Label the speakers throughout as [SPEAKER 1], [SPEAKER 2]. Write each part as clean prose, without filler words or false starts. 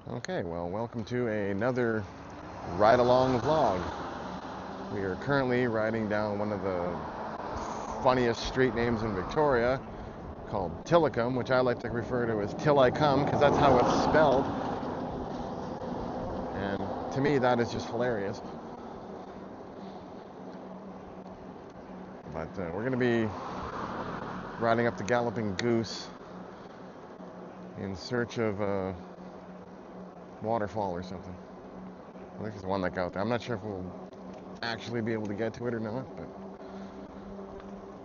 [SPEAKER 1] Okay, well, welcome to another ride-along vlog. We are currently riding down one of the funniest street names in Victoria called Tillicum, which I like to refer to as Till I Come because that's how it's spelled. And to me, that is just hilarious. But we're going to be riding up the Galloping Goose in search of a waterfall or something. I think there's one like out there. I'm not sure if we'll actually be able to get to it or not, but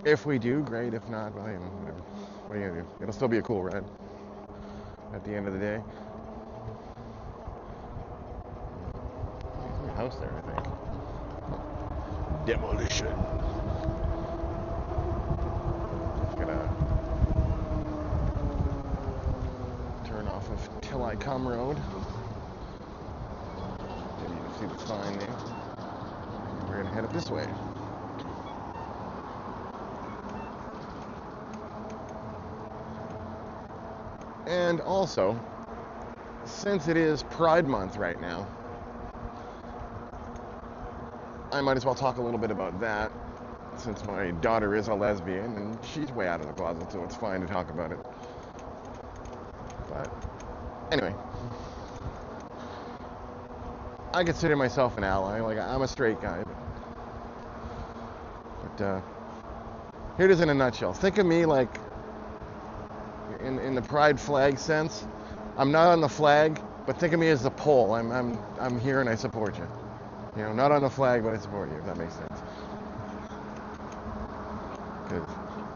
[SPEAKER 1] if we do, great. If not, well, you know, whatever. What are you gonna do? It'll still be a cool ride at the end of the day. There's a house there, I think. Demolition. Just gonna turn off of Till I Come Road. Didn't even see the sign there. We're gonna head up this way. And also, since it is Pride Month right now, I might as well talk a little bit about that, since my daughter is a lesbian and she's way out of the closet, so it's fine to talk about it. But anyway, I consider myself an ally. Like, I'm a straight guy, but here it is in a nutshell. Think of me like in the pride flag sense. I'm not on the flag, but think of me as the pole. I'm here and I support you. You know, not on the flag, but I support you, if that makes sense.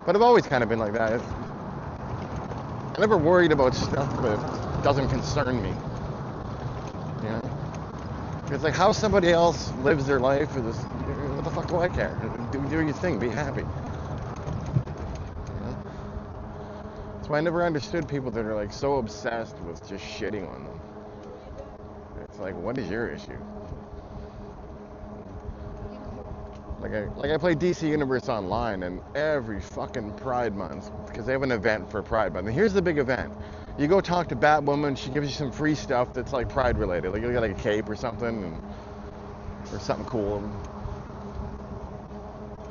[SPEAKER 1] But I've always kind of been like that. I never worried about stuff that doesn't concern me. You know? It's like how somebody else lives their life. Or this, what the fuck do I care? Do your thing. Be happy. You know? That's why I never understood people that are like so obsessed with just shitting on them. It's like, what is your issue? Like I play DC Universe Online, and every fucking Pride Month, because they have an event for Pride Month. And here's the big event. You go talk to Batwoman, she gives you some free stuff that's like Pride related. Like you get like a cape or something, or something cool.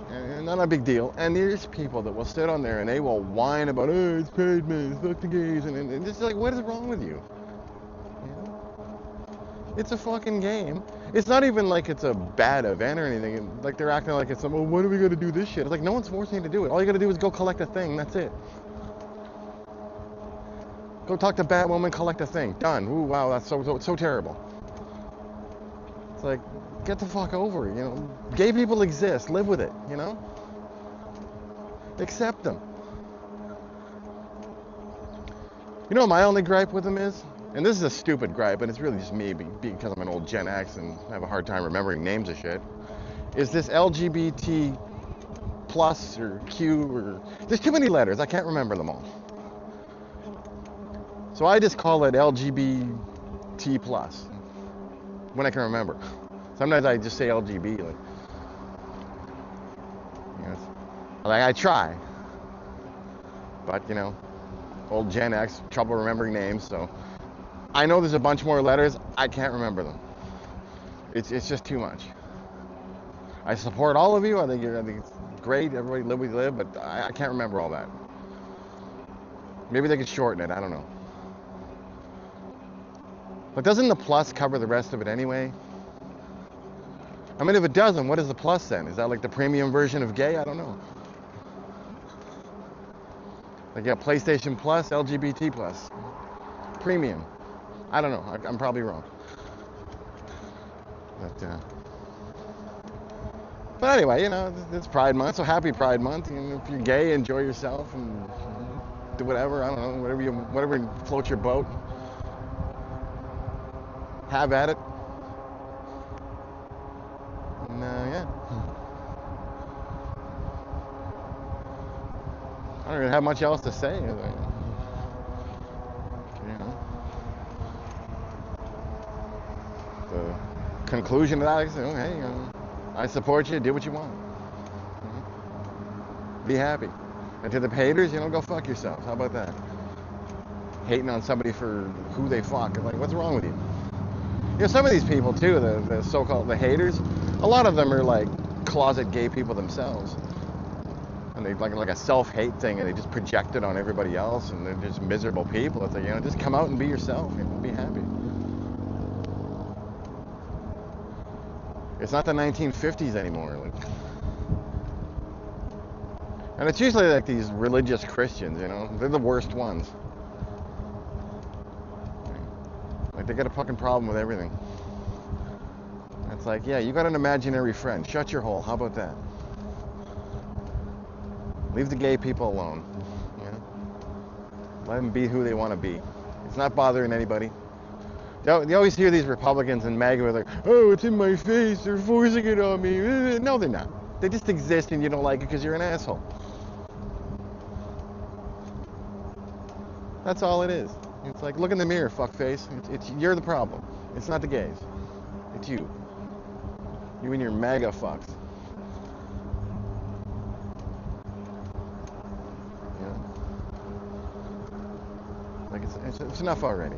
[SPEAKER 1] And not a big deal. And there's people that will sit on there and they will whine about, oh, it's Pride Month, fuck the gays. And it's like, what is wrong with you? It's a fucking game. It's not even like it's a bad event or anything. Like they're acting like it's some, oh, why do we gotta do this shit? It's like no one's forcing you to do it. All you gotta do is go collect a thing. That's it. Go talk to Batwoman, collect a thing. Done. Ooh, wow, that's so terrible. It's like, get the fuck over it, you know. Gay people exist. Live with it, you know. Accept them. You know what my only gripe with them is? And this is a stupid gripe, but it's really just me because I'm an old Gen X and I have a hard time remembering names of shit. Is this LGBT plus or Q or... There's too many letters. I can't remember them all. So I just call it LGBT plus when I can remember. Sometimes I just say LGB. Like, you know, like I try. But, you know, old Gen X, trouble remembering names, so... I know there's a bunch more letters. I can't remember them. It's just too much. I support all of you. I think it's great. Everybody live with you live, but I can't remember all that. Maybe they could shorten it. I don't know. But doesn't the plus cover the rest of it anyway? I mean, if it doesn't, what is the plus then? Is that like the premium version of gay? I don't know. Like, yeah, PlayStation Plus, LGBT Plus, premium. I don't know. I'm probably wrong. But anyway, you know, it's Pride Month, so happy Pride Month. And if you're gay, enjoy yourself and do whatever. I don't know, whatever floats your boat. Have at it. And yeah. I don't really have much else to say. You know. The conclusion of that is, you know, hey, you know, I support you. Do what you want. Be happy. And to the haters, you know, go fuck yourselves. How about that? hating on somebody for who they fuck. Like, what's wrong with you? You know, some of these people too, the so-called the haters, a lot of them are like closet gay people themselves, and they like a self-hate thing, and they just project it on everybody else, and they're just miserable people. It's like, you know, just come out and be yourself, you know, be happy. It's not the 1950s anymore. Like, and it's usually like these religious Christians, you know, they're the worst ones. Like, they got a fucking problem with everything. It's like, yeah, you got an imaginary friend. Shut your hole. How about that? Leave the gay people alone. You know? Let them be who they want to be. It's not bothering anybody. You always hear these Republicans and MAGA are like, oh, it's in my face. They're forcing it on me. No, they're not. They just exist and you don't like it because you're an asshole. That's all it is. It's like, look in the mirror, fuckface. You're the problem. It's not the gays. It's you. You and your MAGA fucks. You know? Like, it's enough already.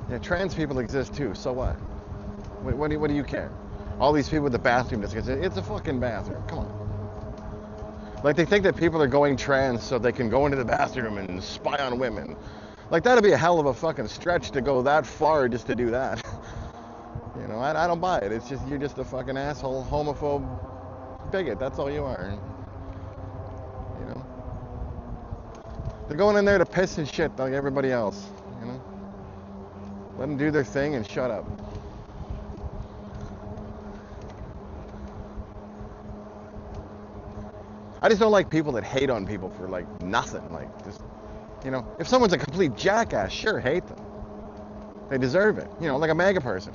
[SPEAKER 1] Yeah, trans people exist too. So what? What do you care? All these people with the bathroom discussion. It's a fucking bathroom. Come on. Like, they think that people are going trans so they can go into the bathroom and spy on women. Like, that'd be a hell of a fucking stretch to go that far just to do that. You know, I don't buy it. It's just, you're just a fucking asshole, homophobe, bigot. That's all you are. You know? They're going in there to piss and shit like everybody else. You know? Let them do their thing and shut up. I just don't like people that hate on people for like nothing. Like, just, you know, if someone's a complete jackass, sure, hate them. They deserve it. You know, like a MAGA person.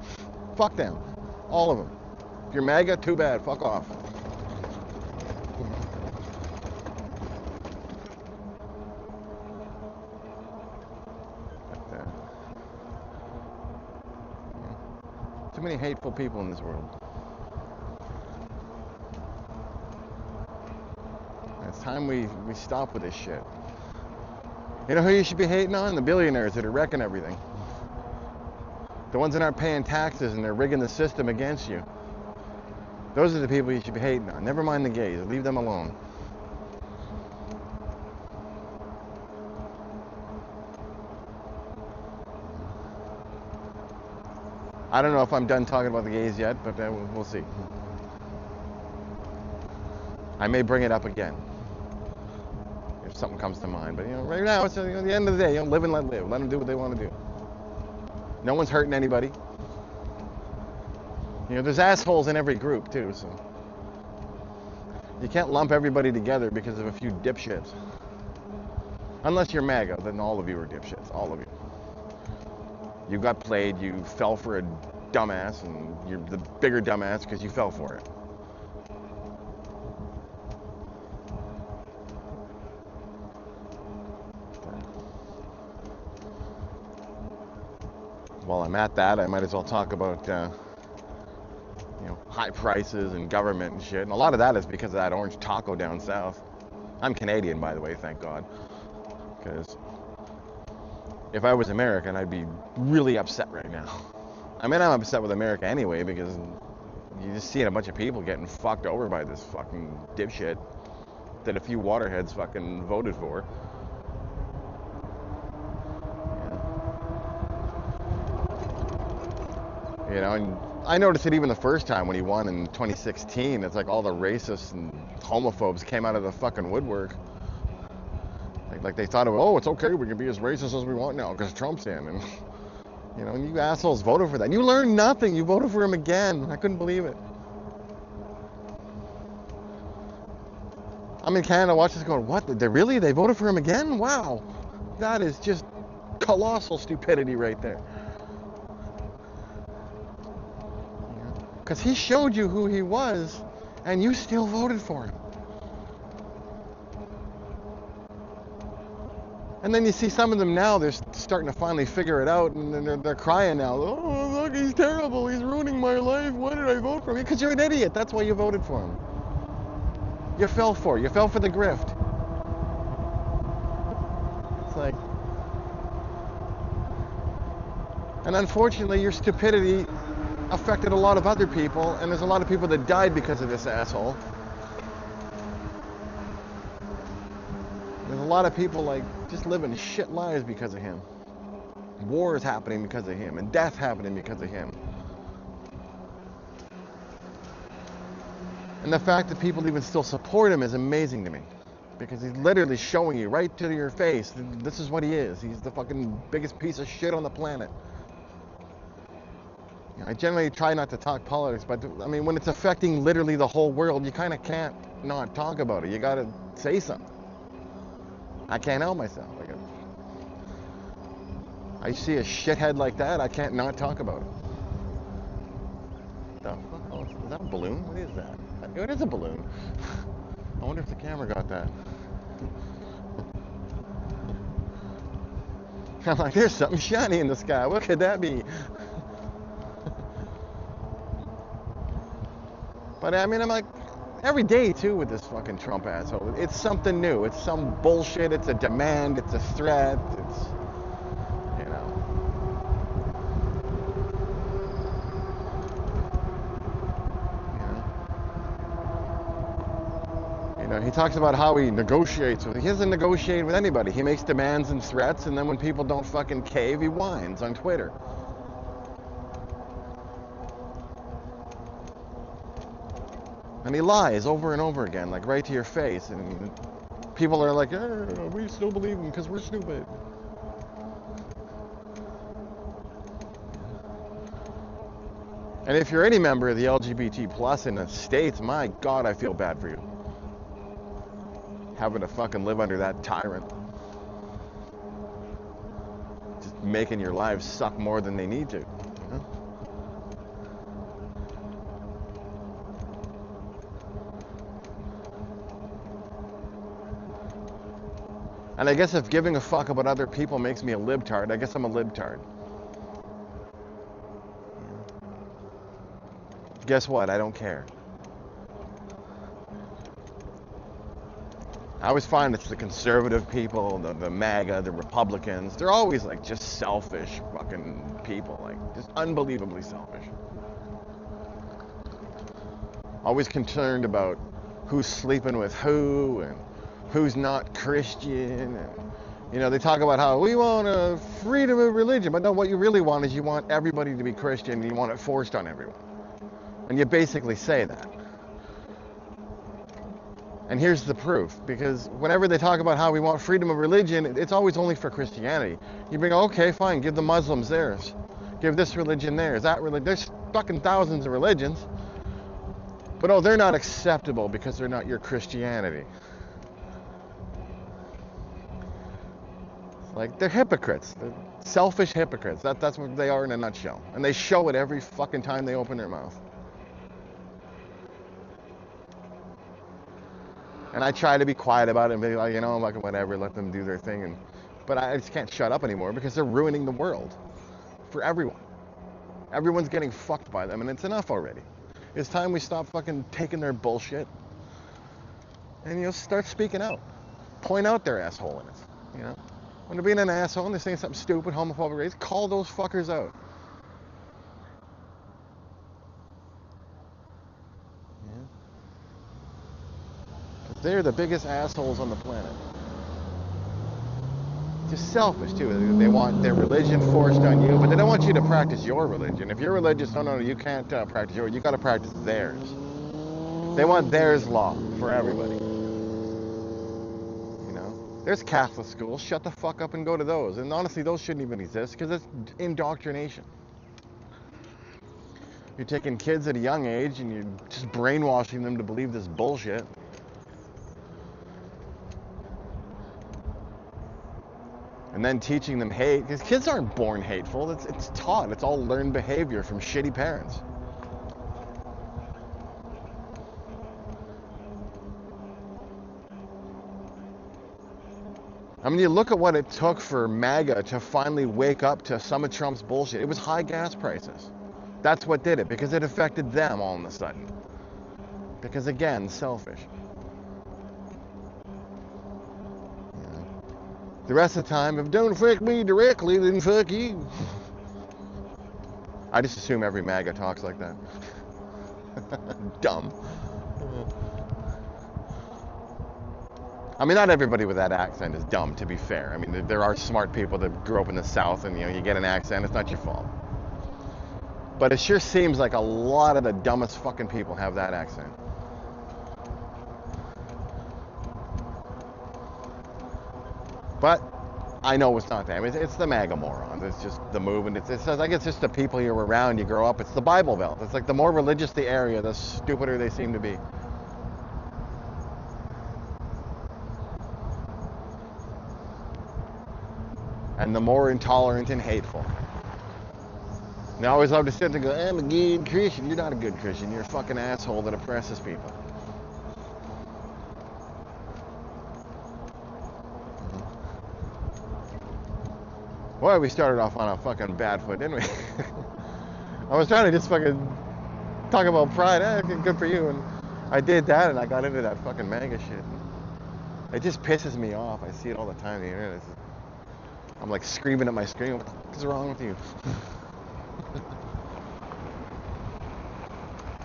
[SPEAKER 1] Fuck them. All of them. If you're MAGA, too bad. Fuck off. But, too many hateful people in this world. It's time we stop with this shit. You know who you should be hating on? The billionaires that are wrecking everything. The ones that aren't paying taxes and they're rigging the system against you. Those are the people you should be hating on. Never mind the gays. Leave them alone. I don't know if I'm done talking about the gays yet, but we'll see. I may bring it up again if something comes to mind. But, you know, right now, it's, you know, at the end of the day, you know, live and let live. Let them do what they want to do. No one's hurting anybody. You know, there's assholes in every group too, so you can't lump everybody together because of a few dipshits. Unless you're MAGA, then all of you are dipshits. All of you. You got played. You fell for a dumbass, and you're the bigger dumbass because you fell for it. While I'm at that, I might as well talk about you know, high prices and government and shit. And a lot of that is because of that orange taco down south. I'm Canadian, by the way, thank God. Because if I was American, I'd be really upset right now. I mean, I'm upset with America anyway, because you're just seeing a bunch of people getting fucked over by this fucking dipshit that a few waterheads fucking voted for. You know, and I noticed it even the first time when he won in 2016. It's like all the racists and homophobes came out of the fucking woodwork. Like they thought, oh, it's okay, we can be as racist as we want now because Trump's in. And, you know, and you assholes voted for that. And you learned nothing. You voted for him again. I couldn't believe it. I'm in Canada watching this going, what? They voted for him again? Wow. That is just colossal stupidity right there. Because he showed you who he was, and you still voted for him. And then you see some of them now, they're starting to finally figure it out, and they're crying now. Oh, look, he's terrible. He's ruining my life. Why did I vote for him? Because you're an idiot. That's why you voted for him. You fell for it. You fell for the grift. It's like... And unfortunately, your stupidity affected a lot of other people, and there's a lot of people that died because of this asshole. There's a lot of people like just living shit lives because of him. War is happening because of him, and death happening because of him. And the fact that people even still support him is amazing to me, because he's literally showing you right to your face, this is what he is. He's the fucking biggest piece of shit on the planet. You know, I generally try not to talk politics, but I mean, when it's affecting literally the whole world, you kind of can't not talk about it. You gotta say something. I can't help myself. I see a shithead like that, I can't not talk about it. The fuck? Oh, is that a balloon? What is that? It is a balloon. I wonder if the camera got that. I'm like, there's something shiny in the sky. What could that be? But I mean, I'm like, every day too with this fucking Trump asshole. It's something new. It's some bullshit. It's a demand. It's a threat. It's, you know. You know, he talks about how he negotiates. He doesn't negotiate with anybody. He makes demands and threats, and then when people don't fucking cave, he whines on Twitter. And he lies over and over again, like right to your face. And people are like, we still believe him because we're stupid. And if you're any member of the LGBT plus in the States, my God, I feel bad for you. Having to fucking live under that tyrant. Just making your lives suck more than they need to. You know? And I guess if giving a fuck about other people makes me a libtard, I guess I'm a libtard. Guess what? I don't care. I always find it's the conservative people, the MAGA, the Republicans. They're always like just selfish fucking people, like just unbelievably selfish. Always concerned about who's sleeping with who and who's not Christian. And, you know, they talk about how we want a freedom of religion, but no, what you really want is you want everybody to be Christian and you want it forced on everyone. And you basically say that. And here's the proof, because whenever they talk about how we want freedom of religion, it's always only for Christianity. You bring, okay, fine, give the Muslims theirs. Give this religion theirs, that religion. There's fucking thousands of religions. But oh, they're not acceptable because they're not your Christianity. Like, they're hypocrites. They're selfish hypocrites. That's what they are in a nutshell. And they show it every fucking time they open their mouth. And I try to be quiet about it and be like, you know, like whatever, let them do their thing. But I just can't shut up anymore because they're ruining the world for everyone. Everyone's getting fucked by them, and it's enough already. It's time we stop fucking taking their bullshit and, you know, start speaking out. Point out their assholiness, you know. When they're being an asshole and they're saying something stupid, homophobic, racist, call those fuckers out. They're the biggest assholes on the planet. Just selfish too. They want their religion forced on you, but they don't want you to practice your religion. If you're religious, no, you can't practice yours. You got to practice theirs. They want theirs law for everybody. You know, there's Catholic schools. Shut the fuck up and go to those. And honestly, those shouldn't even exist because it's indoctrination. You're taking kids at a young age and you're just brainwashing them to believe this bullshit. And then teaching them hate, because kids aren't born hateful. It's taught. It's all learned behavior from shitty parents. I mean, you look at what it took for MAGA to finally wake up to some of Trump's bullshit. It was high gas prices. That's what did it, because it affected them all of a sudden. Because again, selfish. Yeah. The rest of the time, if it don't affect me directly, then fuck you. I just assume every MAGA talks like that. Dumb. I mean, not everybody with that accent is dumb, to be fair. I mean, there are smart people that grew up in the South and, you get an accent, it's not your fault. But it sure seems like a lot of the dumbest fucking people have that accent. But I know it's not them. It's the MAGA morons. It's just the movement. It's like it's just the people you're around, you grow up. It's the Bible Belt. It's like the more religious the area, the stupider they seem to be. And the more intolerant and hateful. They always love to sit there and go, I'm a good Christian. You're not a good Christian. You're a fucking asshole that oppresses people. Boy, we started off on a fucking bad foot, didn't we? I was trying to just fucking talk about pride. Good for you. And I did that, and I got into that fucking MAGA shit. It just pisses me off. I see it all the time on the internet. I'm like screaming at my screen. What the fuck is wrong with you?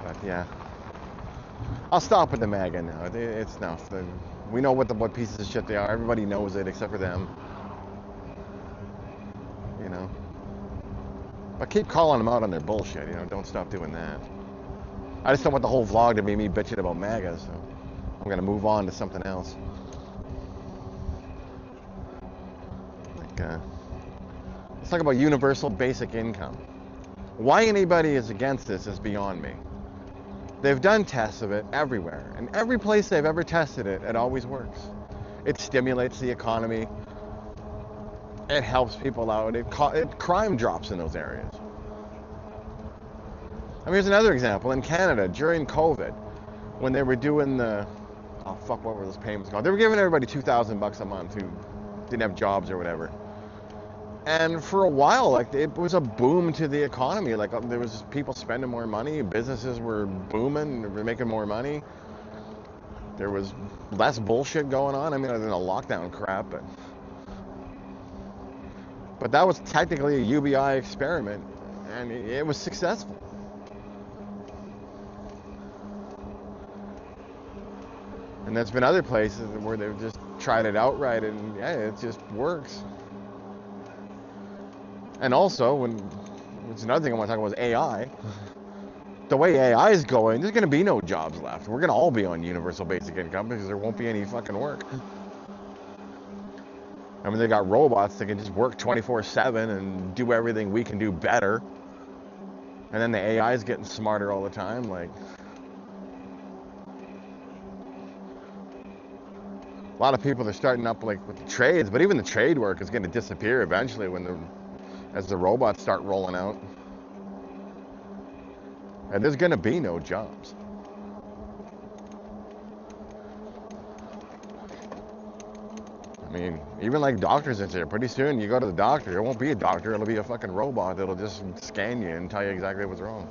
[SPEAKER 1] But yeah, I'll stop with the MAGA now. It's enough. We know what pieces of shit they are. Everybody knows it except for them. But keep calling them out on their bullshit. Don't stop doing that. I just don't want the whole vlog to be me bitching about MAGA, so I'm gonna move on to something else. Let's talk about universal basic income. Why anybody is against this is beyond me. They've done tests of it everywhere, and every place they've ever tested it, it always works. It stimulates the economy. It helps people out. Crime drops in those areas. I mean, here's another example. In Canada, during COVID, when they were doing what were those payments called? They were giving everybody $2,000 a month who didn't have jobs or whatever. And for a while, it was a boom to the economy. There was people spending more money, businesses were booming, they were making more money. There was less bullshit going on. I mean, other than the lockdown crap, but that was technically a UBI experiment, and it was successful. And there's been other places where they've just tried it outright, and yeah, it just works. And also, it's another thing I want to talk about is AI. The way AI is going, there's going to be no jobs left. We're going to all be on universal basic income because there won't be any fucking work. I mean, they got robots that can just work 24/7 and do everything we can do better. And then the AI is getting smarter all the time. A lot of people are starting up with the trades, but even the trade work is going to disappear eventually as the robots start rolling out. And there's going to be no jobs. I mean, even doctors and shit, pretty soon you go to the doctor, it won't be a doctor, it'll be a fucking robot that'll just scan you and tell you exactly what's wrong.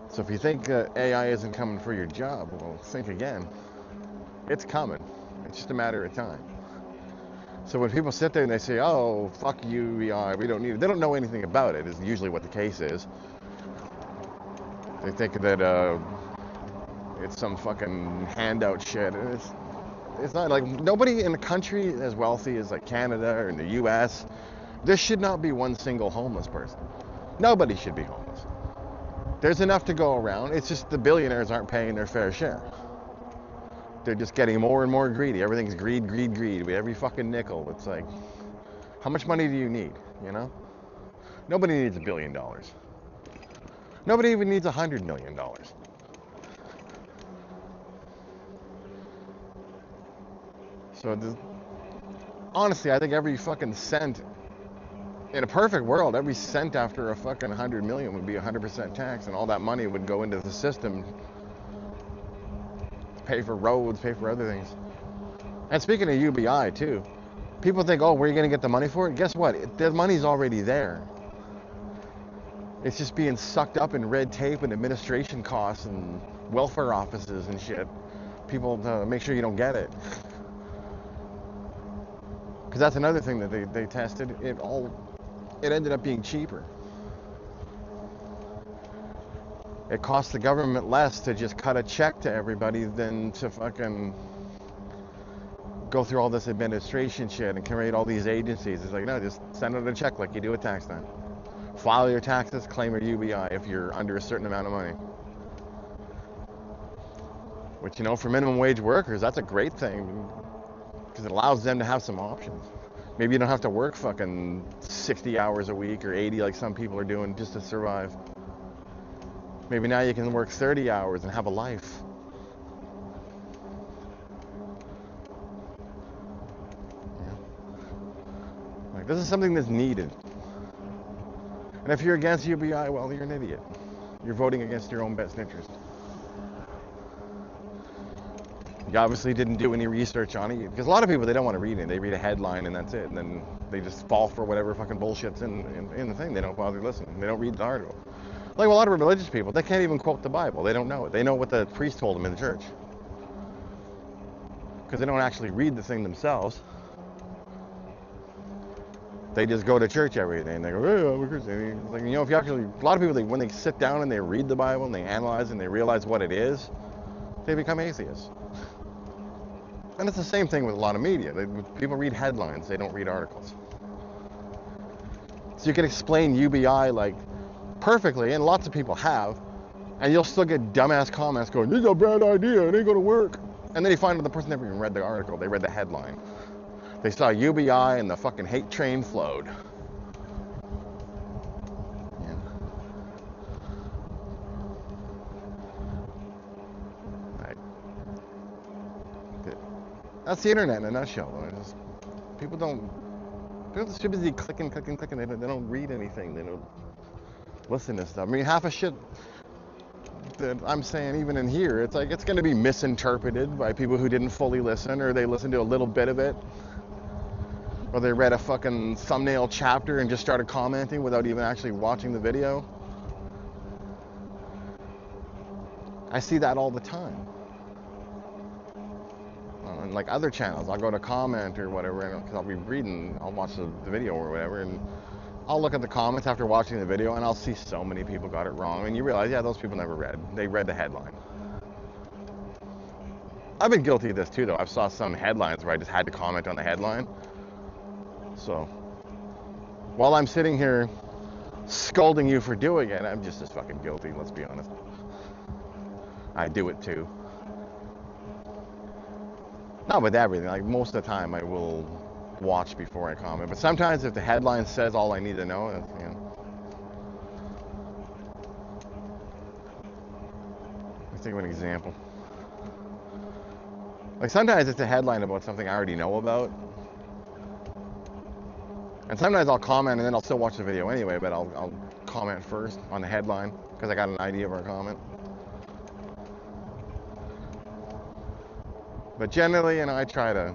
[SPEAKER 1] So if you think AI isn't coming for your job, well, think again. It's coming. It's just a matter of time. So when people sit there and they say, oh, fuck you, AI, we don't need it, they don't know anything about it, is usually what the case is. They think that it's some fucking handout shit. It's not. Nobody in a country as wealthy as Canada or in the US, there should not be one single homeless person. Nobody should be homeless. There's enough to go around. It's just the billionaires aren't paying their fair share. They're just getting more and more greedy. Everything's greed, greed, greed. With every fucking nickel, it's how much money do you need, Nobody needs $1 billion. Nobody even needs $100 million. So honestly, I think every fucking cent, in a perfect world, every cent after a fucking 100 million would be 100% tax, and all that money would go into the system pay for roads, pay for other things. And speaking of UBI too, people think, oh, where are you going to get the money for it? Guess what? The money's already there. It's just being sucked up in red tape and administration costs and welfare offices and shit. People make sure you don't get it. Because that's another thing that they tested. It ended up being cheaper. It costs the government less to just cut a check to everybody than to fucking go through all this administration shit and create all these agencies. It's like, no, just send out a check like you do with tax time. File your taxes, claim your UBI if you're under a certain amount of money. Which, you know, for minimum wage workers, that's a great thing because it allows them to have some options. Maybe you don't have to work fucking 60 hours a week or 80 like some people are doing just to survive. Maybe now you can work 30 hours and have a life. Yeah. Like, this is something that's needed. And if you're against UBI, well, you're an idiot. You're voting against your own best interest. You obviously didn't do any research on it, because a lot of people, they don't want to read it. They read a headline and that's it, and then they just fall for whatever fucking bullshit's in the thing. They don't bother listening. They don't read the article. Like a lot of religious people, they can't even quote the Bible. They don't know it. They know what the priest told them in the church, because they don't actually read the thing themselves. They just go to church every day and they go, oh, I'm a Christian. Like, you know, if you actually, a lot of people, when they sit down and they read the Bible and they analyze and they realize what it is, they become atheists. And it's the same thing with a lot of media. People read headlines, they don't read articles. So you can explain UBI like perfectly, and lots of people have, and you'll still get dumbass comments going, this is a bad idea, it ain't gonna work. And then you find out the person never even read the article, they read the headline. They saw UBI and the fucking hate train flowed. Yeah. Right. That's the internet in a nutshell, though. People are too busy clicking. They don't read anything. They don't listen to stuff. I mean, half a shit that I'm saying, even in here, it's like it's going to be misinterpreted by people who didn't fully listen, or they listened to a little bit of it. Or they read a fucking thumbnail chapter and just started commenting without even actually watching the video. I see that all the time. On like other channels, I'll go to comment or whatever, because I'll be reading, I'll watch the video or whatever, and I'll look at the comments after watching the video, and I'll see so many people got it wrong. And you realize, yeah, those people never read. They read the headline. I've been guilty of this too, though. I've saw some headlines where I just had to comment on the headline. So, while I'm sitting here scolding you for doing it, I'm just as fucking guilty, let's be honest. I do it too. Not with everything, like most of the time I will watch before I comment. But sometimes if the headline says all I need to know, you know. Let's think of an example. Like sometimes it's a headline about something I already know about. And sometimes I'll comment and then I'll still watch the video anyway, but I'll comment first on the headline because I got an idea of our comment. But generally, you know, I try to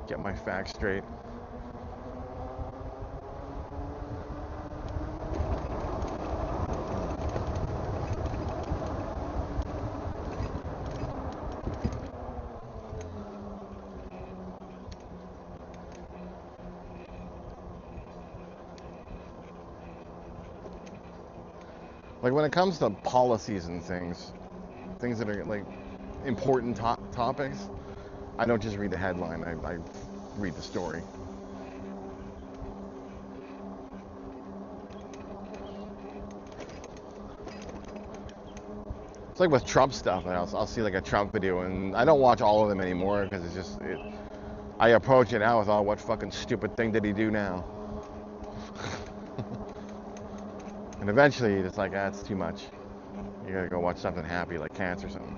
[SPEAKER 1] get my facts straight. Like when it comes to policies and things that are like important topics, I don't just read the headline, I read the story. It's like with Trump stuff, I'll see like a Trump video, and I don't watch all of them anymore because it's just, I approach it now with, oh, what fucking stupid thing did he do now? And eventually it's like, it's too much. You gotta go watch something happy like Cats or something.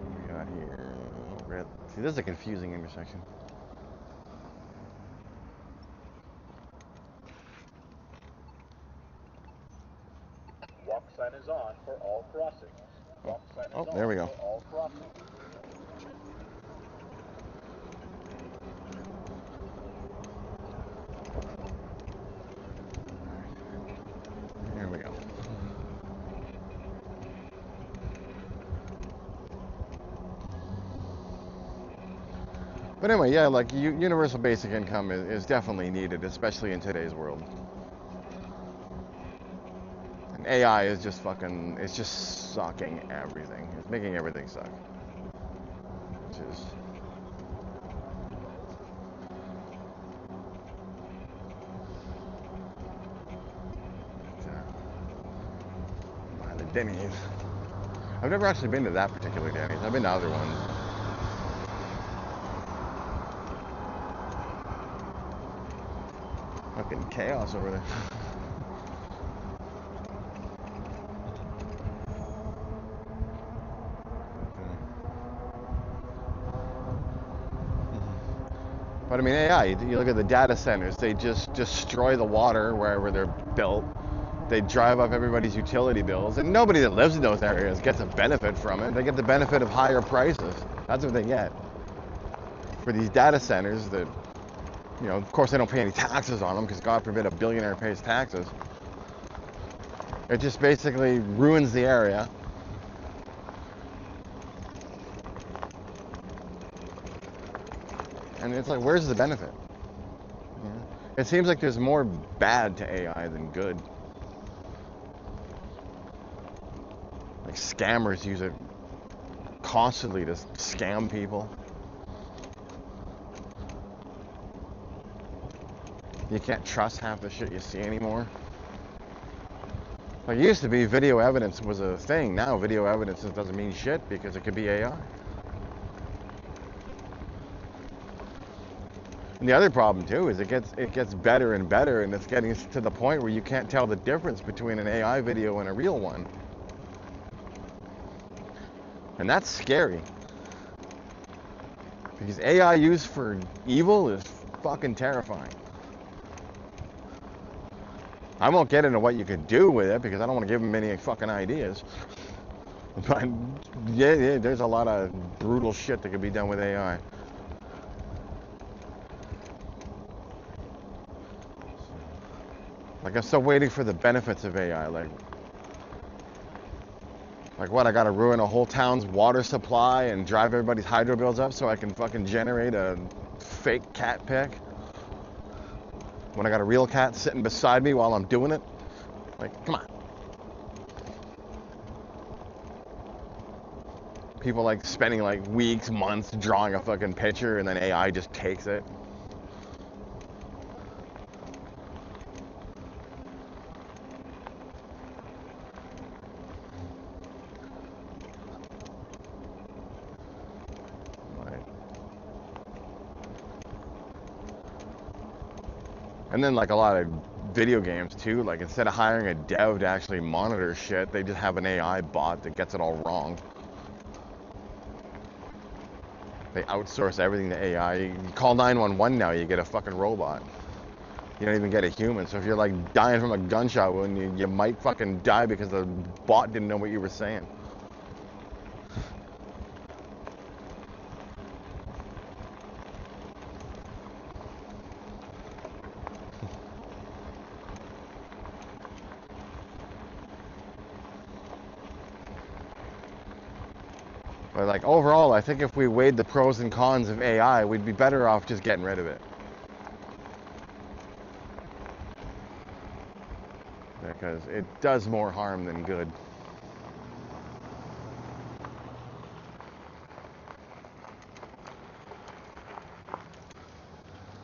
[SPEAKER 1] What we got here? Red. See, this is a confusing intersection. Here we go. But anyway, yeah, like universal basic income is definitely needed, especially in today's world. And AI is just fucking, it's just sucking everything. It's making everything suck. Which is... By the Denny's. I've never actually been to that particular Denny's. I've been to other ones. Fucking chaos over there. But I mean, AI, you look at the data centers, they just destroy the water wherever they're built. They drive up everybody's utility bills, and nobody that lives in those areas gets a benefit from it. They get the benefit of higher prices. That's what they get. For these data centers that, you know, of course they don't pay any taxes on them, because God forbid a billionaire pays taxes. It just basically ruins the area. And it's like, where's the benefit? Yeah. It seems like there's more bad to AI than good. Like scammers use it constantly to scam people. You can't trust half the shit you see anymore. Like it used to be video evidence was a thing. Now video evidence doesn't mean shit because it could be AI. And the other problem too is it gets better and better, and it's getting to the point where you can't tell the difference between an AI video and a real one. And that's scary. Because AI used for evil is fucking terrifying. I won't get into what you could do with it because I don't want to give them any fucking ideas. But yeah, there's a lot of brutal shit that could be done with AI. Like I'm still waiting for the benefits of AI. Like what? I gotta ruin a whole town's water supply and drive everybody's hydro bills up so I can fucking generate a fake cat pic? When I got a real cat sitting beside me while I'm doing it? Like, come on. People like spending like weeks, months drawing a fucking picture and then AI just takes it. And then like a lot of video games too, like instead of hiring a dev to actually monitor shit, they just have an AI bot that gets it all wrong. They outsource everything to AI. You call 911 now, you get a fucking robot. You don't even get a human. So if you're like dying from a gunshot wound, you might fucking die because the bot didn't know what you were saying. But like overall, I think if we weighed the pros and cons of AI, we'd be better off just getting rid of it. Because it does more harm than good.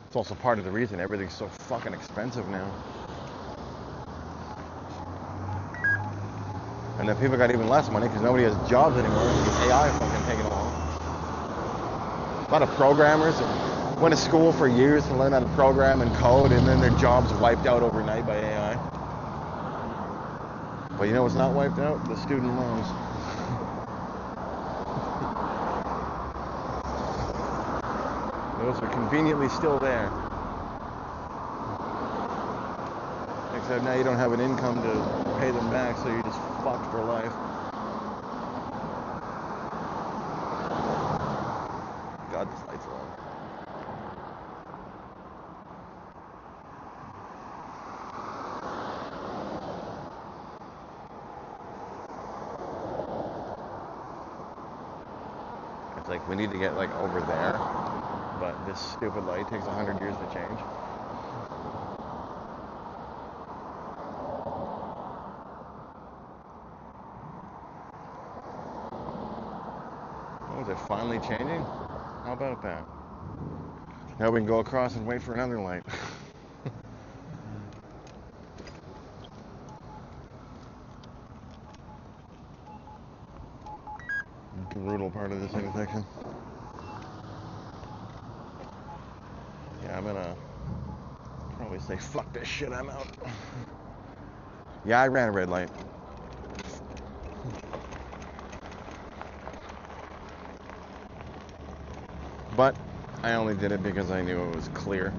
[SPEAKER 1] It's also part of the reason everything's so fucking expensive now. And then people got even less money because nobody has jobs anymore because AI fucking taking them all. A lot of programmers that went to school for years to learn how to program and code, and then their jobs wiped out overnight by AI. But you know what's not wiped out? The student loans. Those are conveniently still there. Except now you don't have an income to pay them back, so you're just fucked for life. this light's alone. It's like we need to get like over there, but this stupid light takes 100 years to change. Oh, is it finally changing? How about that? Now we can go across and wait for another light. Brutal part of this intersection. Yeah, I'm gonna probably say fuck this shit, I'm out. Yeah, I ran a red light. But I only did it because I knew it was clear.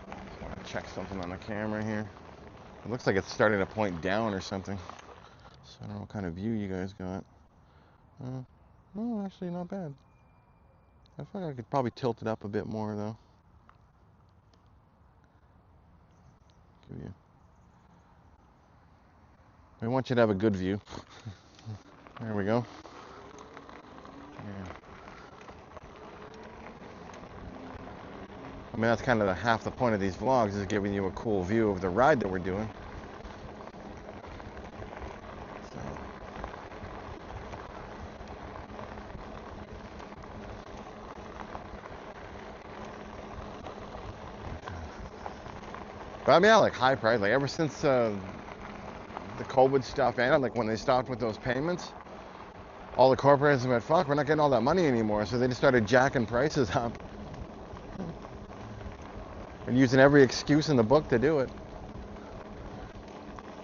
[SPEAKER 1] Just want to check something on the camera here. It looks like it's starting to point down or something. So I don't know what kind of view you guys got. No, actually not bad. I feel like I could probably tilt it up a bit more though. Give you. I want you to have a good view. There we go. Yeah. I mean, that's kind of half the point of these vlogs, is giving you a cool view of the ride that we're doing. So. But I mean, I like high price. Like ever since the COVID stuff ended, like when they stopped with those payments, all the corporations went, fuck, we're not getting all that money anymore. So they just started jacking prices up. And using every excuse in the book to do it.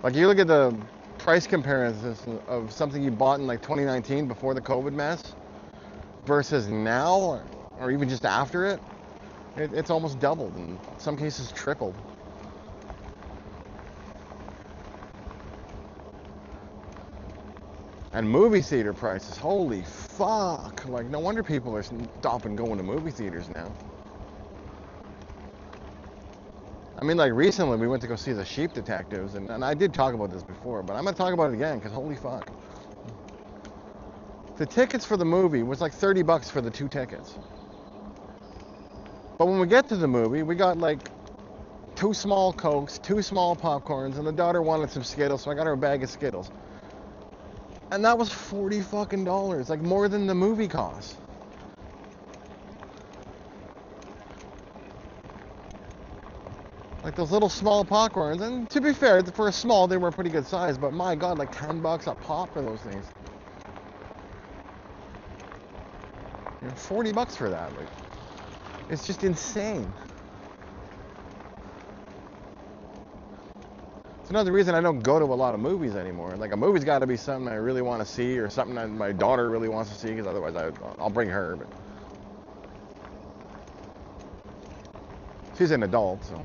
[SPEAKER 1] Like you look at the price comparison of something you bought in like 2019 before the COVID mess versus now, or even just after it, it's almost doubled, in some cases tripled. And movie theater prices, holy fuck. Like no wonder people are stopping going to movie theaters now. I mean, like recently we went to go see The Sheep Detectives, and I did talk about this before, but I'm gonna talk about it again because holy fuck. The tickets for the movie was like 30 bucks for the 2 tickets. But when we get to the movie, we got like 2 small Cokes, 2 small popcorns, and the daughter wanted some Skittles, so I got her a bag of Skittles. And that was $40 fucking, like more than the movie cost. Like those little small popcorns, and to be fair, for a small, they were a pretty good size, but my god, like 10 bucks a pop for those things. You know, 40 bucks for that, like, it's just insane. It's another reason I don't go to a lot of movies anymore. Like a movie's got to be something I really want to see, or something that my daughter really wants to see, because otherwise I'll bring her, but she's an adult, so.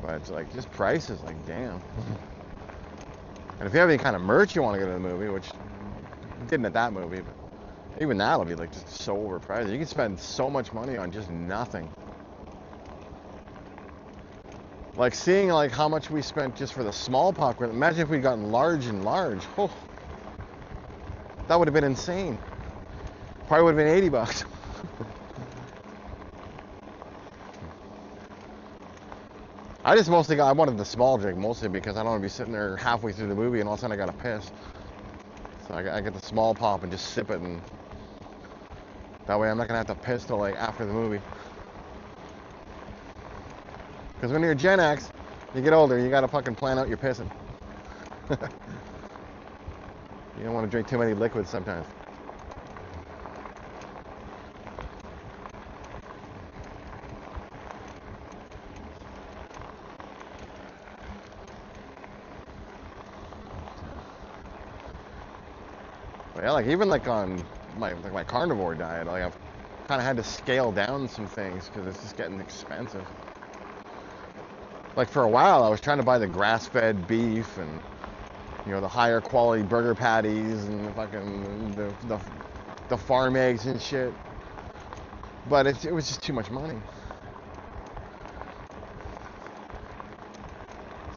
[SPEAKER 1] But it's like, just prices, like, damn. And if you have any kind of merch you want to go to the movie, which didn't at that movie, but even that'll be like just so overpriced. You can spend so much money on just nothing. Like seeing like how much we spent just for the small popcorn. Imagine if we'd gotten large and large. Oh, that would have been insane. Probably would have been 80 bucks. I just mostly I wanted the small drink mostly because I don't want to be sitting there halfway through the movie and all of a sudden I got to piss. So I get the small pop and just sip it, and that way I'm not going to have to piss till like after the movie. Because when you're Gen X, you get older, you got to fucking plan out your pissing. You don't want to drink too many liquids sometimes. But yeah, like even like on my carnivore diet, like I've kind of had to scale down some things because it's just getting expensive. Like for a while, I was trying to buy the grass-fed beef and the higher quality burger patties and the fucking the farm eggs and shit. But it was just too much money.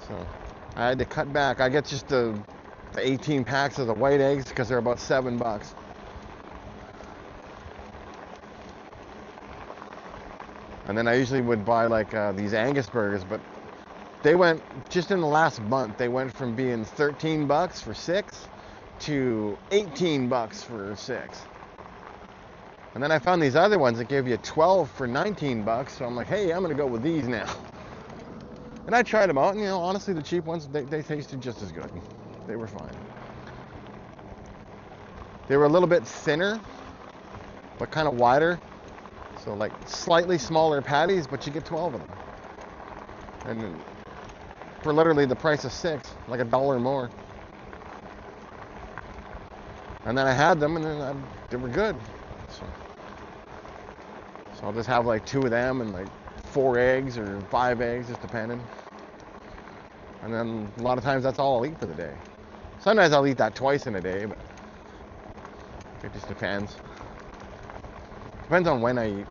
[SPEAKER 1] So I had to cut back. I get just the 18 packs of the white eggs because they're about $7. And then I usually would buy like these Angus burgers, but they went, just in the last month, they went from being $13 for 6 to $18 for 6. And then I found these other ones that gave you 12 for $19, so I'm like, hey, I'm gonna go with these now. And I tried them out, and honestly, the cheap ones, they tasted just as good. They were fine. They were a little bit thinner, but kind of wider. So like slightly smaller patties, but you get 12 of them. And for literally the price of 6, like $1 more. And then I had them, and then they were good. So I'll just have like 2 of them and like 4 eggs or 5 eggs, just depending. And then a lot of times that's all I'll eat for the day. Sometimes I'll eat that twice in a day, but it just depends. Depends on when I eat.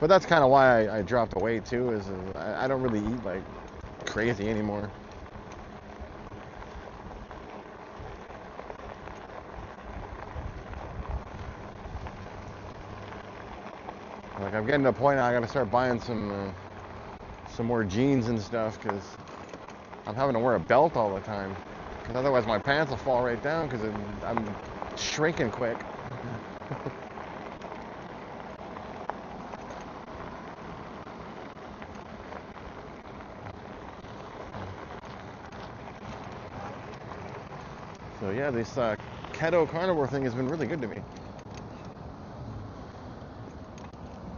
[SPEAKER 1] But that's kind of why I dropped the weight too, is I don't really eat like crazy anymore. Like I'm getting to a point now I gotta start buying some more jeans and stuff, because I'm having to wear a belt all the time. Because otherwise my pants will fall right down because I'm shrinking quick. So yeah, this keto carnivore thing has been really good to me.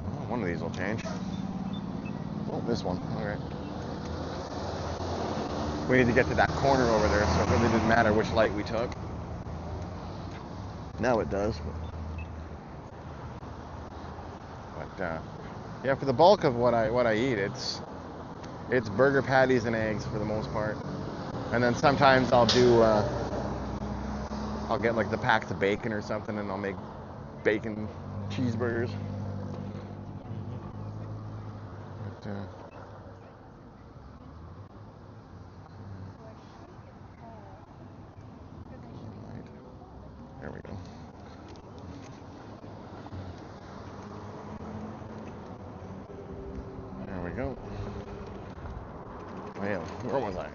[SPEAKER 1] Oh, one of these will change. Oh, this one. Okay. We need to get to that corner over there, so it really didn't matter which light we took. Now it does. But yeah, for the bulk of what I eat, it's burger patties and eggs for the most part. And then sometimes I'll get like the packs of bacon or something, and I'll make bacon cheeseburgers. But, right. There we go. There we go. Oh yeah, where was I?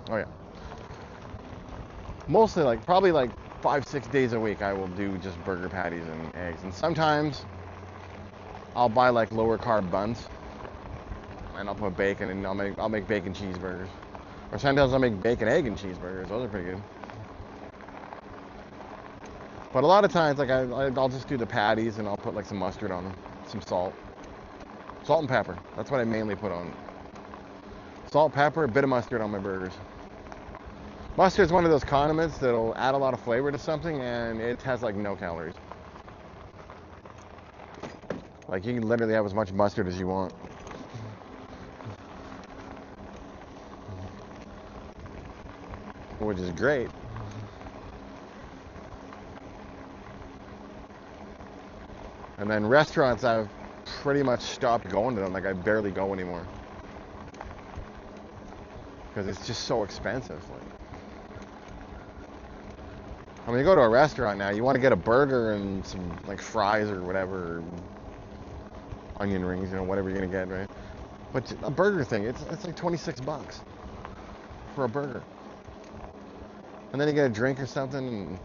[SPEAKER 1] Oh yeah. Mostly probably 5-6 days a week I will do just burger patties and eggs, and sometimes I'll buy like lower carb buns and I'll put bacon, and I'll make bacon cheeseburgers, or sometimes I'll make bacon egg and cheeseburgers. Those are pretty good. But a lot of times I'll just do the patties and I'll put like some mustard on them, some salt and pepper. That's what I mainly put on. Salt, pepper, a bit of mustard on my burgers. Mustard is one of those condiments that'll add a lot of flavor to something, and it has like no calories. Like you can literally have as much mustard as you want. Which is great. And then restaurants, I've pretty much stopped going to them. Like I barely go anymore. Because it's just so expensive. I mean, you go to a restaurant now, you want to get a burger and some like fries or whatever, or onion rings, whatever you're gonna get, right? But a burger thing, it's like $26 for a burger. And then you get a drink or something, and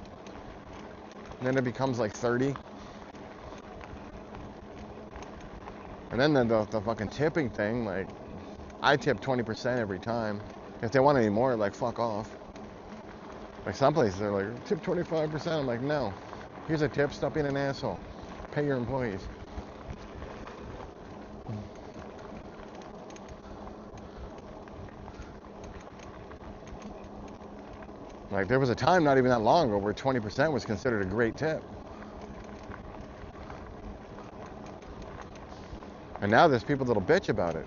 [SPEAKER 1] then it becomes like 30. And then the fucking tipping thing, like I tip 20% every time. If they want any more, like fuck off. Like some places they're like, tip 25%. I'm like, no. Here's a tip, stop being an asshole. Pay your employees. Like, there was a time not even that long ago where 20% was considered a great tip. And now there's people that'll bitch about it.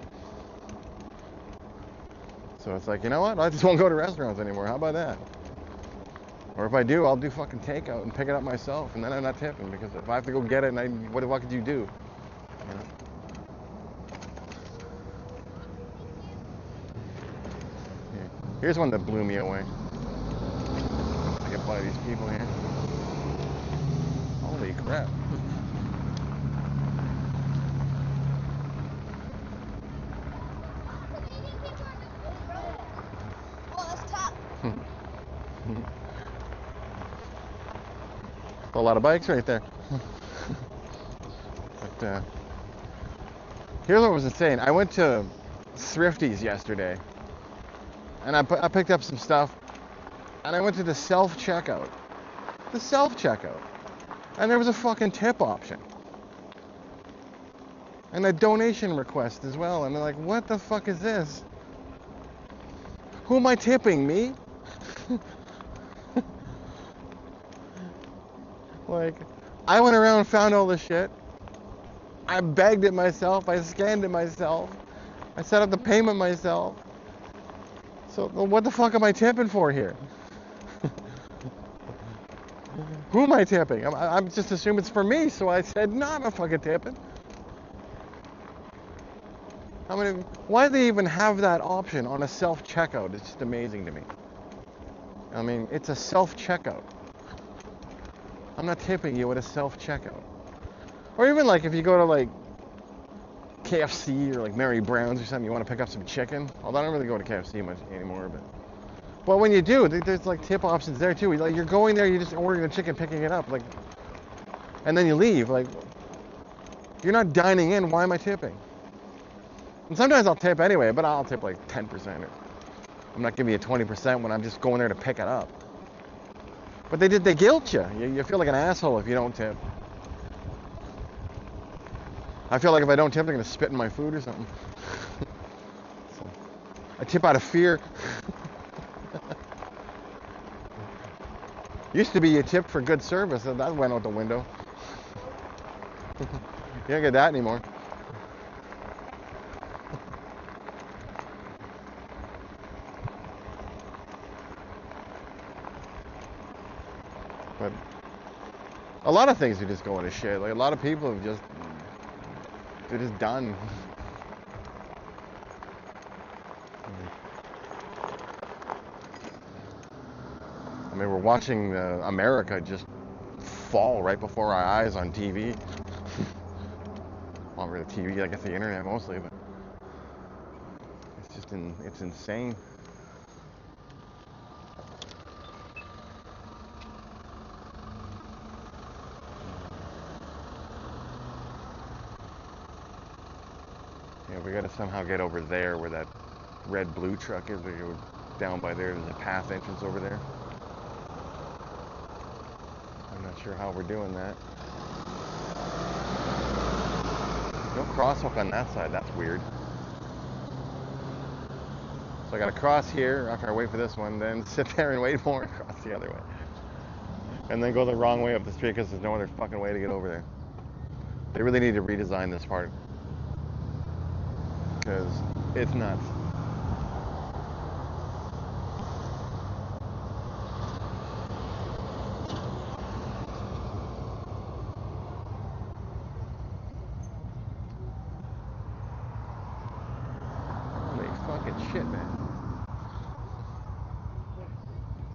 [SPEAKER 1] So it's like, you know what? I just won't go to restaurants anymore. How about that? Or if I do, I'll do fucking takeout and pick it up myself, and then I'm not tipping, because if I have to go get it, and what the fuck could you do? You know? Here's one that blew me away. I get by these people here. Holy crap. A lot of bikes right there. But here's what was insane. I went to Thrifty's yesterday, and I picked up some stuff, and I went to the self-checkout. The self-checkout. And there was a fucking tip option. And a donation request as well. And they're like, what the fuck is this? Who am I tipping? Me? Like, I went around and found all this shit. I bagged it myself. I scanned it myself. I set up the payment myself. So what the fuck am I tipping for here? Who am I tipping? I'm just assuming it's for me. So I said, no, I'm not fucking tipping. I mean, why do they even have that option on a self-checkout? It's just amazing to me. I mean, it's a self-checkout. I'm not tipping you at a self-checkout. Or even like if you go to like KFC or like Mary Brown's or something, you want to pick up some chicken. Although I don't really go to KFC much anymore, but when you do, there's like tip options there too. Like you're going there, you just ordering the chicken, picking it up, like, and then you leave. Like, you're not dining in. Why am I tipping? And sometimes I'll tip anyway, but I'll tip like 10%. I'm not giving you 20% when I'm just going there to pick it up. But they guilt you. You feel like an asshole if you don't tip. I feel like if I don't tip, they're gonna spit in my food or something. So, I tip out of fear. Used to be you tip for good service, and that went out the window. You don't get that anymore. But a lot of things are just going to shit. Like a lot of people have they're just done. I mean, we're watching America just fall right before our eyes on TV. Not really TV, I guess the internet mostly, but it's just it's insane. Yeah, we gotta somehow get over there where that red blue truck is. We go down by there. There's a path entrance over there. I'm not sure how we're doing that. No crosswalk on that side. That's weird. So I gotta cross here after I wait for this one, then sit there and wait more, cross the other way. And then go the wrong way up the street because there's no other fucking way to get over there. They really need to redesign this part. Because it's nuts. Holy fucking shit, man.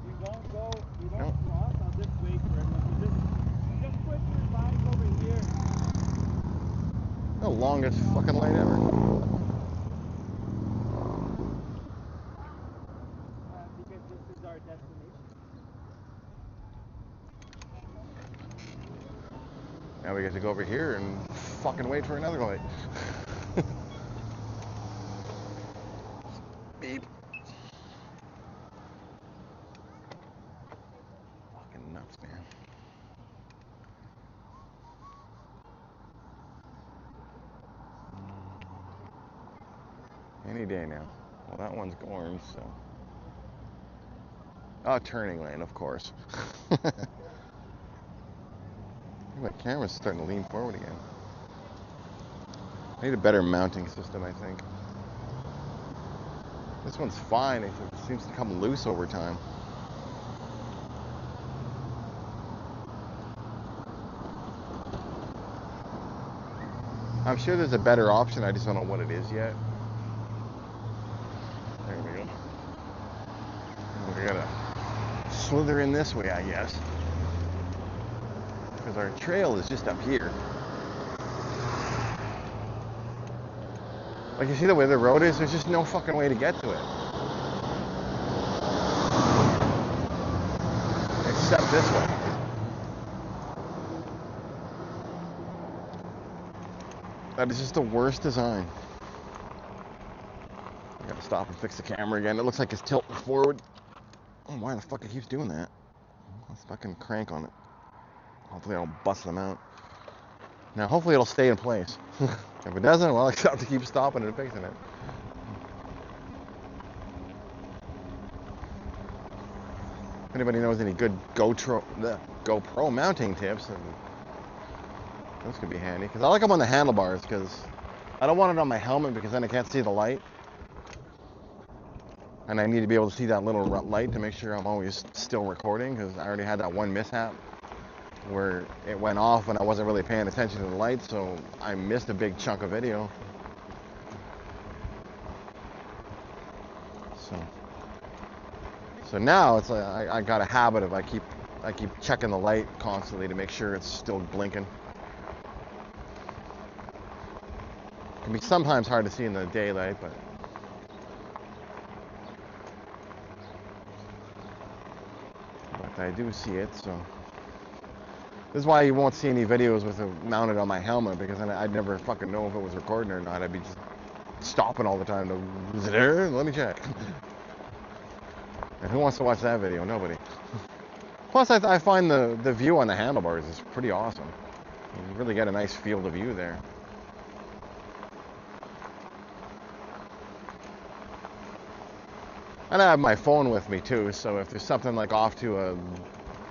[SPEAKER 2] You don't go, you don't cross, I'll just wait for it. Just put your bike over here.
[SPEAKER 1] The longest fucking lane ever.
[SPEAKER 2] Because this is our destination.
[SPEAKER 1] Now we get to go over here and fucking wait for another light. Beep. Fucking nuts, man. Any day now. Well, that one's orange, so. Oh, turning lane, of course. My camera's starting to lean forward again. I need a better mounting system, I think. This one's fine. It seems to come loose over time. I'm sure there's a better option. I just don't know what it is yet. There we go. We gotta slither in this way, I guess. Because our trail is just up here. Like, you see the way the road is? There's just no fucking way to get to it. Except this way. That is just the worst design. I gotta stop and fix the camera again. It looks like it's tilting forward. Oh, why the fuck it keeps doing that? Let's fucking crank on it. Hopefully I don't bust them out. Now, hopefully it'll stay in place. If it doesn't, well, I have to keep stopping and fixing it. If anybody knows any good GoPro mounting tips, those could be handy. Because I like them on the handlebars, because I don't want it on my helmet because then I can't see the light. And I need to be able to see that little light to make sure I'm always still recording, because I already had that one mishap where it went off and I wasn't really paying attention to the light, so I missed a big chunk of video. So now it's like I got a habit of I keep checking the light constantly to make sure it's still blinking. It can be sometimes hard to see in the daylight, but I do see it, so. This is why you won't see any videos with it mounted on my helmet, because then I'd never fucking know if it was recording or not. I'd be just stopping all the time to, is it there? Let me check. And who wants to watch that video? Nobody. Plus, I find the view on the handlebars is pretty awesome. You really get a nice field of view there. And I have my phone with me too, so if there's something like off to a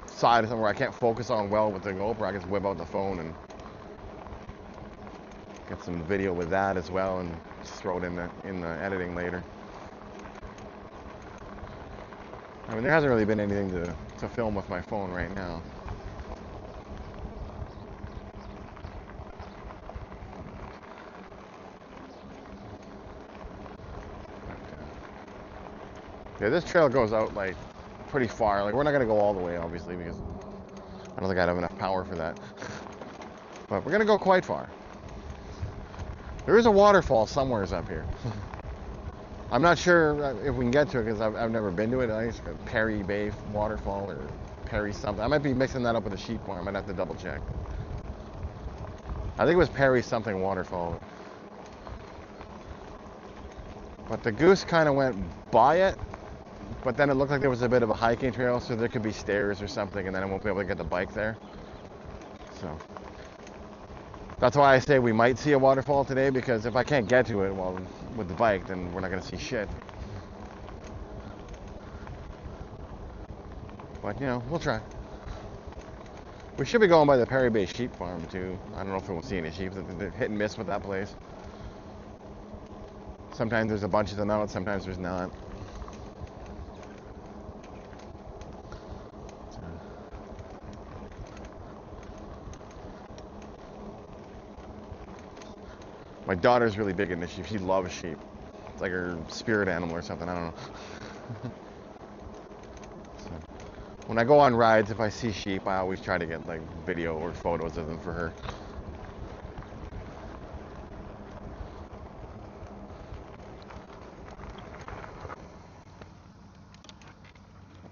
[SPEAKER 1] side or somewhere I can't focus on well with the GoPro, I can just whip out the phone and get some video with that as well, and just throw it in the editing later. I mean, there hasn't really been anything to film with my phone right now. Yeah, this trail goes out like pretty far. Like, we're not gonna go all the way, obviously, because I don't think I'd have enough power for that. But we're gonna go quite far. There is a waterfall somewheres up here. I'm not sure if we can get to it because I've never been to it. I think it's like a Perry Bay waterfall or Perry something. I might be mixing that up with a sheep farm. I'd have to double check. I think it was Perry something waterfall. But the goose kind of went by it. But then it looked like there was a bit of a hiking trail, so there could be stairs or something, and then I won't be able to get the bike there. So that's why I say we might see a waterfall today, because if I can't get to it, well, with the bike, then we're not going to see shit. But, you know, we'll try. We should be going by the Perry Bay sheep farm, too. I don't know if we'll see any sheep. They're hit and miss with that place. Sometimes there's a bunch of them out, sometimes there's not. My daughter's really big into sheep. She loves sheep. It's like her spirit animal or something. I don't know. So, when I go on rides, if I see sheep, I always try to get like video or photos of them for her.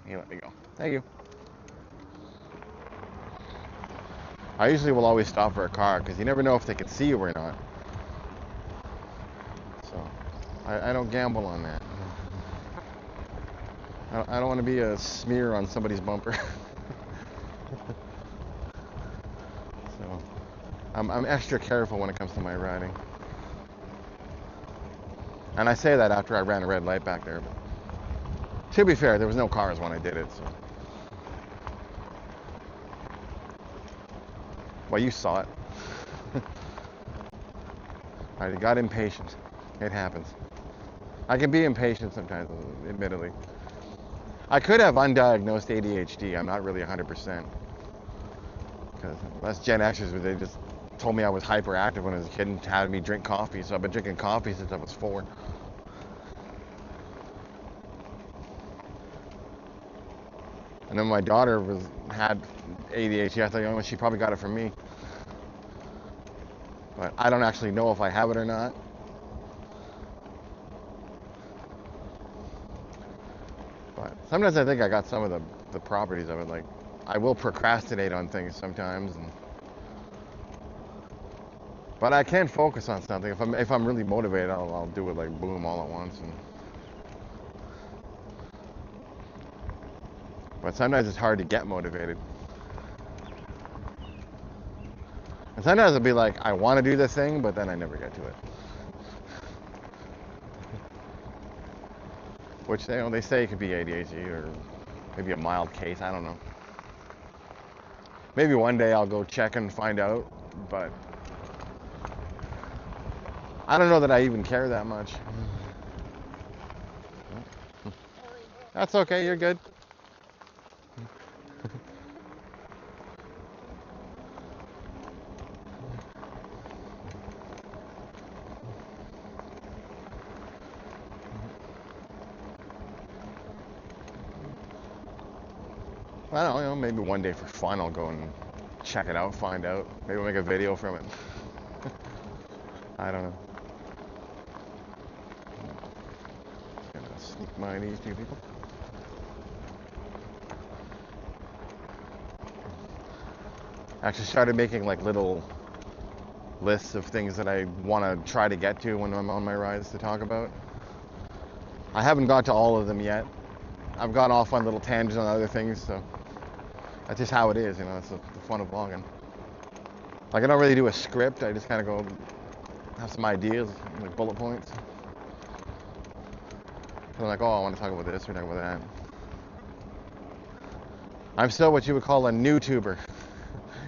[SPEAKER 1] You let me go. Thank you. I usually will always stop for a car because you never know if they can see you or not. I don't gamble on that. I don't want to be a smear on somebody's bumper. So I'm extra careful when it comes to my riding. And I say that after I ran a red light back there. But To be fair, there was no cars when I did it, so. Well, you saw it. I got impatient. It happens. I can be impatient sometimes, admittedly. I could have undiagnosed ADHD. I'm not really 100%. Because that's Gen Xers, where they just told me I was hyperactive when I was a kid and had me drink coffee. So I've been drinking coffee since I was 4. And then my daughter had ADHD. I thought, you know, she probably got it from me. But I don't actually know if I have it or not. But sometimes I think I got some of the properties of it. Like, I will procrastinate on things sometimes. But I can focus on something. If I'm really motivated, I'll do it like boom all at once. But sometimes it's hard to get motivated. And sometimes it'll be like, I want to do the thing, but then I never get to it. Which they say it could be ADHD or maybe a mild case. I don't know. Maybe one day I'll go check and find out, but I don't know that I even care that much. That's okay, you're good. I don't know, maybe one day for fun I'll go and check it out, find out. Maybe we'll make a video from it. I don't know. Just gonna sneak by these two people. I actually started making like little lists of things that I want to try to get to when I'm on my rides to talk about. I haven't got to all of them yet. I've gone off on little tangents on other things, so that's just how it is, you know. That's the fun of vlogging. Like, I don't really do a script. I just kind of go have some ideas, like bullet points. So I'm like, oh, I want to talk about this or talk about that. I'm still what you would call a newtuber,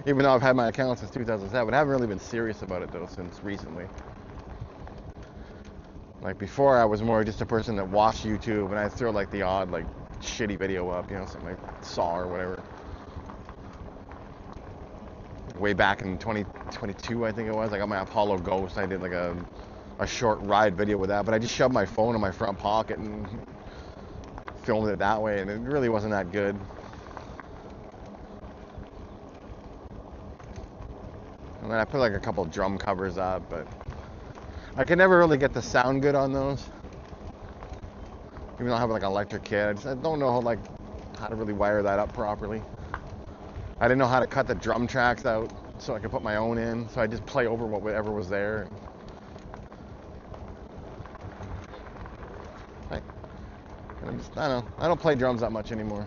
[SPEAKER 1] even though I've had my account since 2007. I haven't really been serious about it though since recently. Like before, I was more just a person that watched YouTube and I'd throw like the odd like shitty video up, you know, something I saw or whatever. Way back in 2022, I think it was, I got my Apollo Ghost. I did like a short ride video with that, but I just shoved my phone in my front pocket and filmed it that way, and it really wasn't that good. And then I put like a couple drum covers up, but I could never really get the sound good on those. Even though I have like an electric kit, I don't know how to really wire that up properly. I didn't know how to cut the drum tracks out so I could put my own in, so I just play over whatever was there. I don't know. I don't play drums that much anymore.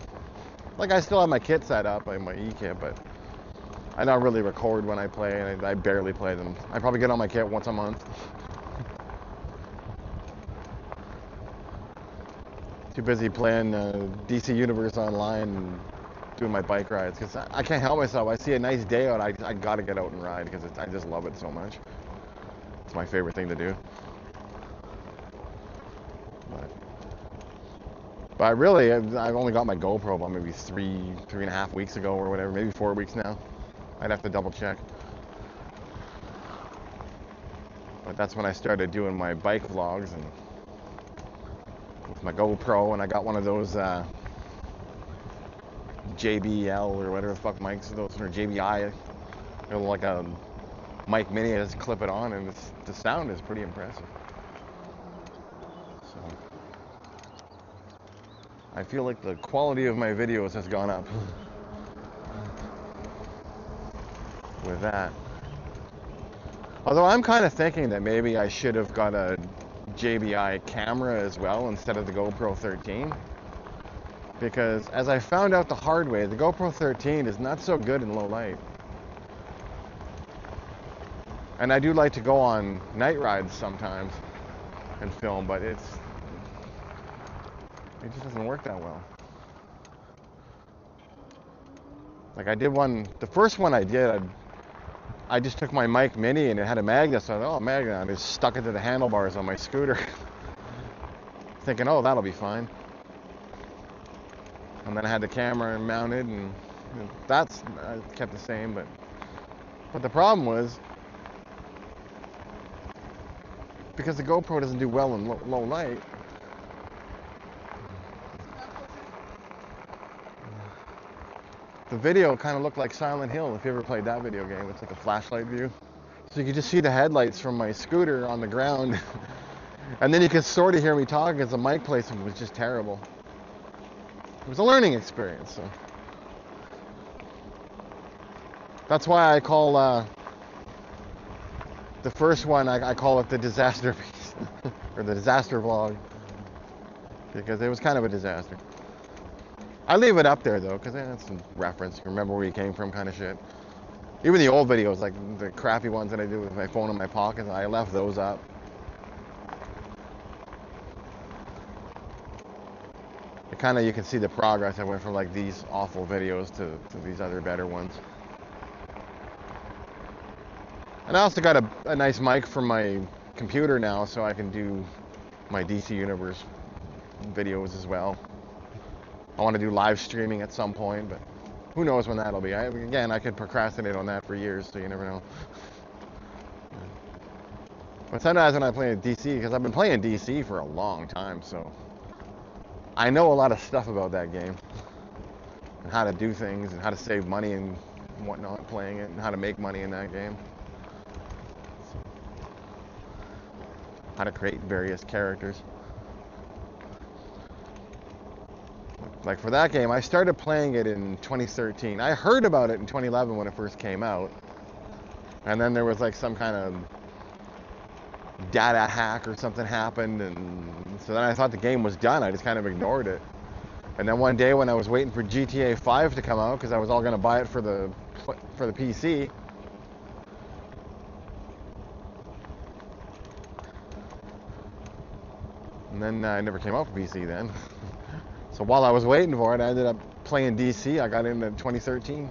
[SPEAKER 1] Like, I still have my kit set up, like my E-kit, but I don't really record when I play, and I barely play them. I probably get on my kit once a month. Too busy playing DC Universe online and doing my bike rides, because I can't help myself. I see a nice day out, I gotta get out and ride, because I just love it so much. It's my favorite thing to do. But really, I've only got my GoPro about maybe three and a half weeks ago or whatever, maybe 4 weeks now. I'd have to double check. But that's when I started doing my bike vlogs and with my GoPro, and I got one of those JBL or whatever the fuck mics, those are JBI, you know, like a mic mini. I just clip it on, and the sound is pretty impressive. So I feel like the quality of my videos has gone up with that. Although I'm kind of thinking that maybe I should have got a JBI camera as well instead of the GoPro 13. Because as I found out the hard way, the GoPro 13 is not so good in low light. And I do like to go on night rides sometimes and film, but It just doesn't work that well. Like I did one, the first one I did, I just took my mic mini and it had a magnet, so I thought, oh, magnet, I just stuck it to the handlebars on my scooter. Thinking, oh, that'll be fine. And then I had the camera mounted, and that's I kept the same, but the problem was, because the GoPro doesn't do well in low light, the video kind of looked like Silent Hill, if you ever played that video game. It's like a flashlight view. So you could just see the headlights from my scooter on the ground. And then you could sort of hear me talking because the mic placement was just terrible. It was a learning experience. So. That's why I call the first one, I call it the disaster piece. Or the disaster vlog. Because it was kind of a disaster. I leave it up there though, because it's some reference. Remember where you came from kind of shit. Even the old videos, like the crappy ones that I do with my phone in my pocket, I left those up. It kind of, you can see the progress. I went from like these awful videos to these other better ones. And I also got a nice mic for my computer now, so I can do my DC Universe videos as well. I want to do live streaming at some point, but who knows when that'll be. Again, I could procrastinate on that for years, so you never know. But sometimes when I play DC, because I've been playing DC for a long time, so I know a lot of stuff about that game. And how to do things, and how to save money and whatnot playing it, and how to make money in that game. How to create various characters. Like for that game, I started playing it in 2013. I heard about it in 2011 when it first came out. And then there was like some kind of data hack or something happened, and so then I thought the game was done. I just kind of ignored it. And then one day when I was waiting for GTA 5 to come out, because I was all going to buy it for the PC, and then it never came out for PC then. So while I was waiting for it, I ended up playing DC. I got into 2013.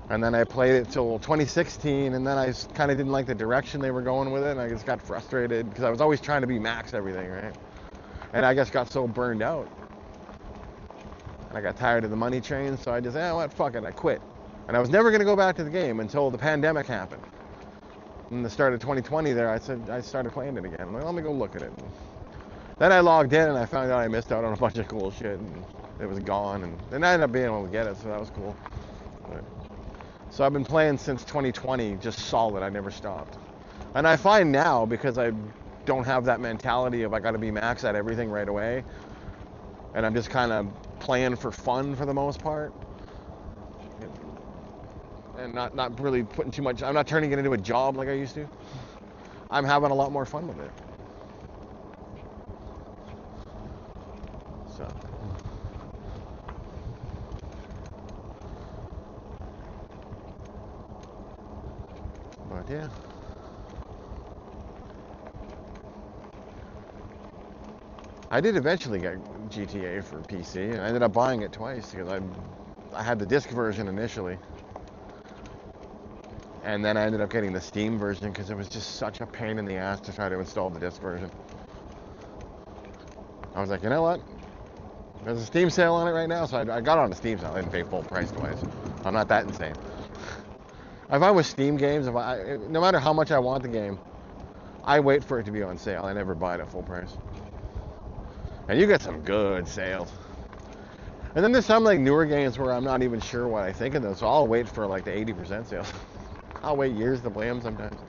[SPEAKER 1] And then I played it till 2016, and then I kind of didn't like the direction they were going with it, and I just got frustrated because I was always trying to be max everything, right? And I just got so burned out. And I got tired of the money train, so I just, what, fuck it, I quit. And I was never going to go back to the game until the pandemic happened. In the start of 2020 there, I started playing it again. I'm like, let me go look at it. Then I logged in, and I found out I missed out on a bunch of cool shit, and it was gone, and then I ended up being able to get it, so that was cool. But, so I've been playing since 2020, just solid. I never stopped. And I find now, because I don't have that mentality of I got to be max at everything right away, and I'm just kind of playing for fun for the most part, and not really putting too much, I'm not turning it into a job like I used to. I'm having a lot more fun with it. So. But yeah. I did eventually get GTA for PC, and I ended up buying it twice because I had the disc version initially. And then I ended up getting the Steam version because it was just such a pain in the ass to try to install the disc version. I was like, you know what? There's a Steam sale on it right now, so I got on a Steam sale. I didn't pay full price twice. I'm not that insane. If I was Steam games, no matter how much I want the game, I wait for it to be on sale. I never buy it at full price. And you get some good sales. And then there's some like newer games where I'm not even sure what I think of them, so I'll wait for like the 80% sales. I'll wait years to play them sometimes.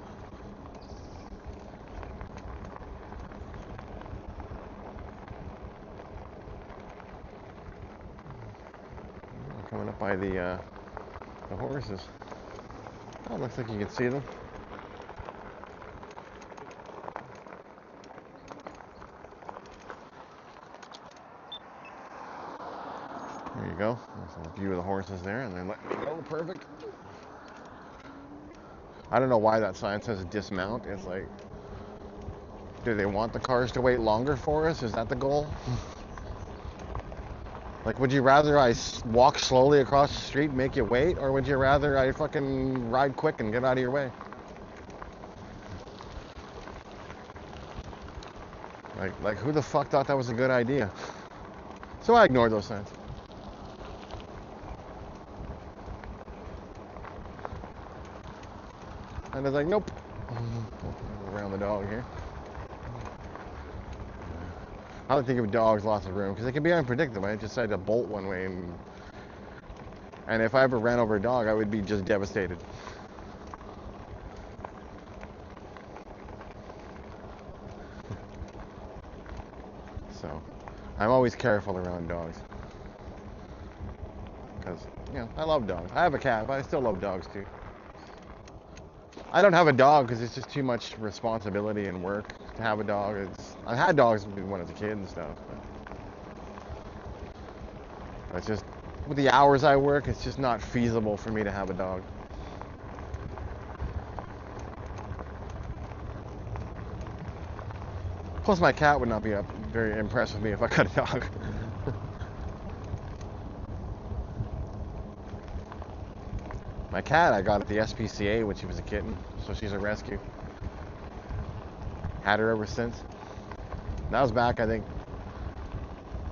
[SPEAKER 1] Coming up by the horses. Oh, looks like you can see them. There you go. There's a view of the horses there, and they're letting me go. Perfect. I don't know why that sign says dismount. It's like, do they want the cars to wait longer for us? Is that the goal? Like, would you rather I walk slowly across the street and make you wait, or would you rather I fucking ride quick and get out of your way? Like who the fuck thought that was a good idea? So I ignored those signs. And I was like, nope. Around the dog here. I don't think of dogs lots of room because they can be unpredictable. I just had to bolt one way, and if I ever ran over a dog, I would be just devastated. So I'm always careful around dogs because, you know, I love dogs. I have a cat, but I still love dogs too. I don't have a dog because it's just too much responsibility and work to have a dog. I had dogs when I was a kid and stuff. But it's just, with the hours I work, it's just not feasible for me to have a dog. Plus my cat would not be very impressed with me if I got a dog. My cat I got at the SPCA when she was a kitten, so she's a rescue. Had her ever since. That was back, I think,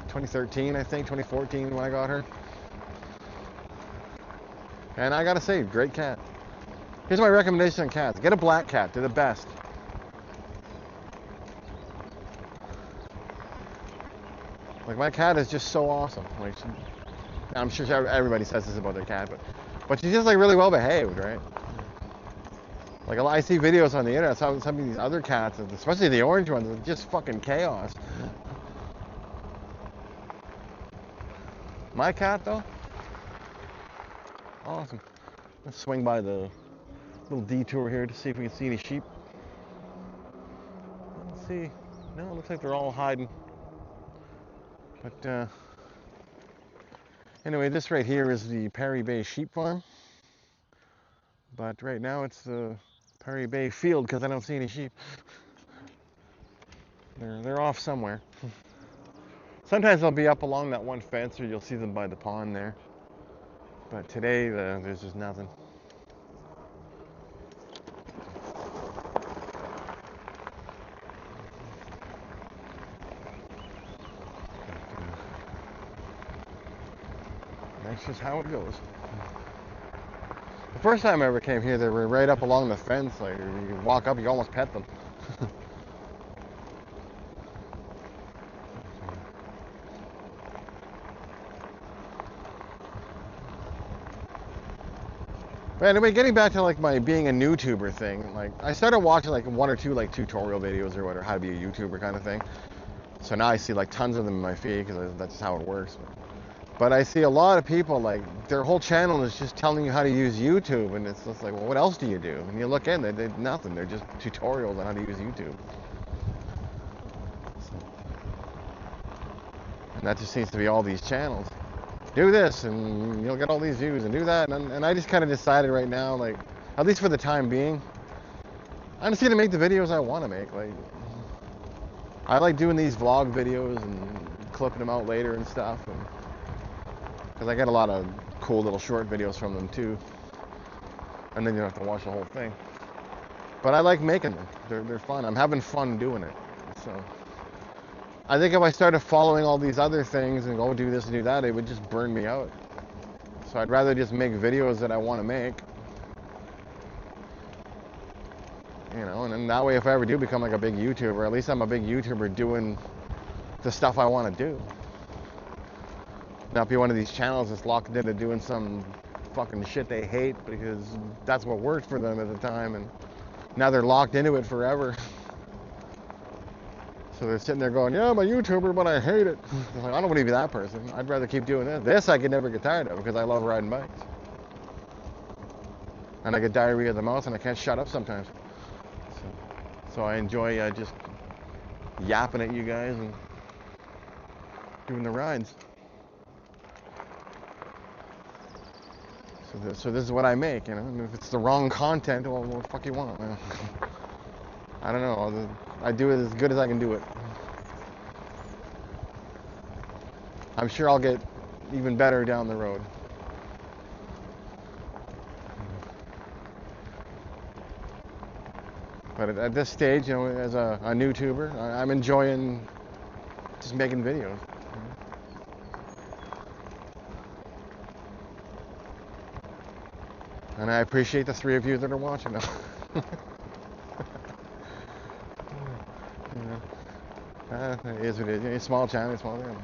[SPEAKER 1] 2013, 2014 when I got her. And I gotta say, great cat. Here's my recommendation on cats. Get a black cat, they're the best. Like, my cat is just so awesome. Like, I'm sure everybody says this about their cat, but she's just like really well behaved, right? Like, I see videos on the internet, some of these other cats, especially the orange ones, are just fucking chaos. My cat, though, awesome. Let's swing by the little detour here to see if we can see any sheep. Let's see. No, it looks like they're all hiding. But anyway, this right here is the Perry Bay Sheep Farm. But right now it's the Perry Bay Field because I don't see any sheep. They're off somewhere. Sometimes they'll be up along that one fence, or you'll see them by the pond there. But today there's just nothing. That's just how it goes. The first time I ever came here, they were right up along the fence. Like, you walk up, you almost pet them. But anyway, getting back to like my being a newtuber thing, like I started watching like one or two like tutorial videos or whatever, how to be a YouTuber kind of thing. So now I see like tons of them in my feed because that's just how it works. But I see a lot of people, like, their whole channel is just telling you how to use YouTube, and it's just like, well, what else do you do? And you look in, they're nothing. They're just tutorials on how to use YouTube. And that just seems to be all these channels. Do this, and you'll get all these views, and do that. And I just kind of decided right now, like, at least for the time being, I'm just going to make the videos I want to make. Like, I like doing these vlog videos and clipping them out later and stuff. Because I get a lot of cool little short videos from them too, and then you don't have to watch the whole thing. But I like making them. They're fun. I'm having fun doing it. So I think if I started following all these other things and go do this and do that, it would just burn me out. So I'd rather just make videos that I want to make, you know, and then that way if I ever do become like a big YouTuber, at least I'm a big YouTuber doing the stuff I want to do. Not be one of these channels that's locked into doing some fucking shit they hate because that's what worked for them at the time, and now they're locked into it forever. So they're sitting there going, yeah, I'm a YouTuber, but I hate it. Like, I don't want to be that person. I'd rather keep doing this. This I could never get tired of because I love riding bikes. And I get diarrhea of the mouth and I can't shut up sometimes. So I enjoy just yapping at you guys and doing the rides. So this is what I make, you know. And if it's the wrong content, well, what the fuck you want? I don't know. I do it as good as I can do it. I'm sure I'll get even better down the road. But at this stage, you know, as a new tuber, I'm enjoying just making videos. And I appreciate the 3 of you that are watching now. It is what it is. It's a small channel, small channel.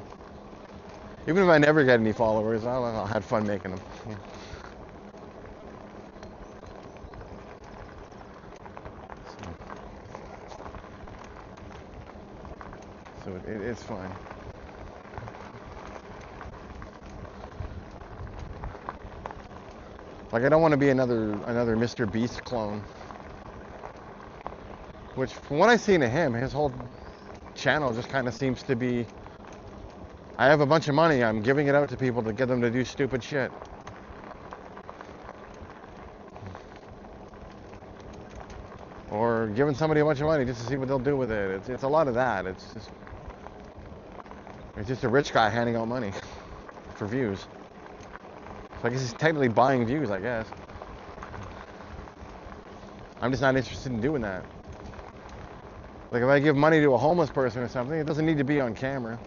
[SPEAKER 1] Even if I never get any followers, I'll have fun making them. Yeah. So it's fine. Like, I don't want to be another Mr. Beast clone. Which, from what I've seen of him, his whole channel just kind of seems to be, I have a bunch of money, I'm giving it out to people to get them to do stupid shit. Or giving somebody a bunch of money just to see what they'll do with it. It's a lot of that. It's just a rich guy handing out money for views. So I guess he's technically buying views, I guess. I'm just not interested in doing that. Like, if I give money to a homeless person or something, it doesn't need to be on camera.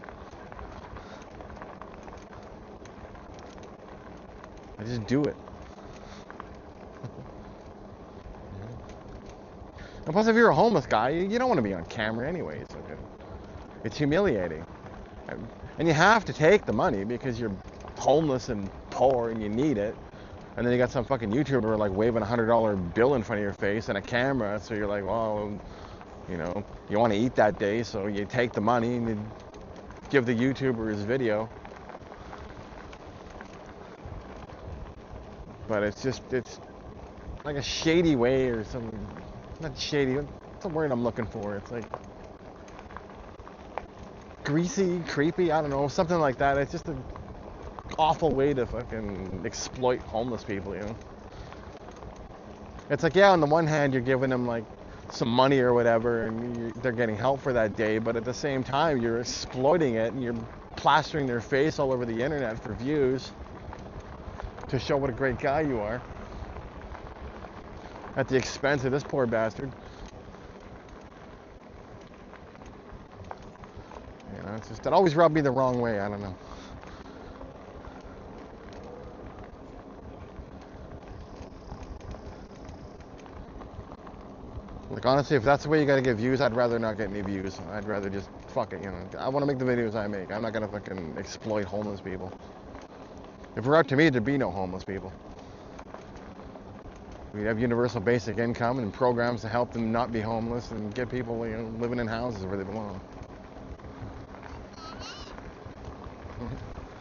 [SPEAKER 1] I just do it. And plus, if you're a homeless guy, you don't want to be on camera anyways. It's humiliating. And you have to take the money because you're homeless and poor and you need it. And then you got some fucking YouTuber like waving a $100 bill in front of your face and a camera, so you're like, well, you know, you want to eat that day, so you take the money and you give the YouTuber his video. But it's like a shady way or something. Not shady, what's the word I'm looking for? It's like greasy, creepy, I don't know, something like that. It's just an awful way to fucking exploit homeless people, you know? It's like, yeah, on the one hand, you're giving them like some money or whatever, and they're getting help for that day, but at the same time, you're exploiting it and you're plastering their face all over the internet for views to show what a great guy you are at the expense of this poor bastard. You know, it's just, it always rubbed me the wrong way, I don't know. Like, honestly, if that's the way you gotta get views, I'd rather not get any views. I'd rather just, fuck it, you know. I wanna make the videos I make. I'm not gonna fucking exploit homeless people. If it were up to me, there'd be no homeless people. We'd have universal basic income and programs to help them not be homeless and get people, you know, living in houses where they belong.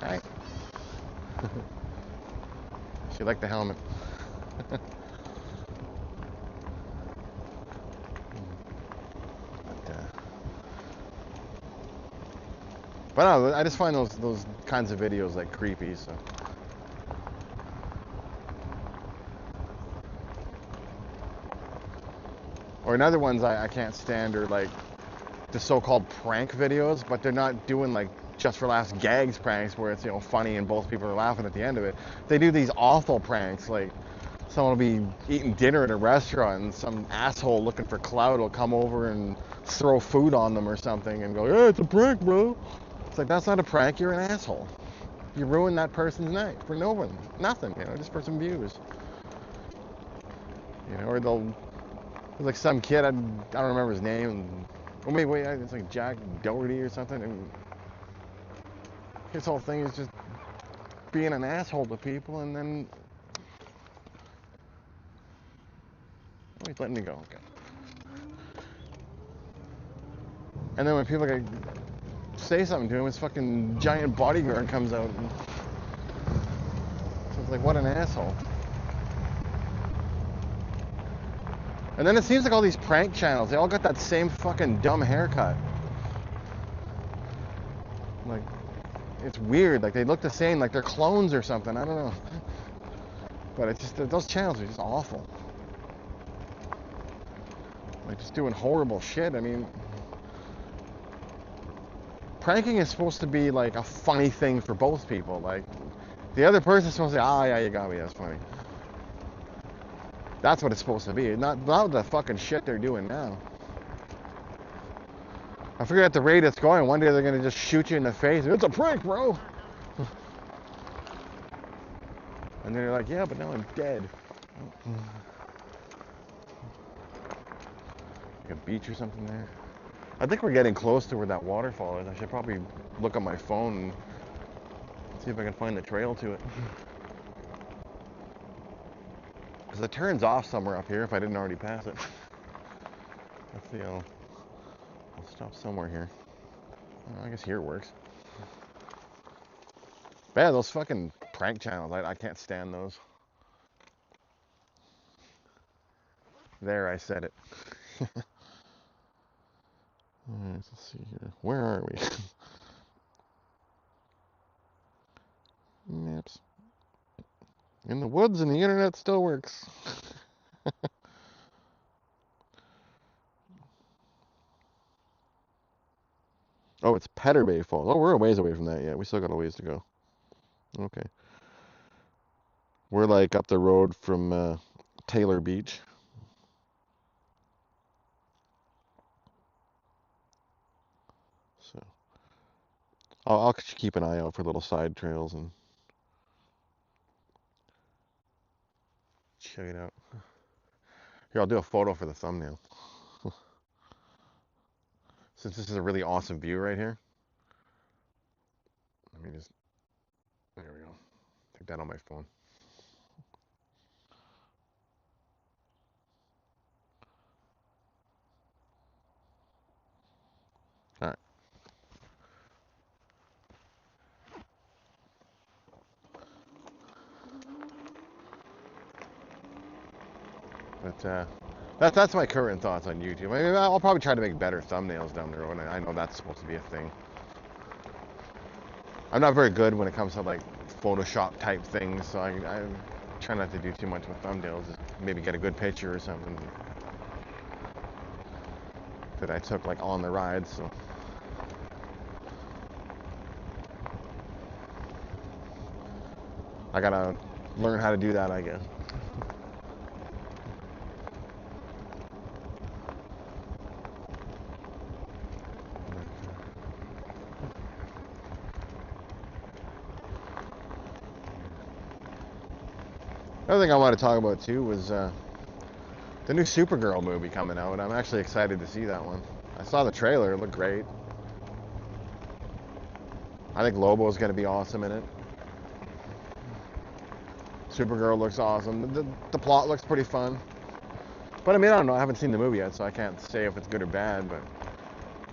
[SPEAKER 1] Hi. She liked the helmet. But no, I just find those kinds of videos like creepy, so. Or another ones I can't stand are like the so-called prank videos, but they're not doing like just for laughs gags pranks where it's, you know, funny and both people are laughing at the end of it. They do these awful pranks, like someone will be eating dinner at a restaurant and some asshole looking for clout will come over and throw food on them or something and go, "Yeah, it's a prank, bro." It's like, that's not a prank, you're an asshole. You ruined that person's night for no one, nothing, you know, just for some views. You know, or there's like some kid, I don't remember his name, oh wait, it's like Jack Doherty or something, and his whole thing is just being an asshole to people, and then, oh, he's letting me go, okay. And then when people like say something to him, his fucking giant bodyguard comes out, and so it's like, what an asshole. And then it seems like all these prank channels, they all got that same fucking dumb haircut. Like, it's weird, like they look the same, like they're clones or something, I don't know. But it's just, those channels are just awful. Like, just doing horrible shit. I mean, pranking is supposed to be like a funny thing for both people. Like, the other person's supposed to say, "Ah, yeah, you got me. That's funny." That's what it's supposed to be. Not the fucking shit they're doing now. I figure at the rate it's going, one day they're gonna just shoot you in the face. It's a prank, bro. And then you're like, yeah, but now I'm dead. Like a beach or something there. I think we're getting close to where that waterfall is. I should probably look on my phone and see if I can find the trail to it. Because it turns off somewhere up here if I didn't already pass it. Let's see, I'll stop somewhere here. I guess here works. But yeah, those fucking prank channels, I can't stand those. There, I said it. Alright, let's see here. Where are we? Maps. In the woods and the internet still works. Oh, it's Petter Bay Falls. Oh, we're a ways away from that yet. We still got a ways to go. Okay. We're like up the road from Taylor Beach. So I'll keep an eye out for little side trails and check it out. Here, I'll do a photo for the thumbnail. Since this is a really awesome view right here. Let me just, there we go. Take that on my phone. All right. But that's my current thoughts on YouTube. I mean, I'll probably try to make better thumbnails down the road. And I know that's supposed to be a thing. I'm not very good when it comes to like Photoshop type things, so I try not to do too much with thumbnails. Just maybe get a good picture or something that I took like on the ride. So I gotta learn how to do that, I guess. Another thing I want to talk about too was the new Supergirl movie coming out. I'm actually excited to see that one. I saw the trailer; it looked great. I think Lobo's going to be awesome in it. Supergirl looks awesome. The plot looks pretty fun. But I mean, I don't know. I haven't seen the movie yet, so I can't say if it's good or bad. But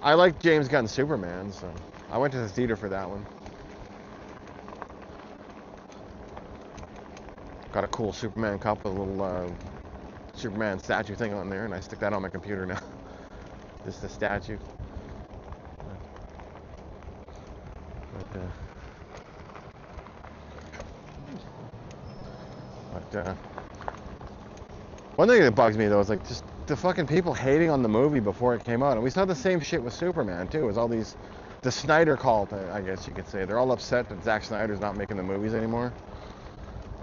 [SPEAKER 1] I like James Gunn's Superman, so I went to the theater for that one. Got a cool Superman cup with a little Superman statue thing on there, and I stick that on my computer now. Just the statue. One thing that bugs me though is like just the fucking people hating on the movie before it came out, and we saw the same shit with Superman too. It was all the Snyder cult, I guess you could say. They're all upset that Zack Snyder's not making the movies anymore.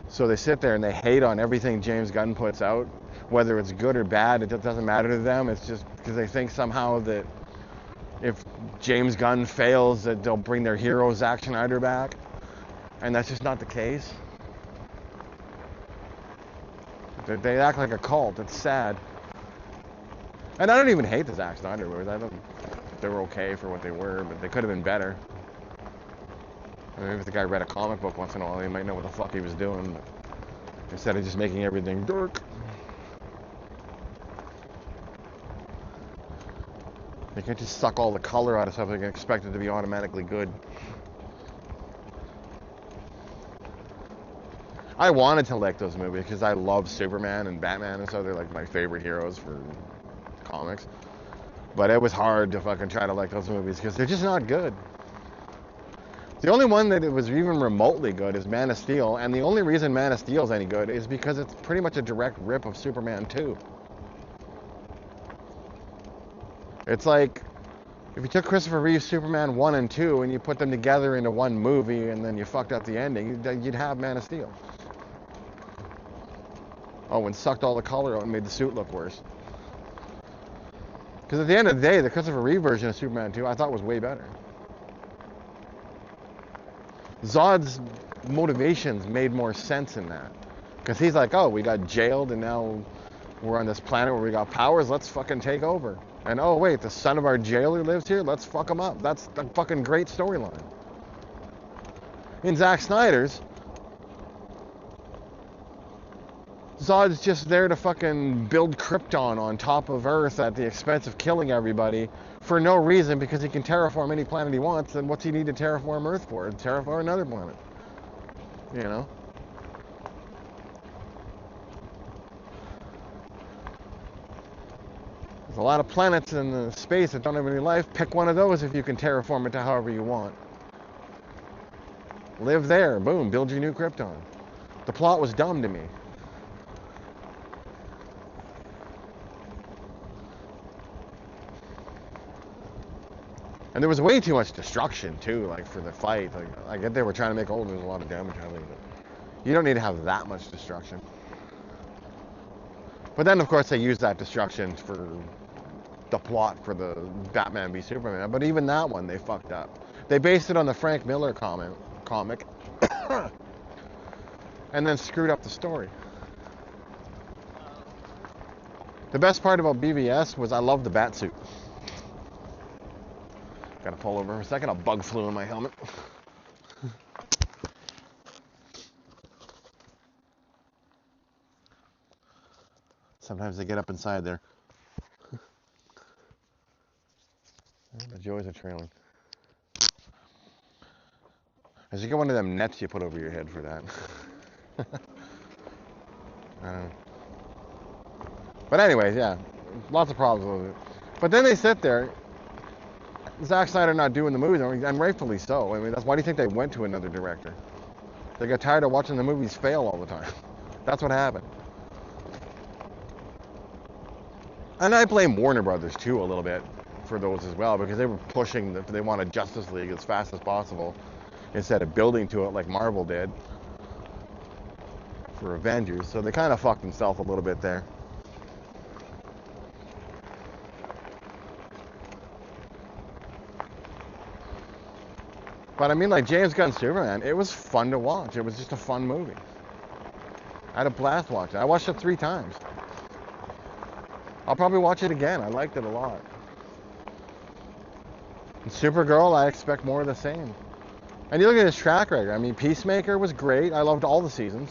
[SPEAKER 1] So they sit there and they hate on everything James Gunn puts out, whether it's good or bad. It doesn't matter to them. It's just because they think somehow that if James Gunn fails, that they'll bring their hero Zack Snyder back, and that's just not the case. They act like a cult. It's sad. And I don't even hate the Zack Snyder movies. I don't. They were okay for what they were, but they could have been better. Maybe if the guy read a comic book once in a while, he might know what the fuck he was doing. But instead of just making everything dark. They can't just suck all the color out of something and expect it to be automatically good. I wanted to like those movies because I love Superman and Batman and stuff. They're like my favorite heroes for comics. But it was hard to fucking try to like those movies because they're just not good. The only one that it was even remotely good is Man of Steel, and the only reason Man of Steel is any good is because it's pretty much a direct rip of Superman 2. It's like If you took Christopher Reeve's Superman 1 and 2 and you put them together into one movie and then you fucked up the ending, you'd have Man of Steel. Oh, and sucked all the color out and made the suit look worse. Because at the end of the day, the Christopher Reeve version of Superman 2 I thought was way better. Zod's motivations made more sense in that. Because he's like, oh, we got jailed and now we're on this planet where we got powers, let's fucking take over. And oh wait, the son of our jailer lives here, let's fuck him up. That's a fucking great storyline. In Zack Snyder's, Zod's just there to fucking build Krypton on top of Earth at the expense of killing everybody for no reason, because he can terraform any planet he wants. And what's he need to terraform Earth for? Terraform another planet. You know? There's a lot of planets in the space that don't have any life. Pick one of those if you can terraform it to however you want. Live there. Boom. Build your new Krypton. The plot was dumb to me. And there was way too much destruction too, like for the fight. Like, I get they were trying to make there's a lot of damage happening, but you don't need to have that much destruction. But then of course they use that destruction for the plot for the Batman v Superman. But even that one they fucked up. They based it on the Frank Miller comic and then screwed up the story. The best part about BVS was I love the Batsuit. Gotta pull over for a second, a bug flew in my helmet. Sometimes they get up inside there. The joys of trailing. I should get one of them nets you put over your head for that. I don't know. But anyways, yeah, lots of problems with it. But then they sit there, Zack Snyder not doing the movies, and rightfully so. I mean, that's why do you think they went to another director? They got tired of watching the movies fail all the time. That's what happened. And I blame Warner Brothers too a little bit for those as well, because they were pushing they wanted Justice League as fast as possible instead of building to it like Marvel did for Avengers. So they kind of fucked themselves a little bit there. But I mean, like James Gunn's Superman, it was fun to watch. It was just a fun movie. I had a blast watching it. I watched it 3 times. I'll probably watch it again. I liked it a lot. And Supergirl, I expect more of the same. And you look at his track record. I mean, Peacemaker was great. I loved all the seasons.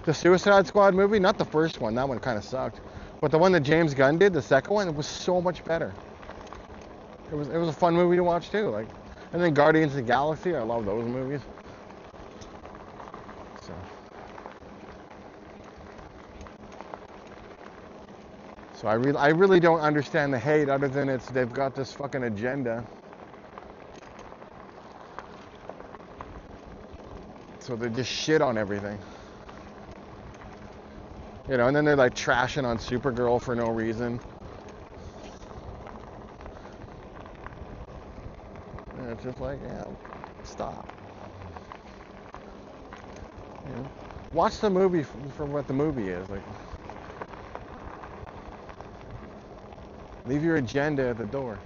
[SPEAKER 1] The Suicide Squad movie, not the first one. That one kind of sucked. But the one that James Gunn did, the second one, it was so much better. It was a fun movie to watch too. Like, and then Guardians of the Galaxy, I love those movies. So I really don't understand the hate, other than they've got this fucking agenda. So they just shit on everything. You know, and then they're like trashing on Supergirl for no reason. And it's just like, yeah, stop. You know? Watch the movie for what the movie is. Like, leave your agenda at the door.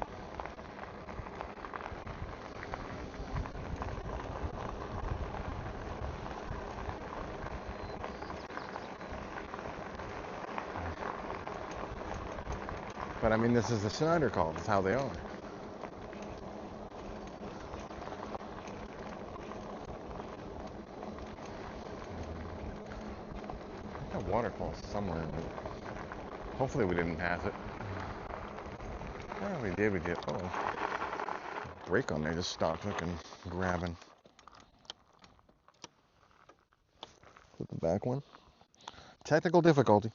[SPEAKER 1] But I mean, this is the Snyder Cult. It's how they are. That waterfall somewhere, but hopefully we didn't pass it. Oh, we did. Oh, brake on there just stopped fucking grabbing. With the back one. Technical difficulty.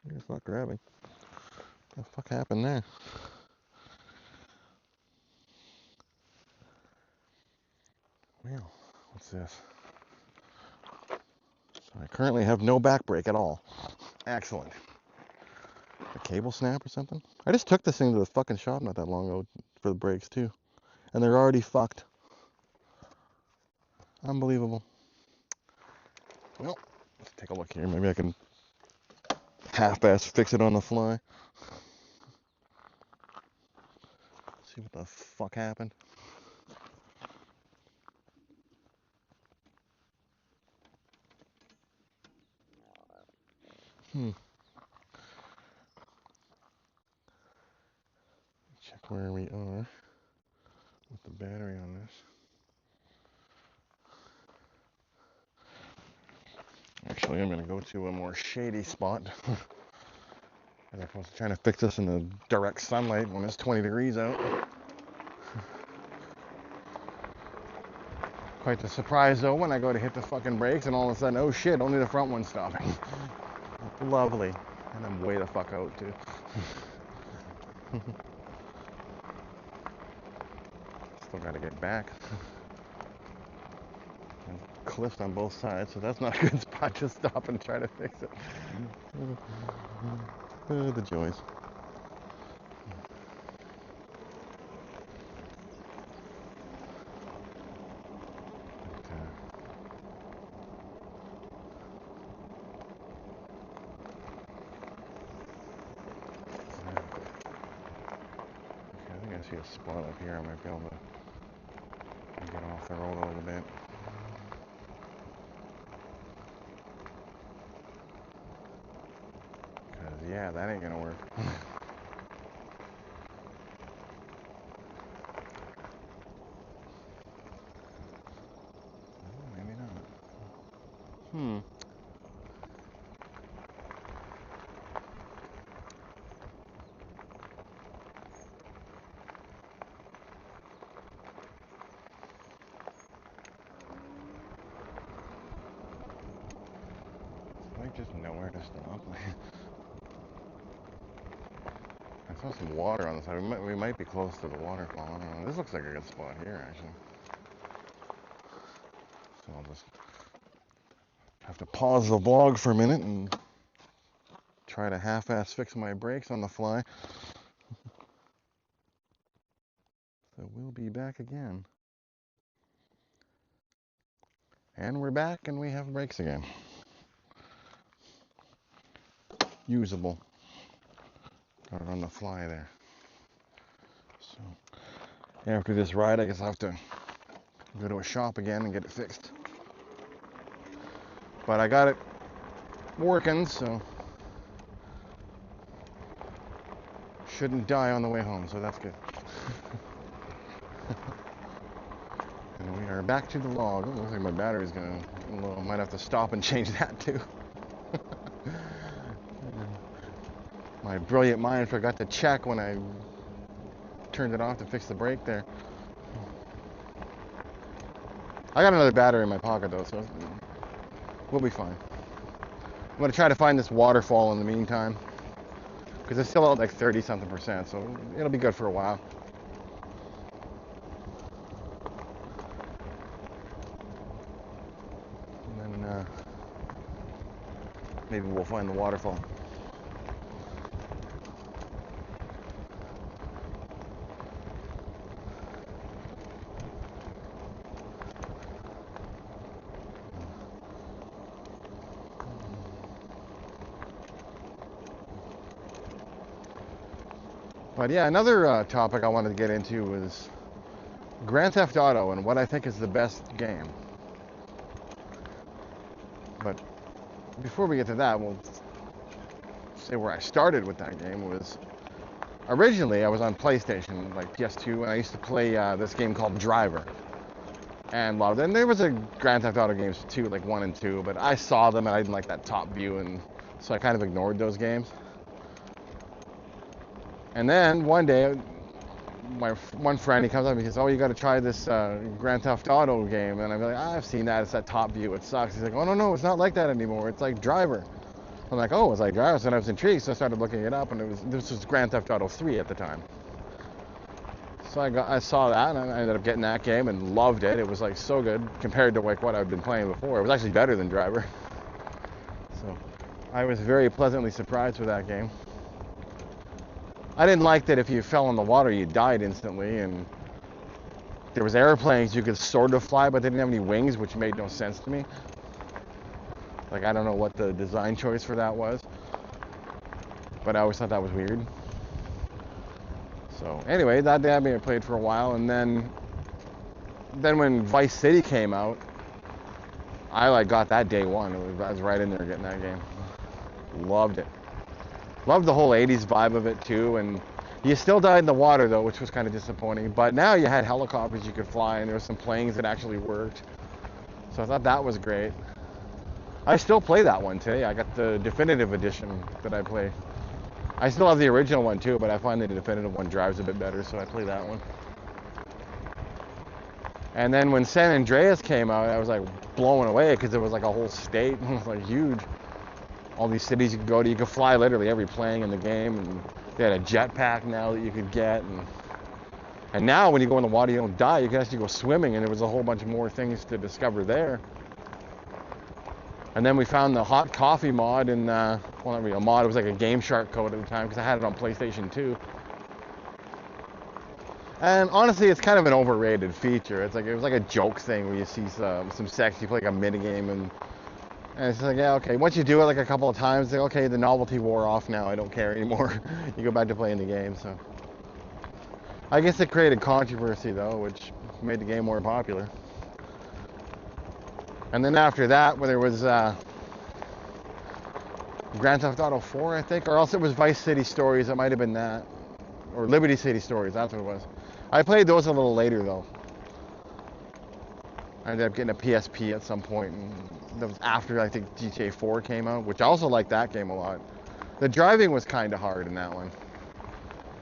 [SPEAKER 1] It's not grabbing. What the fuck happened there? Well, what's this? So I currently have no back brake at all. Excellent. cable snap or something? I just took this thing to the fucking shop not that long ago for the brakes too. And they're already fucked. Unbelievable. Well, let's take a look here. Maybe I can half-ass fix it on the fly. See what the fuck happened. Check where we are with the battery on this. Actually, I'm going to go to a more shady spot. As opposed to trying to fix this in the direct sunlight when it's 20 degrees out. Quite the surprise though when I go to hit the fucking brakes and all of a sudden, oh shit, only the front one's stopping. Lovely. And I'm way the fuck out too. Still gotta get back. And cliffs on both sides, so that's not a good spot to stop and try to fix it. The joys. I see a spot up here. I might be able to get off the road a little bit. Because, yeah, that ain't gonna work. Maybe not. Just nowhere to stop. I saw some water on the side. We might be close to the waterfall. I don't know. This looks like a good spot here, actually. So I'll just have to pause the vlog for a minute and try to half-ass fix my brakes on the fly. So we'll be back again. And we're back and we have brakes again. Usable. Got it on the fly there. So after this ride, I guess I'll have to go to a shop again and get it fixed. But I got it working, so shouldn't die on the way home, so that's good. And we are back to the log. Looks like my battery's gonna low. Might have to stop and change that too. My brilliant mind forgot to check when I turned it off to fix the brake there. I got another battery in my pocket though, so we'll be fine. I'm gonna try to find this waterfall in the meantime, because it's still at like 30-something%, so it'll be good for a while. And then maybe we'll find the waterfall. But yeah, another topic I wanted to get into was Grand Theft Auto and what I think is the best game. But before we get to that, we'll say where I started with that game was originally I was on PlayStation, like PS2, and I used to play this game called Driver. And loved it. And there was a Grand Theft Auto games too, like 1 and 2, but I saw them and I didn't like that top view, and so I kind of ignored those games. And then one day, my one friend, he comes up and he says, oh, you got to try this Grand Theft Auto game. And I'm like, I've seen that. It's that top view. It sucks. He's like, oh, no, it's not like that anymore. It's like Driver. I'm like, oh, it's like Driver. So I was intrigued. So I started looking it up, and this was Grand Theft Auto 3 at the time. So I saw that, and I ended up getting that game and loved it. It was like so good compared to like what I've been playing before. It was actually better than Driver. So I was very pleasantly surprised with that game. I didn't like that if you fell in the water, you died instantly, and there was airplanes you could sort of fly, but they didn't have any wings, which made no sense to me. Like, I don't know what the design choice for that was, but I always thought that was weird. So anyway, that day I played for a while, and then when Vice City came out, I like got that day one. I was right in there getting that game. Loved it. Loved the whole 80s vibe of it too, and you still died in the water though, which was kind of disappointing. But now you had helicopters you could fly, and there were some planes that actually worked. So I thought that was great. I still play that one today. I got the definitive edition that I play. I still have the original one too, but I find the definitive one drives a bit better, so I play that one. And then when San Andreas came out, I was like blown away because it was like a whole state. It was like huge. All these cities you could go to. You could fly literally every plane in the game, and they had a jetpack now that you could get. And now when you go in the water, you don't die. You can actually go swimming, and there was a whole bunch more things to discover there. And then we found the hot coffee mod in, well, not really a mod, it was like a Game Shark code at the time because I had it on PlayStation 2. And honestly, it's kind of an overrated feature. It's like, it was like a joke thing where you see some sex, you play like a minigame, and it's like, yeah, okay. Once you do it like a couple of times, like, okay, the novelty wore off now, I don't care anymore. You go back to playing the game, so. I guess it created controversy though, which made the game more popular. And then after that, where there was Grand Theft Auto 4, I think, or else it was Vice City Stories. It might have been that, or Liberty City Stories. That's what it was. I played those a little later though. I ended up getting a PSP at some point, and that was after I think GTA 4 came out, which I also liked that game a lot. The driving was kind of hard in that one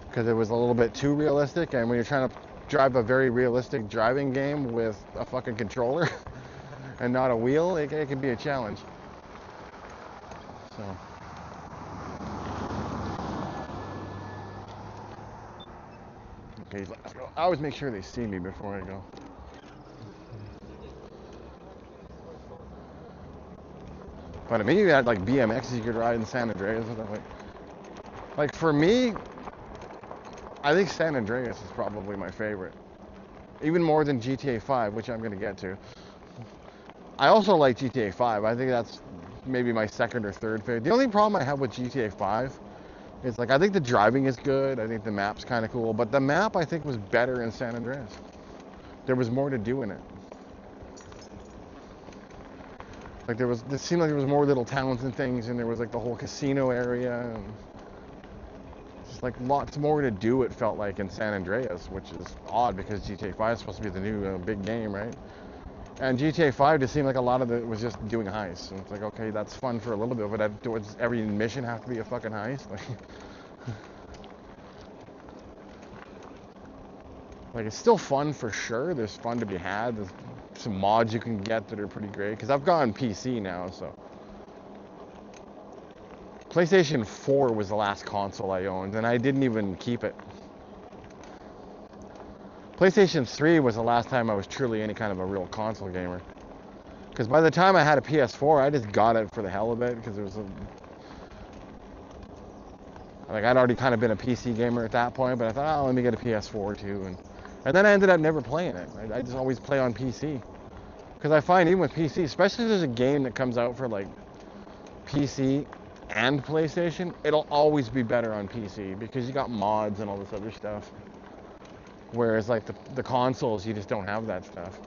[SPEAKER 1] because it was a little bit too realistic, and when you're trying to drive a very realistic driving game with a fucking controller and not a wheel, it can be a challenge. So. Okay, let's go. I always make sure they see me before I go. But maybe you had like BMXs you could ride in San Andreas or something. Like for me, I think San Andreas is probably my favorite. Even more than GTA 5, which I'm going to get to. I also like GTA 5. I think that's maybe my second or third favorite. The only problem I have with GTA 5 is like I think the driving is good. I think the map's kind of cool. But the map I think was better in San Andreas. There was more to do in it. Like it seemed like there was more little towns and things, and there was like the whole casino area, and just like lots more to do. It felt like in San Andreas, which is odd because GTA 5 is supposed to be the new big game, right? And GTA 5 just seemed like a lot of it was just doing heists. And it's like, okay, that's fun for a little bit, but does every mission have to be a fucking heist? Like it's still fun for sure. There's fun to be had. There's some mods you can get that are pretty great. Because I've gone PC now, so. PlayStation 4 was the last console I owned, and I didn't even keep it. PlayStation 3 was the last time I was truly any kind of a real console gamer. Because by the time I had a PS4, I just got it for the hell of it. Because there was like I'd already kind of been a PC gamer at that point, but I thought, oh, let me get a PS4 too. And then I ended up never playing it. I just always play on PC. Because I find even with PC, especially if there's a game that comes out for like PC and PlayStation, it'll always be better on PC because you got mods and all this other stuff. Whereas like the consoles, you just don't have that stuff.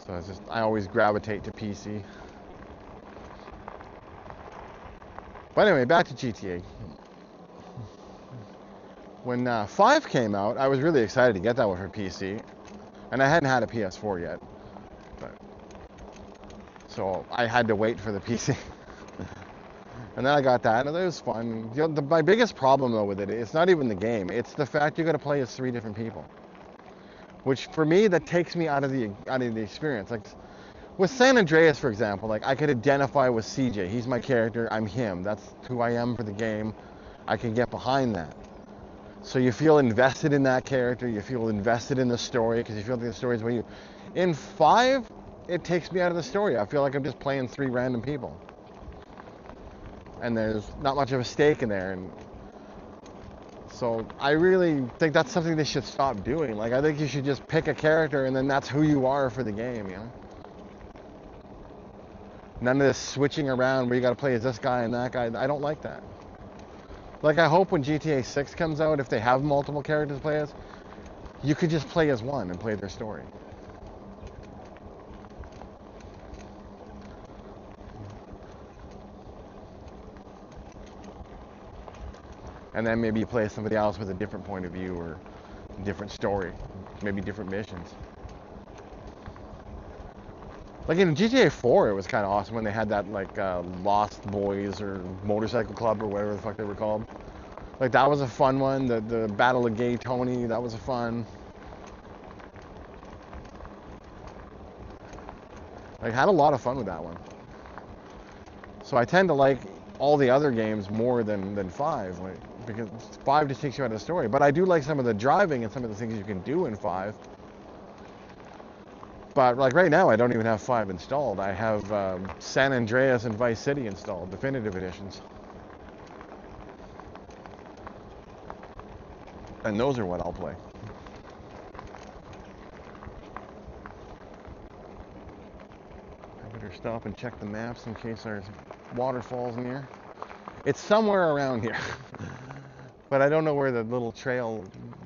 [SPEAKER 1] So it's just, I always gravitate to PC. But anyway, back to GTA. When 5 came out, I was really excited to get that one for PC. And I hadn't had a PS4 yet. So I had to wait for the PC. And then I got that, and it was fun. You know, my biggest problem though with it, it's not even the game. It's the fact you got to play as 3 different people. Which for me, that takes me out of the experience. Like with San Andreas, for example, like I could identify with CJ. He's my character. I'm him. That's who I am for the game. I can get behind that. So you feel invested in that character. You feel invested in the story because you feel like the story is where you. In 5, it takes me out of the story. I feel like I'm just playing 3 random people. And there's not much of a stake in there. And so I really think that's something they should stop doing. Like, I think you should just pick a character and then that's who you are for the game, you know? None of this switching around where you got to play as this guy and that guy. I don't like that. Like, I hope when GTA 6 comes out, if they have multiple characters to play as, you could just play as one and play their story. And then maybe you play as somebody else with a different point of view or a different story, maybe different missions. Like in GTA 4, it was kind of awesome when they had that like Lost Boys or Motorcycle Club or whatever the fuck they were called. Like that was a fun one. The Battle of Gay Tony, that was a fun. Like had a lot of fun with that one. So I tend to like all the other games more than 5, like, because 5 just takes you out of the story. But I do like some of the driving and some of the things you can do in 5. But like right now, I don't even have 5 installed. I have San Andreas and Vice City installed, definitive editions. And those are what I'll play. I better stop and check the maps in case there's waterfalls near. It's somewhere around here. But I don't know where the little trail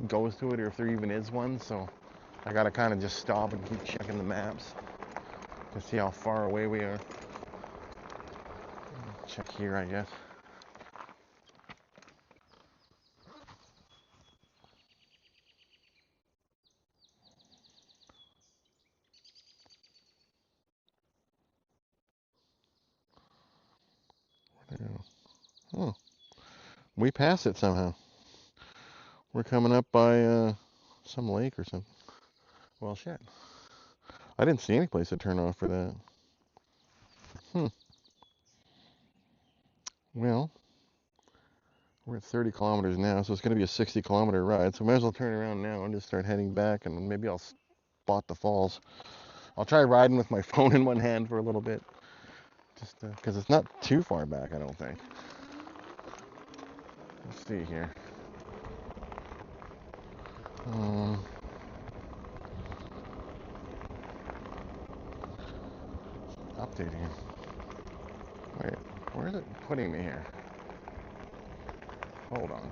[SPEAKER 1] goes to it or if there even is one, so I gotta kind of just stop and keep checking the maps to see how far away we are. Check here, I guess. Oh, we passed it somehow. We're coming up by some lake or something. Well, shit. I didn't see any place to turn off for that. Well, we're at 30 kilometers now, so it's going to be a 60-kilometer ride. So I might as well turn around now and just start heading back, and maybe I'll spot the falls. I'll try riding with my phone in one hand for a little bit, just because it's not too far back, I don't think. Let's see here. Updating. Wait, where is it putting me here? Hold on.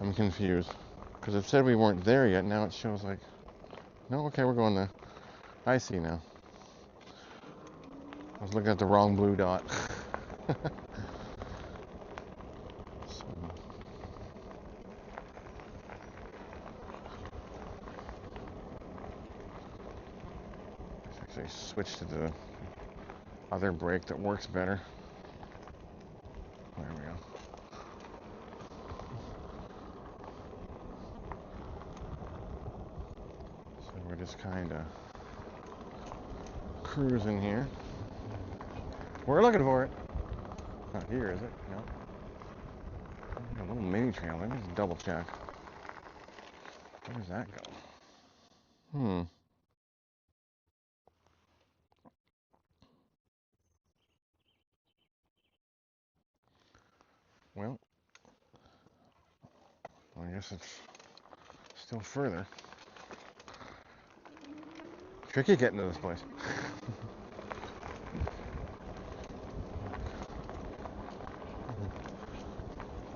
[SPEAKER 1] I'm confused. Because it said we weren't there yet. Now it shows like... No, okay, we're going there. I see now. I was looking at the wrong blue dot. So, let's actually switch to the other brake that works better. There we go. So we're just kind of cruising here. We're looking for it. Not here, is it? No. A little mini trail. Let me just double check. Where does that go? Well, I guess it's still further. Tricky getting to this place.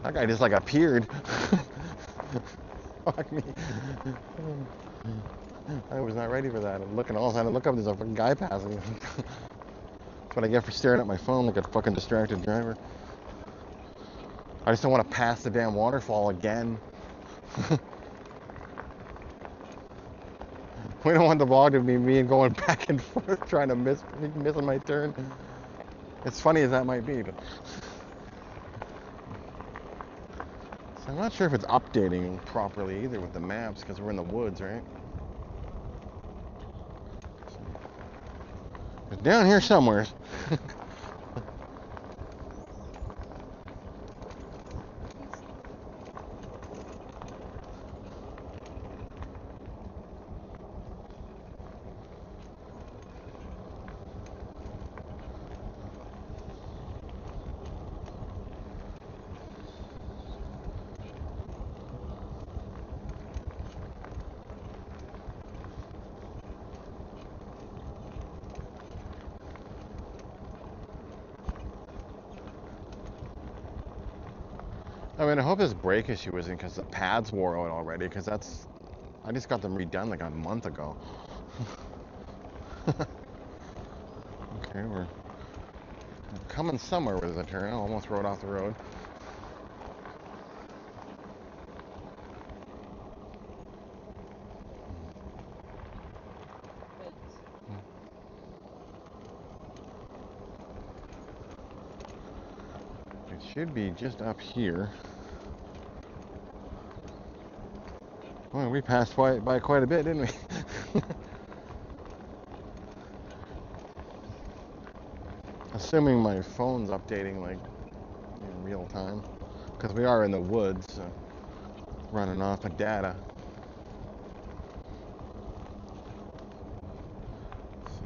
[SPEAKER 1] That guy just like appeared. Fuck me. I was not ready for that. I'm looking all the time. I look up, there's a fucking guy passing. That's what I get for staring at my phone like a fucking distracted driver. I just don't want to pass the damn waterfall again. We don't want the vlog to be me going back and forth trying to missing my turn. As funny as that might be, but so I'm not sure if it's updating properly either with the maps because we're in the woods, right? It's down here somewhere. I mean, I hope this brake issue isn't because the pads wore out already, because I just got them redone like a month ago. Okay, we're coming somewhere with the turn. I almost rode off the road. It should be just up here. Well, we passed by quite a bit, didn't we? Assuming my phone's updating like in real time, because we are in the woods, so running off of data. So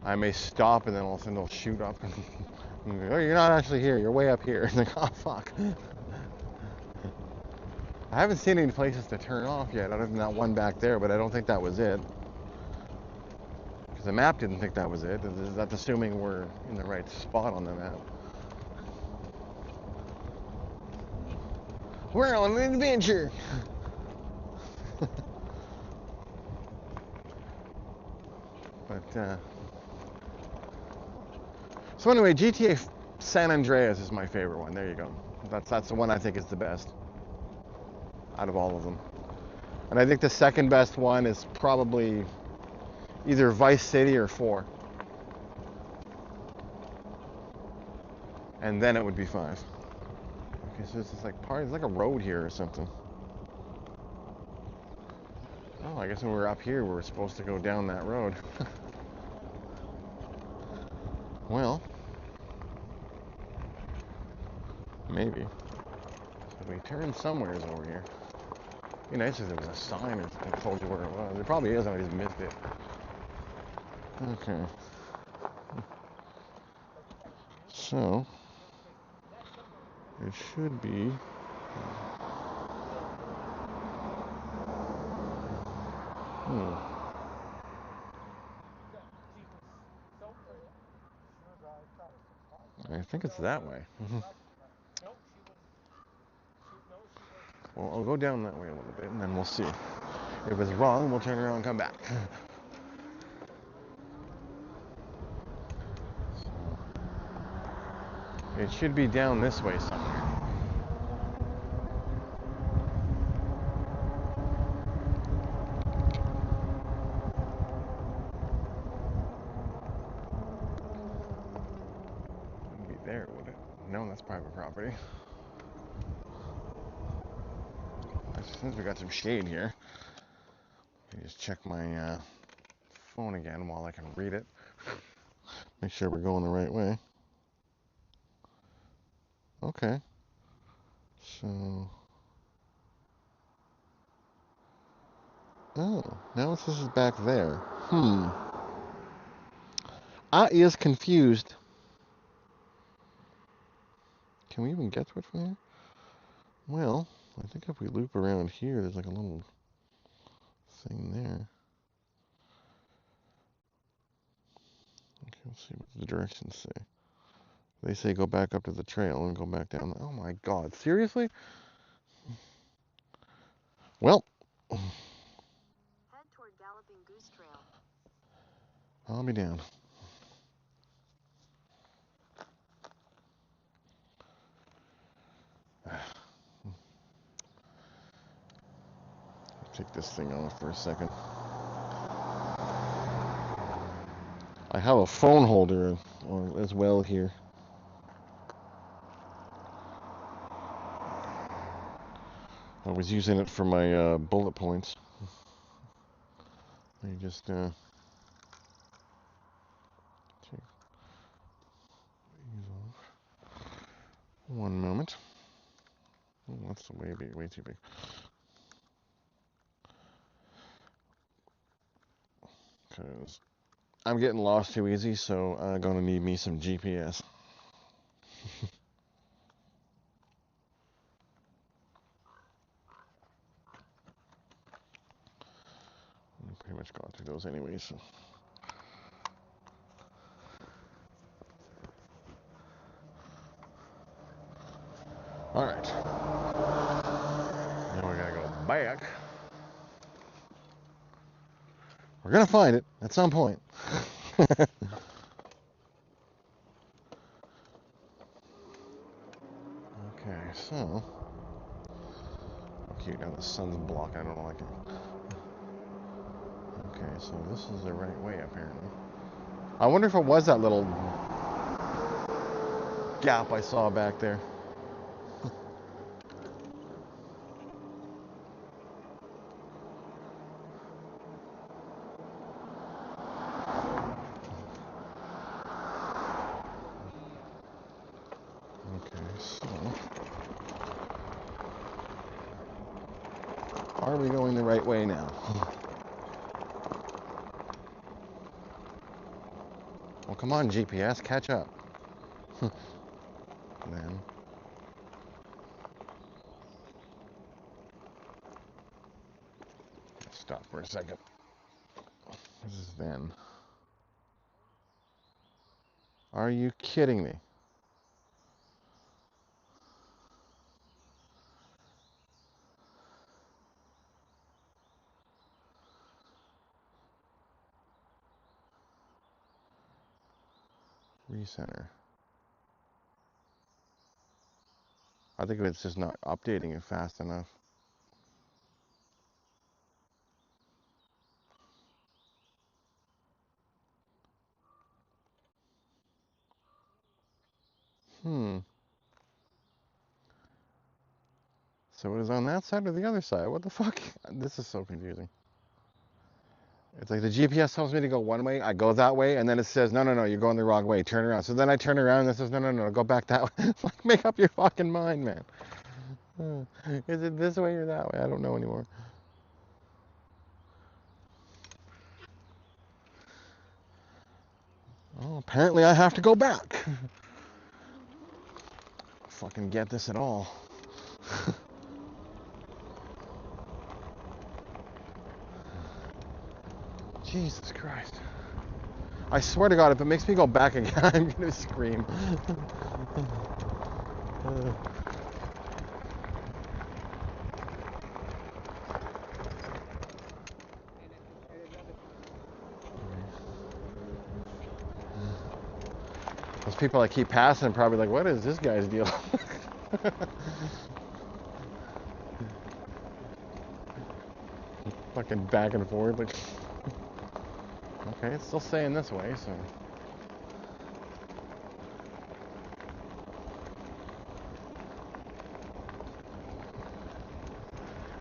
[SPEAKER 1] I may stop and then all of a sudden it'll shoot up and oh, you're not actually here. You're way up here. Like, oh fuck. I haven't seen any places to turn off yet, other than that one back there, but I don't think that was it. Because the map didn't think that was it. That's assuming we're in the right spot on the map. We're on an adventure! But, so anyway, GTA San Andreas is my favorite one. There you go. That's the one I think is the best out of all of them. And I think the second best one is probably either Vice City or 4. And then it would be 5. Okay, so this is like part, it's like a road here or something. Oh, I guess when we were up here, we were supposed to go down that road. Well, maybe. So we turned somewheres over here. It'd be nice if there was a sign or something that told you where it was. There probably is, I just missed it. Okay. So, it should be... I think it's that way. Well, I'll go down that way a little bit, and then we'll see. If it's wrong, we'll turn around and come back. It should be down this way somewhere. Wouldn't be there, would it? No, that's private property. Since we got some shade here, let me just check my phone again while I can read it. Make sure we're going the right way. Okay. So... Oh, now it says it's back there. I is confused. Can we even get to it from here? Well, I think if we loop around here, there's like a little thing there. Okay, let's see what the directions say. They say go back up to the trail and go back down. Oh my god, seriously? Well, head toward Galloping Goose Trail. I'll be down. Take this thing off for a second. I have a phone holder as well here. I was using it for my bullet points. Let me just take these off. One moment. Oh, that's way too big. Because I'm getting lost too easy, so I'm gonna need me some GPS. I pretty much got through those anyways. So. Alright. Now we gotta go back. We're gonna find it at some point. Okay, so. Okay, now the sun's blocking, I don't like it. Okay, so this is the right way apparently. I wonder if it was that little gap I saw back there. Okay, so are we going the right way now? Well, come on, GPS, catch up. Then. Stop for a second. This is then. Are you kidding me? Recenter. I think it's just not updating it fast enough. So it is on that side or the other side? What the fuck? This is so confusing. It's like the GPS tells me to go one way, I go that way, and then it says, no, you're going the wrong way, turn around. So then I turn around and it says, no, go back that way. It's like, make up your fucking mind, man. Is it this way or that way? I don't know anymore. Oh, apparently I have to go back. Fucking get this at all. Jesus Christ. I swear to God, if it makes me go back again, I'm gonna scream. Those people I keep passing are probably like, what is this guy's deal? Fucking back and forth. Like, okay, it's still saying this way, so.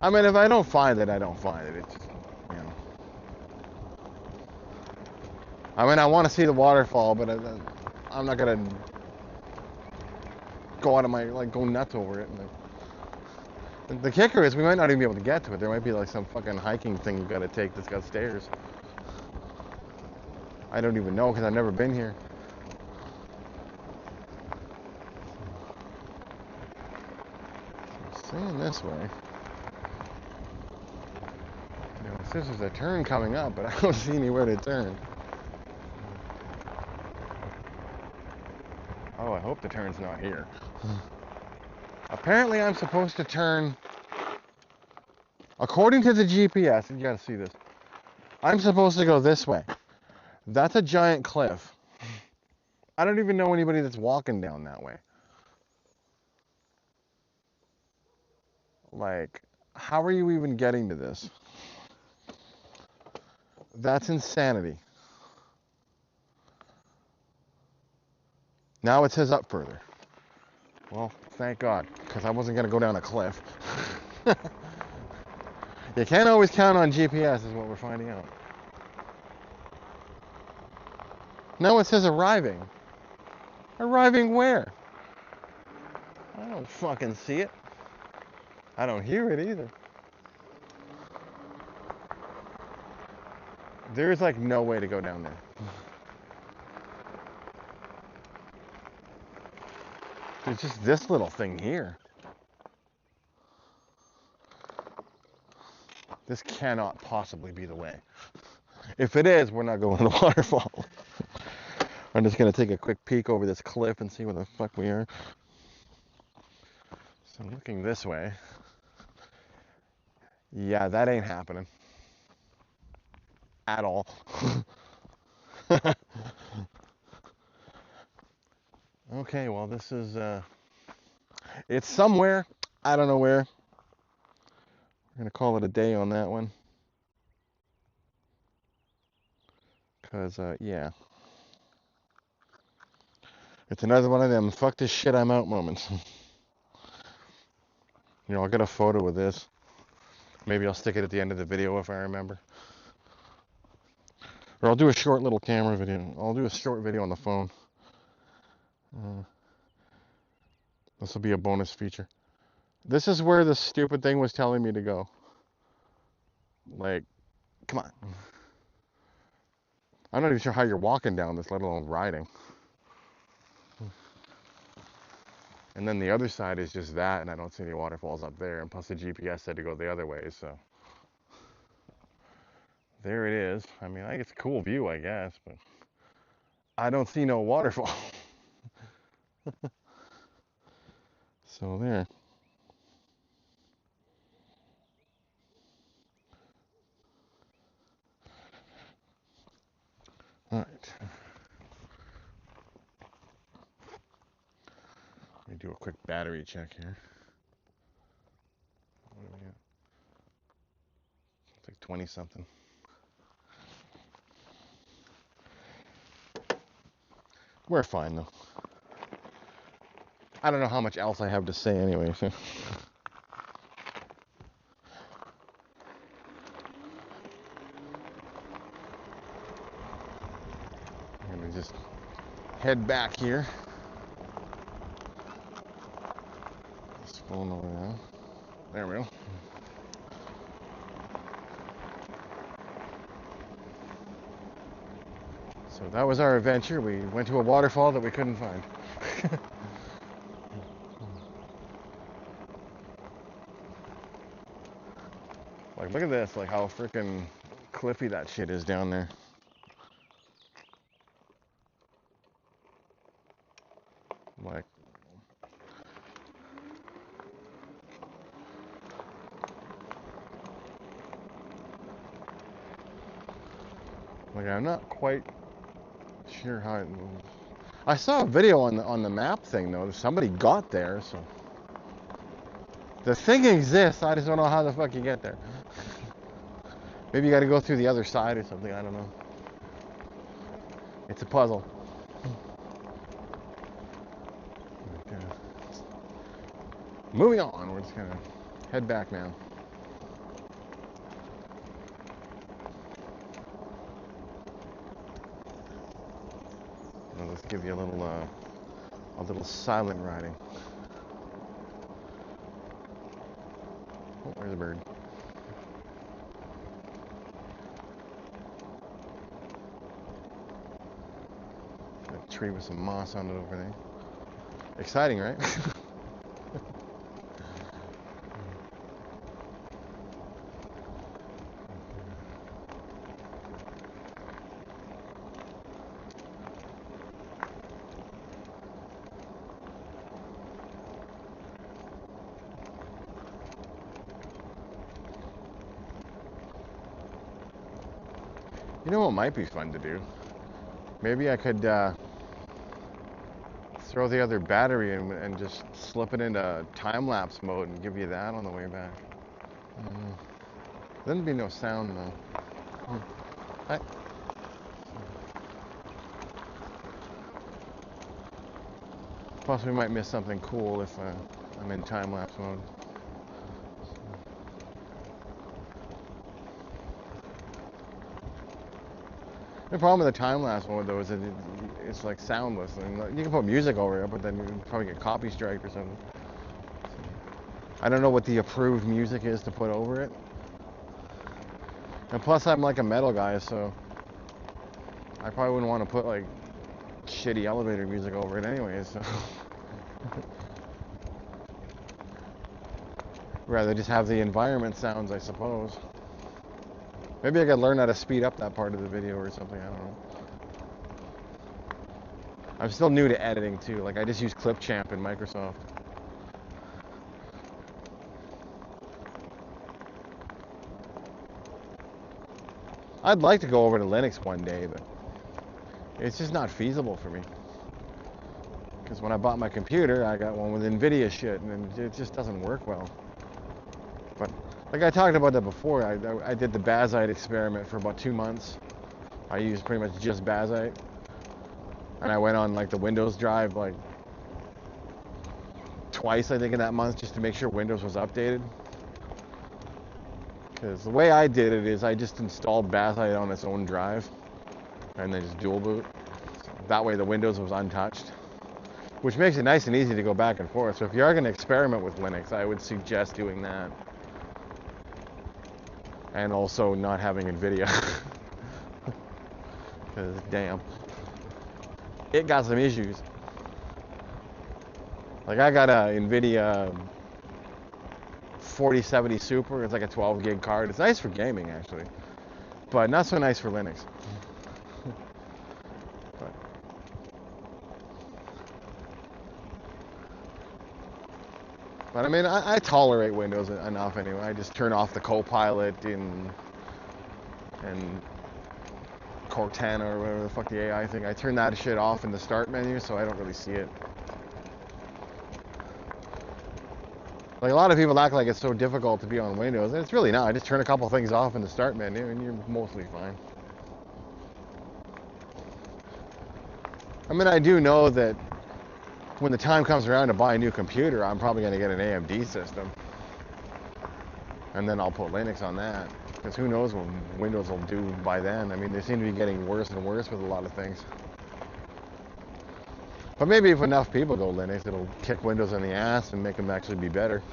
[SPEAKER 1] I mean, if I don't find it, I don't find it. It's just, you know. I mean, I want to see the waterfall, but I'm not gonna go out of my, like, go nuts over it. And the kicker is we might not even be able to get to it. There might be like some fucking hiking thing you've got to take that's got stairs. I don't even know because I've never been here. So saying this way. You know, it says there's a turn coming up, but I don't see anywhere to turn. Oh, I hope the turn's not here. Apparently I'm supposed to turn, according to the GPS, you gotta see this, I'm supposed to go this way. That's a giant cliff. I don't even know anybody that's walking down that way. Like, how are you even getting to this? That's insanity. Now it says up further. Well, thank God, because I wasn't going to go down a cliff. You can't always count on GPS is what we're finding out. Now it says arriving. Arriving where? I don't fucking see it. I don't hear it either. There's like no way to go down there. There's just this little thing here. This cannot possibly be the way. If it is, we're not going to the waterfall. I'm just going to take a quick peek over this cliff and see where the fuck we are. So looking this way, yeah, that ain't happening at all. Okay, well, this is, it's somewhere. I don't know where. We're going to call it a day on that one. Because, yeah. It's another one of them fuck this shit, I'm out moments. You know, I'll get a photo of this. Maybe I'll stick it at the end of the video if I remember. Or I'll do a short little camera video. I'll do a short video on the phone. This will be a bonus feature. This is where the stupid thing was telling me to go. Like, come on. I'm not even sure how you're walking down this, let alone riding. And then the other side is just that, and I don't see any waterfalls up there. And plus the GPS said to go the other way, so. There it is. I mean, it's a cool view, I guess, but I don't see no waterfall. So there. All right. Let me do a quick battery check here. What do we got? It's like 20 something. We're fine though. I don't know how much else I have to say anyway. So. I'm gonna just head back here. This phone over there. There we go. So that was our adventure. We went to a waterfall that we couldn't find. Like, look at this, like how freaking cliffy that shit is down there. Like I'm not quite sure how it moves. I saw a video on the map thing though. Somebody got there, so the thing exists. I just don't know how the fuck you get there. Maybe you got to go through the other side or something. I don't know. It's a puzzle. Moving on, we're just gonna head back now. Let's give you a little silent riding. Oh, there's a bird. A tree with some moss on it over there. Exciting, right? You know what might be fun to do? Maybe I could throw the other battery in and just slip it into time-lapse mode and give you that on the way back. There'd be no sound though. Hi. Plus we might miss something cool if I'm in time-lapse mode. The problem with the time-lapse mode though is that it's like soundless. And you can put music over it, but then you probably get copy strike or something. I don't know what the approved music is to put over it. And plus I'm like a metal guy, so I probably wouldn't want to put like shitty elevator music over it anyways, so. Rather just have the environment sounds, I suppose. Maybe I could learn how to speed up that part of the video or something, I don't know. I'm still new to editing too, like I just use Clipchamp in Microsoft. I'd like to go over to Linux one day, but it's just not feasible for me. Because when I bought my computer, I got one with NVIDIA shit, and it just doesn't work well. But like I talked about that before, I did the Bazite experiment for about 2 months. I used pretty much just Bazite, and I went on like the Windows drive like twice, I think, in that month, just to make sure Windows was updated. Because the way I did it is I just installed Bazite on its own drive, and then just dual boot. So that way the Windows was untouched, which makes it nice and easy to go back and forth. So if you are going to experiment with Linux, I would suggest doing that. And also not having NVIDIA. Because damn, it got some issues. Like I got a NVIDIA 4070 Super. It's like a 12 gig card. It's nice for gaming actually, but not so nice for Linux. But I mean, I tolerate Windows enough anyway. I just turn off the Copilot and Cortana or whatever the fuck the AI thing. I turn that shit off in the start menu, so I don't really see it. Like a lot of people act like it's so difficult to be on Windows, and it's really not. I just turn a couple things off in the start menu, and you're mostly fine. I mean, I do know that when the time comes around to buy a new computer, I'm probably going to get an AMD system. And then I'll put Linux on that. Because who knows what Windows will do by then. I mean, they seem to be getting worse and worse with a lot of things. But maybe if enough people go Linux, it'll kick Windows in the ass and make them actually be better.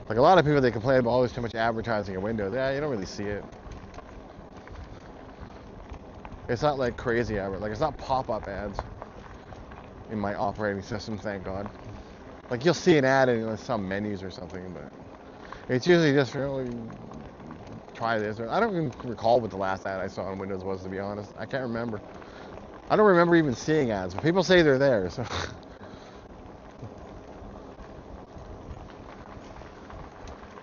[SPEAKER 1] Like a lot of people, they complain about, oh, there's too much advertising in Windows. Yeah, you don't really see it. It's not like crazy advertising. Like it's not pop-up ads in my operating system, thank God. Like you'll see an ad in some menus or something, but it's usually just really try this. I don't even recall what the last ad I saw on Windows was, to be honest. I can't remember. I don't remember even seeing ads, but people say they're there, so.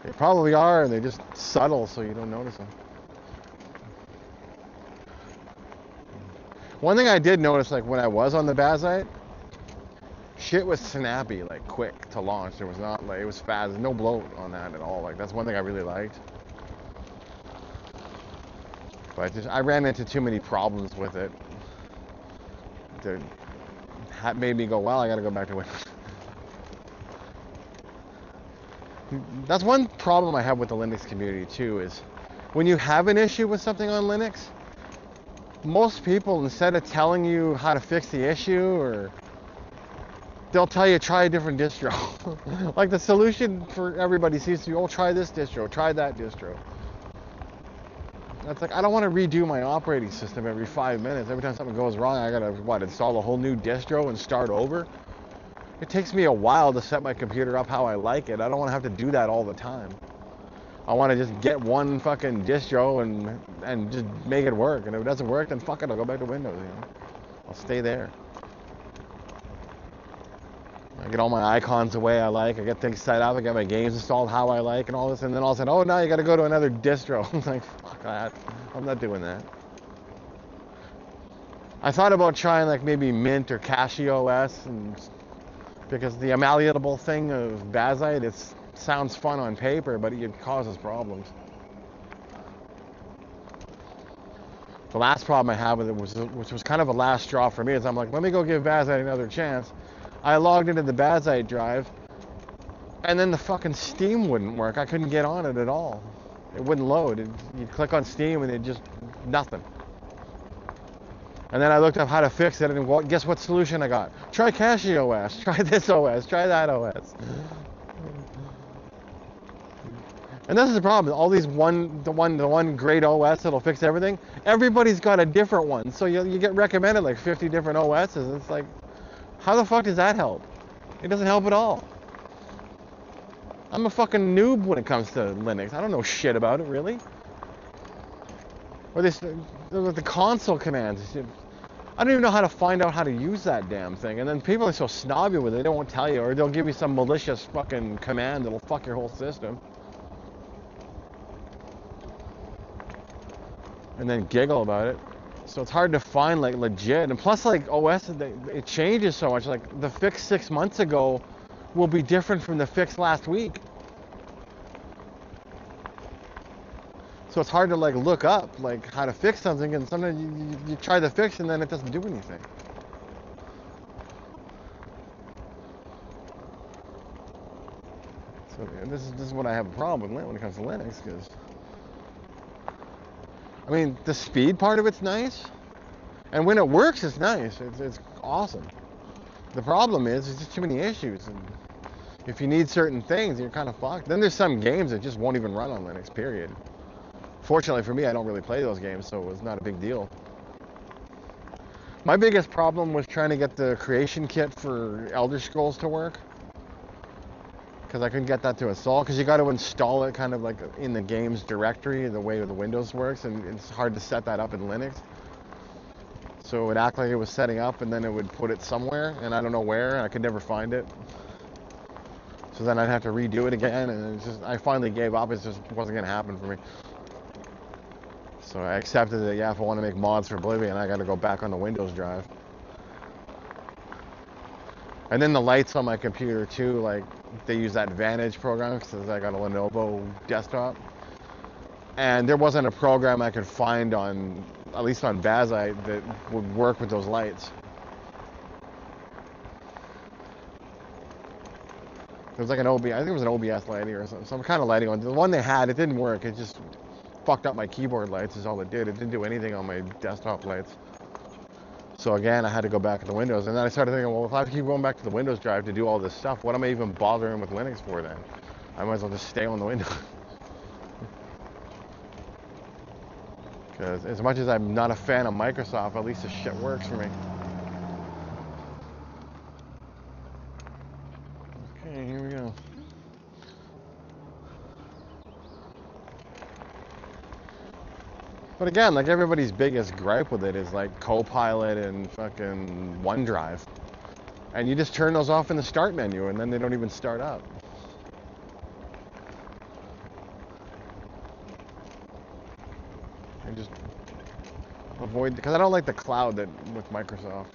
[SPEAKER 1] They probably are, and they're just subtle, so you don't notice them. One thing I did notice, like when I was on the Bazite, shit was snappy, like quick to launch. There was not like, it was fast. There's no bloat on that at all. Like that's one thing I really liked. But I ran into too many problems with it. That made me go, well, I gotta go back to Windows. That's one problem I have with the Linux community too, is when you have an issue with something on Linux, most people, instead of telling you how to fix the issue, or they'll tell you try a different distro. Like the solution for everybody seems to be, oh, try this distro, try that distro. That's like, I don't want to redo my operating system every 5 minutes. Every time something goes wrong, I gotta, install a whole new distro and start over? It takes me a while to set my computer up how I like it. I don't want to have to do that all the time. I want to just get one fucking distro and just make it work. And if it doesn't work, then fuck it, I'll go back to Windows, you know? I'll stay there. I get all my icons the way I like. I get things set up. I get my games installed how I like and all this. And then all of a sudden, oh, now you got to go to another distro. I'm like, fuck that. I'm not doing that. I thought about trying like maybe Mint or CachyOS, and because the malleable thing of Bazite, it sounds fun on paper, but it causes problems. The last problem I had with it was, which was kind of a last straw for me, is I'm like, let me go give Bazite another chance. I logged into the Bazite drive, and then the fucking Steam wouldn't work. I couldn't get on it at all. It wouldn't load. You'd click on Steam, and it just, nothing. And then I looked up how to fix it, and guess what solution I got? Try CachyOS, try this OS, try that OS. And this is the problem. All these the one great OS that'll fix everything, everybody's got a different one. So you get recommended like 50 different OSs. It's like, how the fuck does that help? It doesn't help at all. I'm a fucking noob when it comes to Linux. I don't know shit about it, really. Or the console commands. I don't even know how to find out how to use that damn thing. And then people are so snobby with it, they won't tell you, or they'll give you some malicious fucking command that'll fuck your whole system. And then giggle about it. So it's hard to find like legit. And plus like OS, it changes so much. Like the fix 6 months ago will be different from the fix last week. So it's hard to like look up like how to fix something, and sometimes you try the fix and then it doesn't do anything. So this is what I have a problem with when it comes to Linux, because I mean the speed part of it's nice, and when it works it's nice. It's awesome. The problem is there's just too many issues, and if you need certain things you're kind of fucked. Then there's some games that just won't even run on Linux, period. Fortunately for me, I don't really play those games, so it was not a big deal. My biggest problem was trying to get the creation kit for Elder Scrolls to work, because I couldn't get that to install, because you got to install it kind of like in the game's directory, the way the Windows works, and it's hard to set that up in Linux. So it would act like it was setting up, and then it would put it somewhere, and I don't know where, and I could never find it. So then I'd have to redo it again, and it's just, I finally gave up. It just wasn't going to happen for me. So I accepted that, yeah, if I want to make mods for Oblivion, I got to go back on the Windows drive. And then the lights on my computer too, like they use that Vantage program because I got a Lenovo desktop. And there wasn't a program I could find on, at least on Bazite, that would work with those lights. It was like an OBS, I think it was an OBS lighting or some kind of lighting on. The one they had, it didn't work. It just fucked up my keyboard lights is all it did. It didn't do anything on my desktop lights. So again, I had to go back to the Windows. And then I started thinking, well, if I have to keep going back to the Windows drive to do all this stuff, what am I even bothering with Linux for then? I might as well just stay on the Windows. Because as much as I'm not a fan of Microsoft, at least this shit works for me. Okay, here we go. But again, like everybody's biggest gripe with it is like Copilot and fucking OneDrive. And you just turn those off in the start menu and then they don't even start up. And just avoid, because I don't like the cloud that with Microsoft.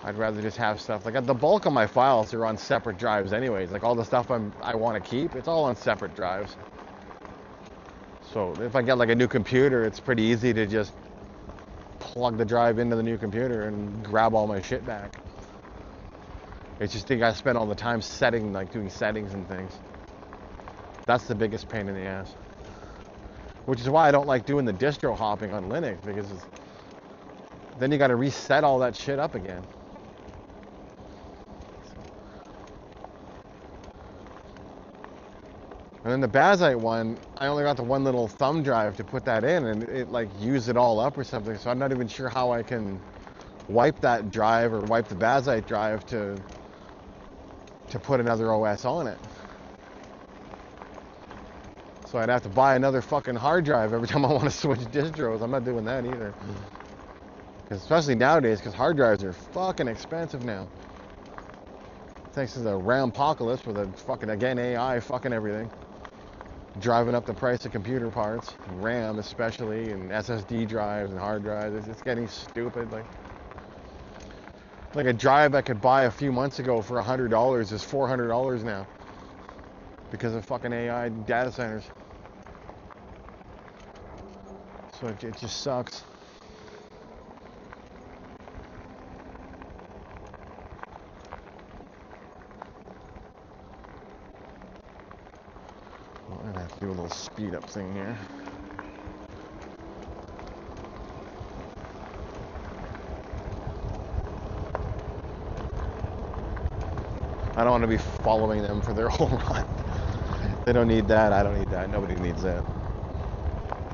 [SPEAKER 1] I'd rather just have stuff, like the bulk of my files are on separate drives anyways. Like all the stuff I want to keep, it's all on separate drives. So if I get like a new computer, it's pretty easy to just plug the drive into the new computer and grab all my shit back. It's just I spend all the time setting, like doing settings and things. That's the biggest pain in the ass. Which is why I don't like doing the distro hopping on Linux, because then you got to reset all that shit up again. And then the Bazite one, I only got the one little thumb drive to put that in, and it like used it all up or something. So I'm not even sure how I can wipe that drive or wipe the Bazite drive to put another OS on it. So I'd have to buy another fucking hard drive every time I want to switch distros. I'm not doing that either. Because especially nowadays, because hard drives are fucking expensive now. Thanks to the RAM-pocalypse with the fucking, again, AI fucking everything. Driving up the price of computer parts, RAM especially, and SSD drives and hard drives. It's getting stupid. Like a drive I could buy a few months ago for $100 is $400 now because of fucking AI data centers. So it just sucks. I'm gonna have to do a little speed up thing here. I don't want to be following them for their whole run. They don't need that. I don't need that. Nobody needs that.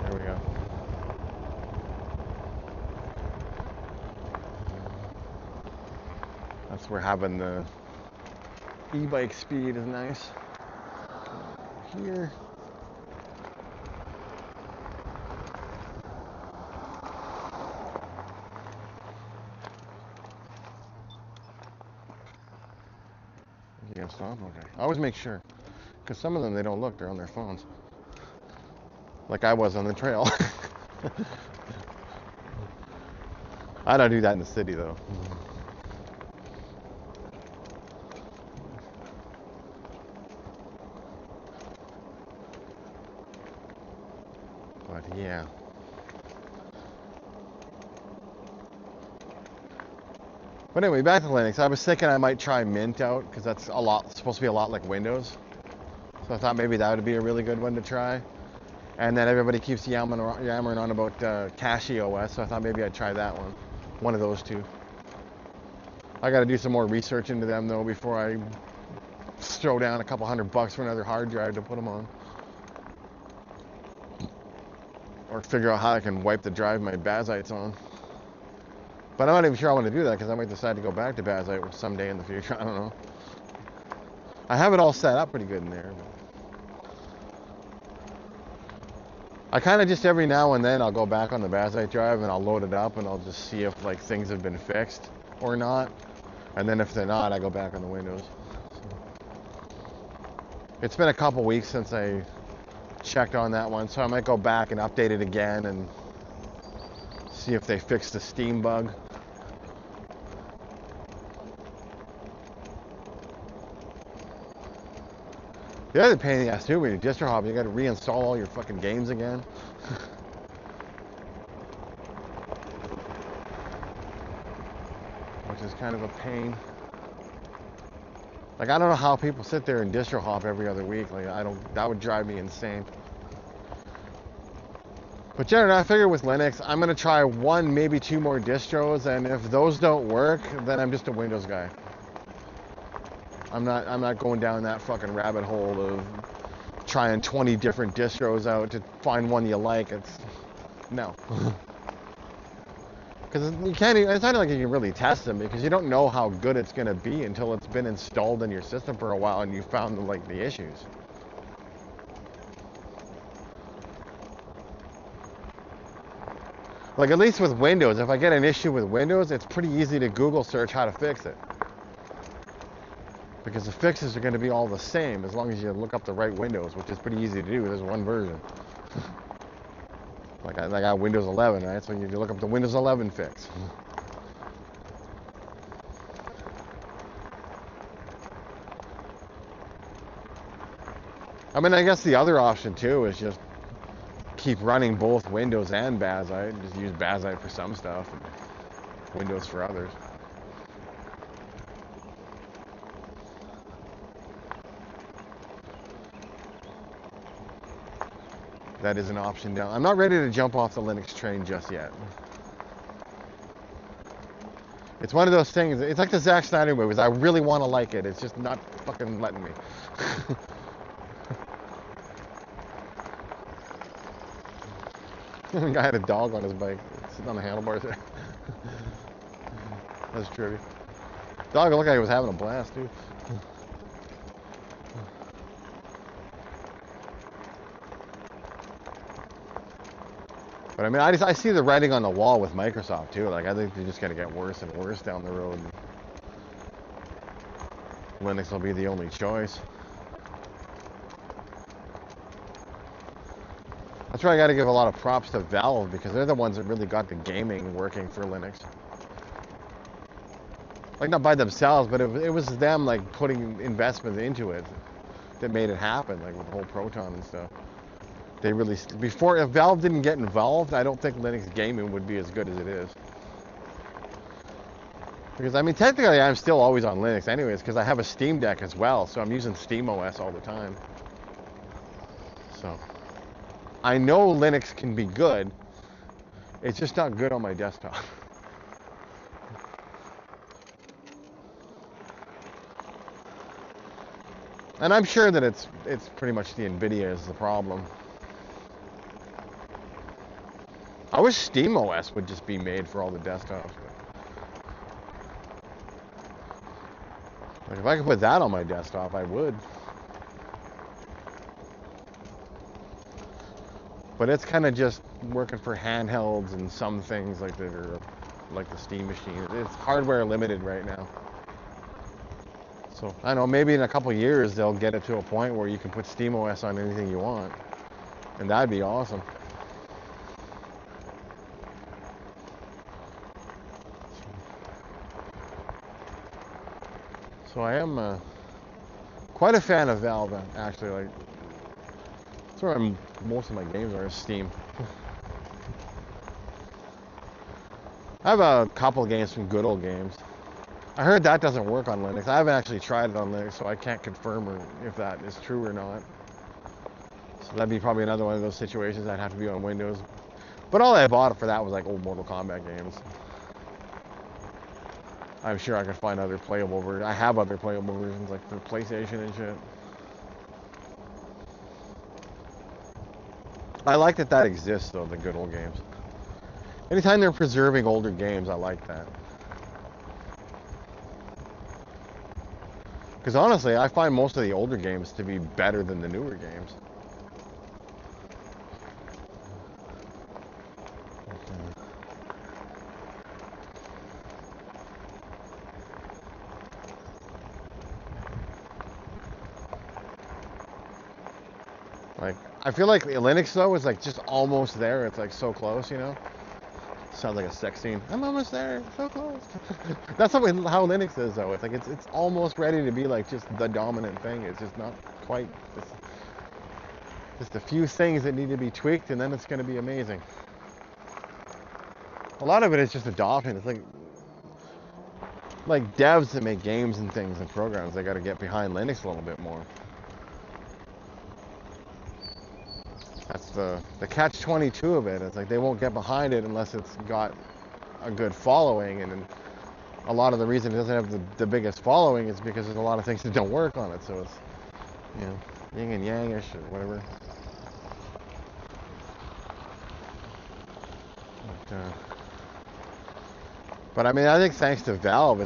[SPEAKER 1] There we go. That's where having the e-bike speed is nice. Here. stop? Okay. I always make sure. Because some of them, they don't look. They're on their phones. Like I was on the trail. I don't do that in the city, though. But, yeah. But anyway, back to Linux. I was thinking I might try Mint out because that's supposed to be a lot like Windows. So I thought maybe that would be a really good one to try. And then everybody keeps yammering on about CachyOS, so I thought maybe I'd try that one. One of those two. I got to do some more research into them though before I throw down a couple $100 for another hard drive to put them on. Or figure out how I can wipe the drive my bazites on. But I'm not even sure I want to do that because I might decide to go back to bazite someday in the future. I don't know. I have it all set up pretty good in there. I kind of just every now and then I'll go back on the bazite drive and I'll load it up and I'll just see if like things have been fixed or not. And then if they're not, I go back on the Windows. It's been a couple weeks since I checked on that one, so I might go back and update it again and see if they fixed the Steam bug. The other pain in the ass too when you distro hop, you got to reinstall all your fucking games again. Which is kind of a pain. Like I don't know how people sit there and distro hop every other week. Like that would drive me insane. But generally, I figure with Linux, I'm gonna try one, maybe two more distros, and if those don't work, then I'm just a Windows guy. I'm not going down that fucking rabbit hole of trying 20 different distros out to find one you like. No. Because it's not like you can really test them because you don't know how good it's gonna be until it's been installed in your system for a while and you found the issues. Like at least with Windows, if I get an issue with Windows, it's pretty easy to Google search how to fix it. Because the fixes are going to be all the same as long as you look up the right Windows, which is pretty easy to do. There's one version. Like I got Windows 11, right? So you look up the Windows 11 fix. I mean, I guess the other option too is just keep running both Windows and Bazite. Just use Bazite for some stuff and Windows for others. That is an option down. I'm not ready to jump off the Linux train just yet. It's one of those things, it's like the Zack Snyder movies. I really want to like it. It's just not fucking letting me. The guy had a dog on his bike, sitting on the handlebars there. That's trivia. Dog looked like he was having a blast, dude. But I mean, I see the writing on the wall with Microsoft too. Like I think they're just gonna get worse and worse down the road. Linux will be the only choice. That's why I got to give a lot of props to Valve because they're the ones that really got the gaming working for Linux. Like not by themselves, but it was them like putting investment into it that made it happen. Like with the whole Proton and stuff. They really, if Valve didn't get involved, I don't think Linux gaming would be as good as it is. Because I mean, technically I'm still always on Linux anyways, because I have a Steam Deck as well, so I'm using SteamOS all the time. So, I know Linux can be good, it's just not good on my desktop. And I'm sure that it's pretty much the NVIDIA is the problem. I wish SteamOS would just be made for all the desktops. Like if I could put that on my desktop, I would. But it's kind of just working for handhelds and some things like that are like the Steam machine. It's hardware limited right now. So I don't know, maybe in a couple years they'll get it to a point where you can put SteamOS on anything you want, and that'd be awesome. So I am quite a fan of Valve, actually. Like, that's where most of my games are, Steam. I have a couple of games from Good Old Games. I heard that doesn't work on Linux. I haven't actually tried it on Linux, so I can't confirm if that is true or not. So that'd be probably another one of those situations I'd have to be on Windows. But all I bought for that was like old Mortal Kombat games. I'm sure I could find other playable versions. I have other playable versions like for PlayStation and shit. I like that exists though, the Good Old Games. Anytime they're preserving older games, I like that. Because honestly, I find most of the older games to be better than the newer games. Like, I feel like Linux though is like just almost there. It's like so close, you know? Sounds like a sex scene. I'm almost there, so close. That's how Linux is though. It's like it's almost ready to be like just the dominant thing. It's just not quite. It's just a few things that need to be tweaked, and then it's going to be amazing. A lot of it is just adoption. It's like devs that make games and things and programs. They got to get behind Linux a little bit more. That's the catch-22 of it. It's like they won't get behind it unless it's got a good following, and a lot of the reason it doesn't have the biggest following is because there's a lot of things that don't work on it. So it's, you know, yin and yang-ish or whatever. But I mean, I think thanks to Valve,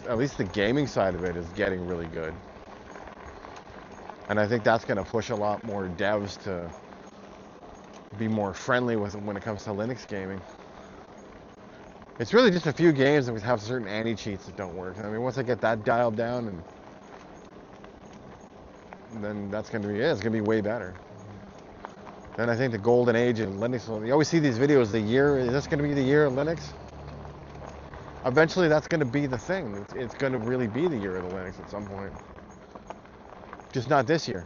[SPEAKER 1] at least the gaming side of it is getting really good. And I think that's going to push a lot more devs to be more friendly with when it comes to Linux gaming. It's really just a few games that have certain anti-cheats that don't work. I mean, once I get that dialed down, and then that's going to be it. It's going to be way better. Then I think the golden age in Linux. You always see these videos. Is this going to be the year of Linux? Eventually, that's going to be the thing. It's going to really be the year of the Linux at some point. Just not this year.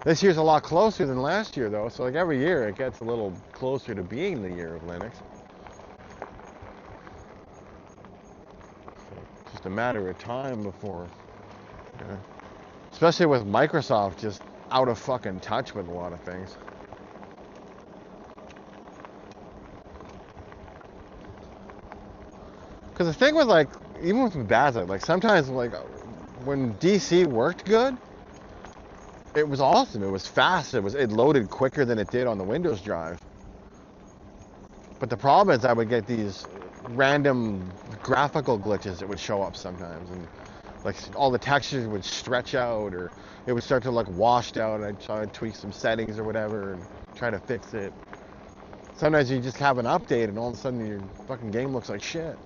[SPEAKER 1] This year's a lot closer than last year, though. So like every year, it gets a little closer to being the year of Linux. So just a matter of time before, you know, especially with Microsoft just out of fucking touch with a lot of things. Because the thing with like, even with Bethesda, like sometimes like when DC worked good, it was awesome. It was fast. It loaded quicker than it did on the Windows drive. But the problem is I would get these random graphical glitches that would show up sometimes, and like all the textures would stretch out, or it would start to look washed out, and I'd try to tweak some settings or whatever and try to fix it. Sometimes you just have an update and all of a sudden your fucking game looks like shit.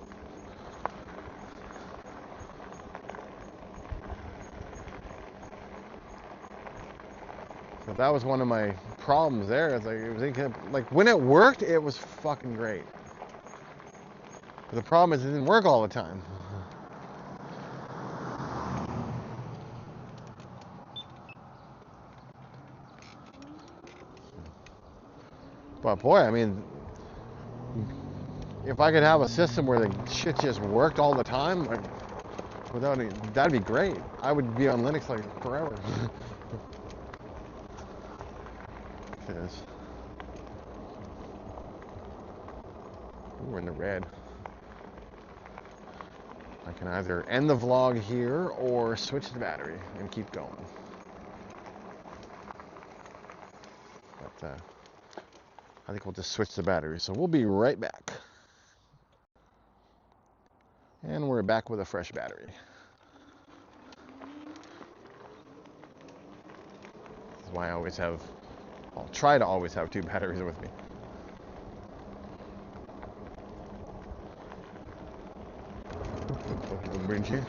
[SPEAKER 1] So that was one of my problems there. It's like when it worked, it was fucking great. But the problem is it didn't work all the time. But boy, I mean, if I could have a system where the shit just worked all the time, like without any, that'd be great. I would be on Linux like forever. Yes. We're in the red. I can either end the vlog here or switch the battery and keep going. But I think we'll just switch the battery. So we'll be right back. And we're back with a fresh battery. That's why I'll try to always have two batteries with me. Bridge here.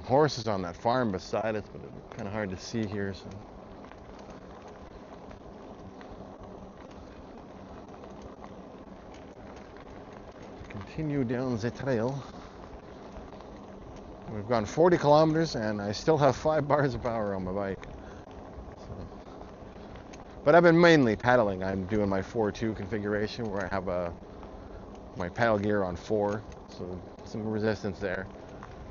[SPEAKER 1] horses on that farm beside us, but it's kind of hard to see here. So. Continue down the trail. We've gone 40 kilometers and I still have 5 bars of power on my bike. So. But I've been mainly pedaling. I'm doing my 4-2 configuration where I have my pedal gear on 4, so some resistance there.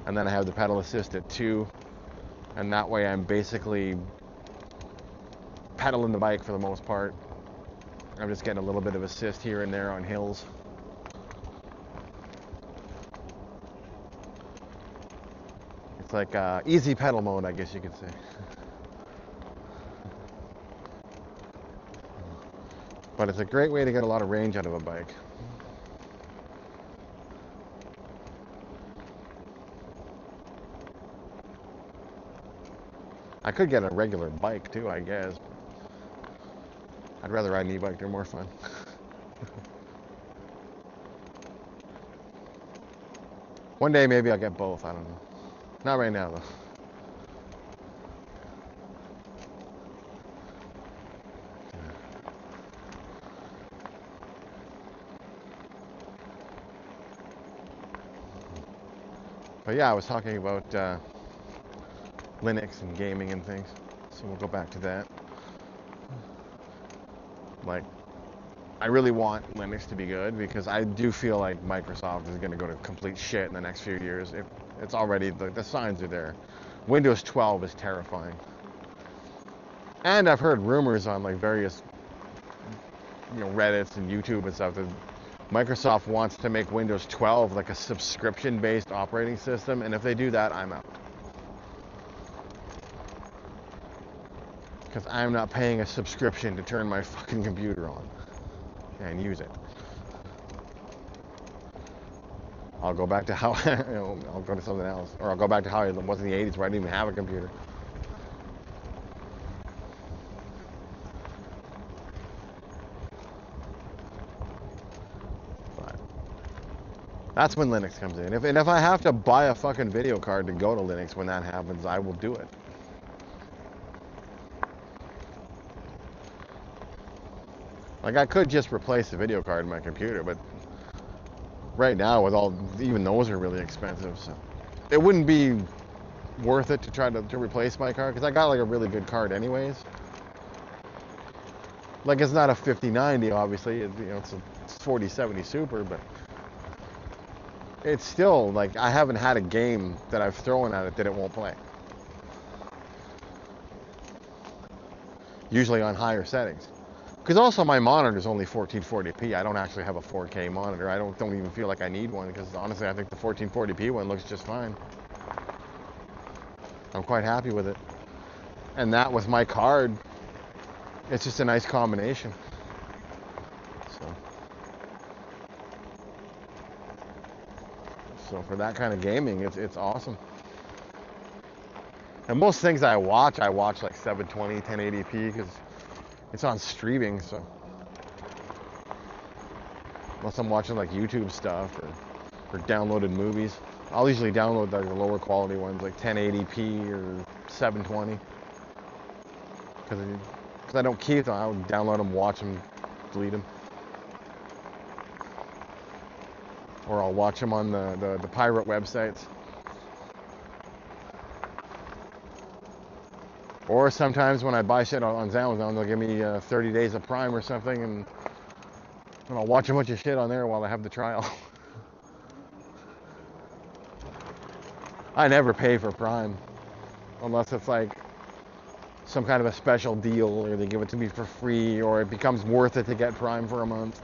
[SPEAKER 1] And then I have the pedal assist at 2, and that way I'm basically pedaling the bike for the most part. I'm just getting a little bit of assist here and there on hills. It's like easy pedal mode, I guess you could say. But it's a great way to get a lot of range out of a bike. I could get a regular bike too, I guess. I'd rather ride an e-bike, they're more fun. One day maybe I'll get both, I don't know. Not right now though. But yeah, I was talking about Linux and gaming and things, so we'll go back to that. Like, I really want Linux to be good because I do feel like Microsoft is going to go to complete shit in the next few years. It's already, the signs are there. Windows 12 is terrifying. And I've heard rumors on like various, Reddits and YouTube and stuff that Microsoft wants to make Windows 12 like a subscription-based operating system, and if they do that, I'm out. Because I'm not paying a subscription to turn my fucking computer on and use it. I'll go back to how, I'll go to something else. Or I'll go back to how it was in the 80s where I didn't even have a computer. But that's when Linux comes in. If I have to buy a fucking video card to go to Linux when that happens, I will do it. Like, I could just replace the video card in my computer, but right now, even those are really expensive, so it wouldn't be worth it to try to replace my card, because I got like a really good card anyways. Like, it's not a 5090, obviously, it's a 4070 Super, but it's still, like, I haven't had a game that I've thrown at it that it won't play. Usually on higher settings. Because also my monitor is only 1440p. I don't actually have a 4K monitor. I don't even feel like I need one because honestly I think the 1440p one looks just fine. I'm quite happy with it. And that with my card, it's just a nice combination. So for that kind of gaming, it's awesome. And most things I watch like 720, 1080p because it's on streaming, so unless I'm watching like YouTube stuff or downloaded movies, I'll usually download like the lower quality ones like 1080p or 720 because I don't keep them. I'll download them, watch them, delete them, or I'll watch them on the pirate websites. Or sometimes when I buy shit on Amazon, they'll give me 30 days of Prime or something, and I'll watch a bunch of shit on there while I have the trial. I never pay for Prime, unless it's like some kind of a special deal, or they give it to me for free, or it becomes worth it to get Prime for a month.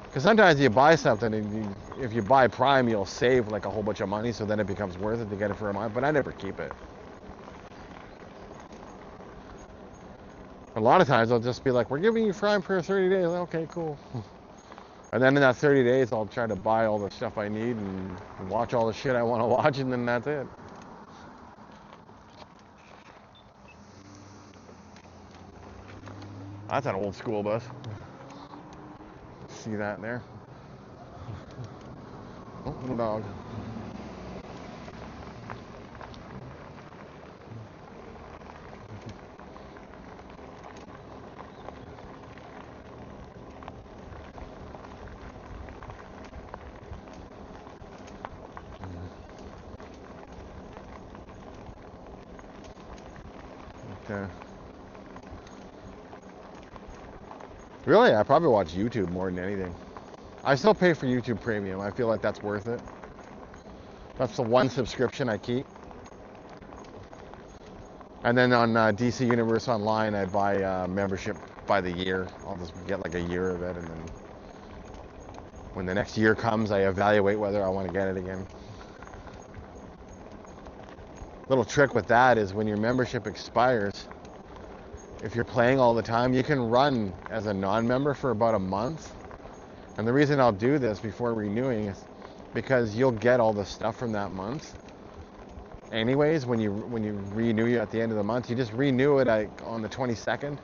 [SPEAKER 1] Because sometimes you buy something, and if you buy Prime, you'll save like a whole bunch of money, so then it becomes worth it to get it for a month, but I never keep it. A lot of times I'll just be like, we're giving you Prime for 30 days. Okay, cool. And then in that 30 days, I'll try to buy all the stuff I need and watch all the shit I want to watch, and then that's it. That's an old school bus. See that there? Oh, little dog. Yeah. Really, I probably watch YouTube more than anything. I still pay for YouTube Premium. I feel like that's worth it. That's the one subscription I keep. And then on DC Universe Online, I buy membership by the year. I'll just get like a year of it, and then when the next year comes, I evaluate whether I want to get it again. Little trick with that is when your membership expires, if you're playing all the time, you can run as a non-member for about a month. And the reason I'll do this before renewing is because you'll get all the stuff from that month. Anyways, when you renew it at the end of the month, you just renew it on the 22nd,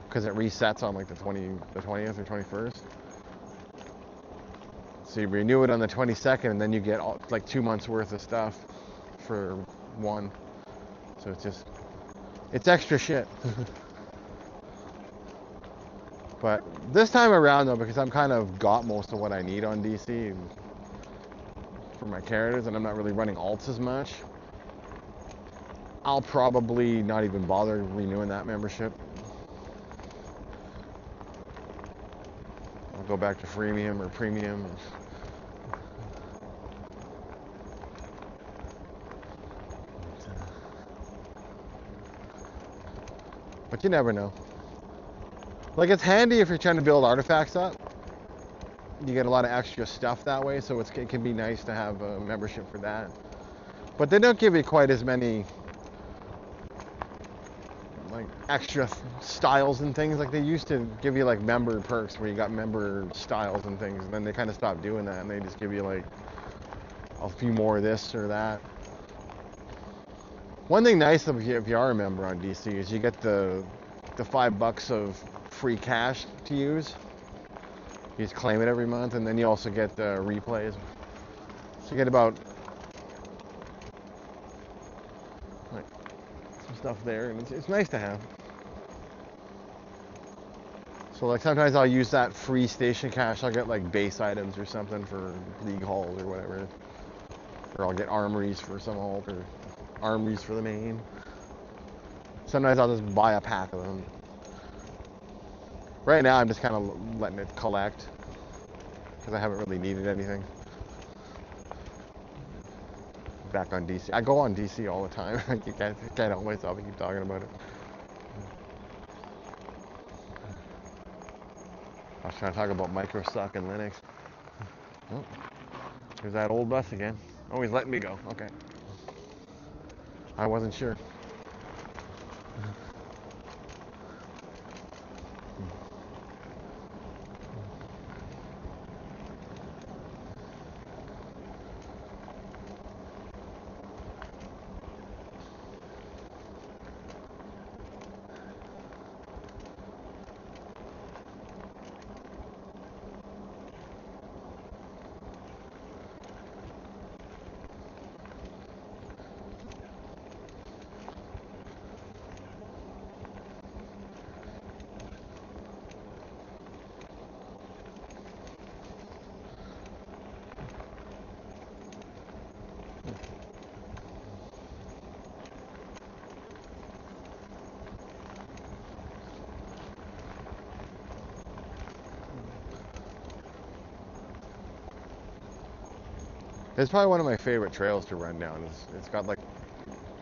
[SPEAKER 1] because it resets on like the 20th or 21st. So you renew it on the 22nd, and then you get like 2 months worth of stuff for one. So it's extra shit. But this time around though, because I'm kind of got most of what I need on DC for my characters, and I'm not really running alts as much, I'll probably not even bother renewing that membership. I'll go back to freemium or premium. But you never know. Like, it's handy if you're trying to build artifacts up. You get a lot of extra stuff that way, so it can be nice to have a membership for that. But they don't give you quite as many like extra styles and things. Like they used to give you like member perks where you got member styles and things, and then they kind of stopped doing that, and they just give you like a few more of this or that. One thing nice if you are a member on DC is you get the $5 of free cash to use. You just claim it every month, and then you also get the replays. So you get about like some stuff there, and it's nice to have. So like sometimes I'll use that free station cash. I'll get like base items or something for league halls or whatever, or I'll get armories for some halt, or armories for the main. Sometimes I'll just buy a pack of them. Right now I'm just kind of letting it collect because I haven't really needed anything. Back on DC. I go on DC all the time. You can't help myself. I keep talking about it. I was trying to talk about Microsuck and Linux. Oh, there's that old bus again. Oh, he's letting me go. Okay. I wasn't sure. It's probably one of my favorite trails to run down. It's got like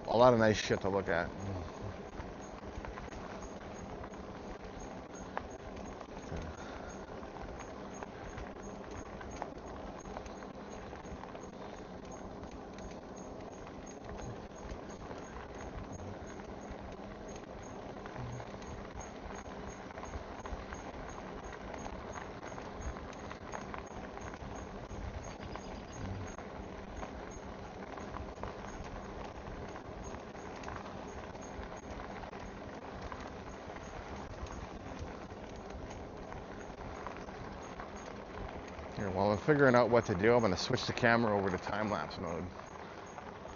[SPEAKER 1] a lot of nice shit to look at. Here, while I'm figuring out what to do, I'm going to switch the camera over to time-lapse mode.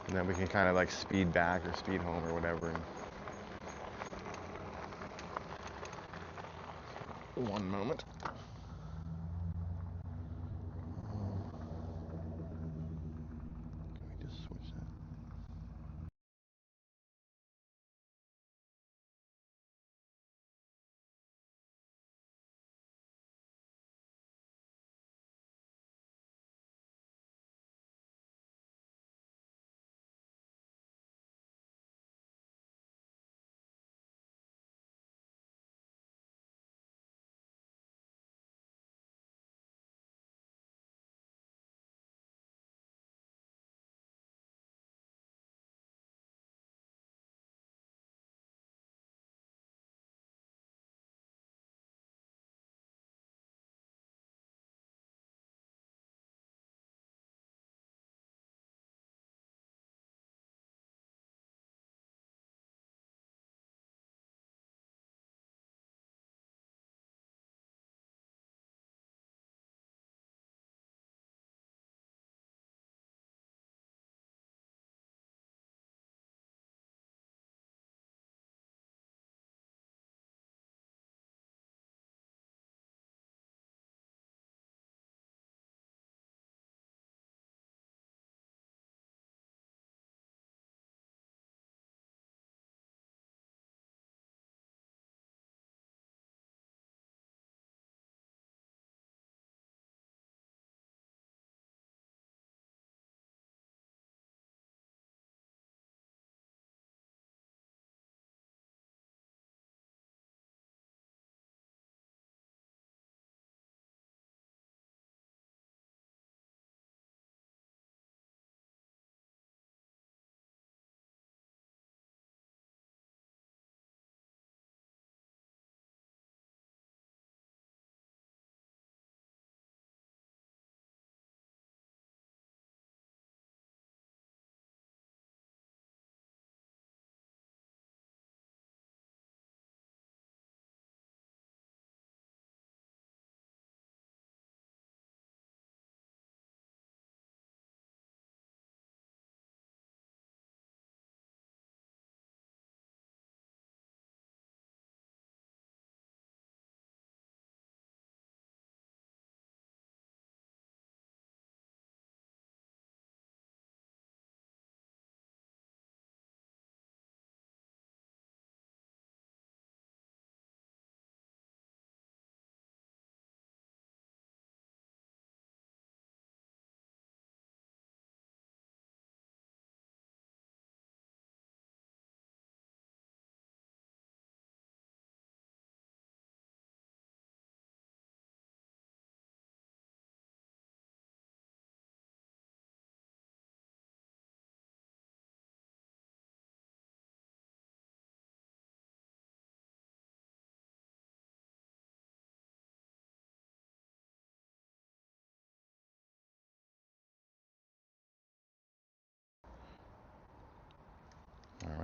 [SPEAKER 1] And then we can kind of like speed back or speed home or whatever. One moment. Can we just switch that?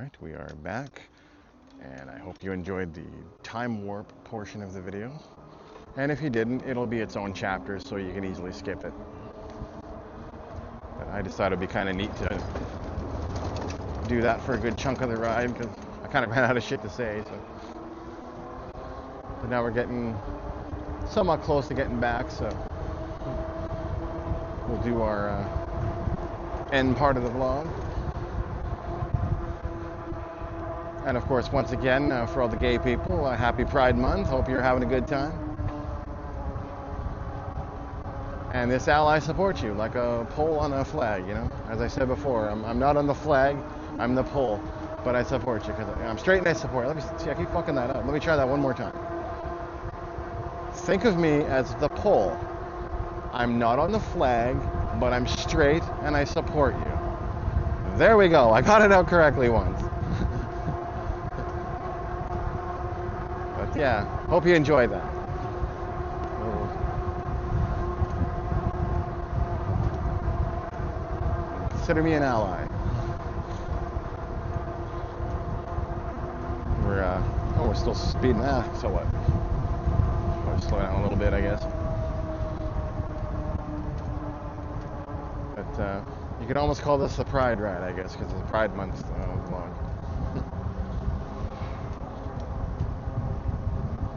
[SPEAKER 1] Alright, we are back, and I hope you enjoyed the time warp portion of the video. And if you didn't, it'll be its own chapter, so you can easily skip it. But I decided it'd be kind of neat to do that for a good chunk of the ride, because I kind of ran out of shit to say. But now we're getting somewhat close to getting back, so we'll do our end part of the vlog. And of course, once again, for all the gay people, happy Pride Month. Hope you're having a good time. And this ally supports you like a pole on a flag, you know? As I said before, I'm not on the flag, I'm the pole. But I support you because I'm straight and I support. Let me see, I keep fucking that up. Let me try that one more time. Think of me as the pole. I'm not on the flag, but I'm straight and I support you. There we go. I got it out correctly once. But yeah, hope you enjoyed that. Consider me an ally. We're still speeding. So what? I'll slow down a little bit, I guess. But you could almost call this the Pride ride, I guess, because it's a Pride Month vlog.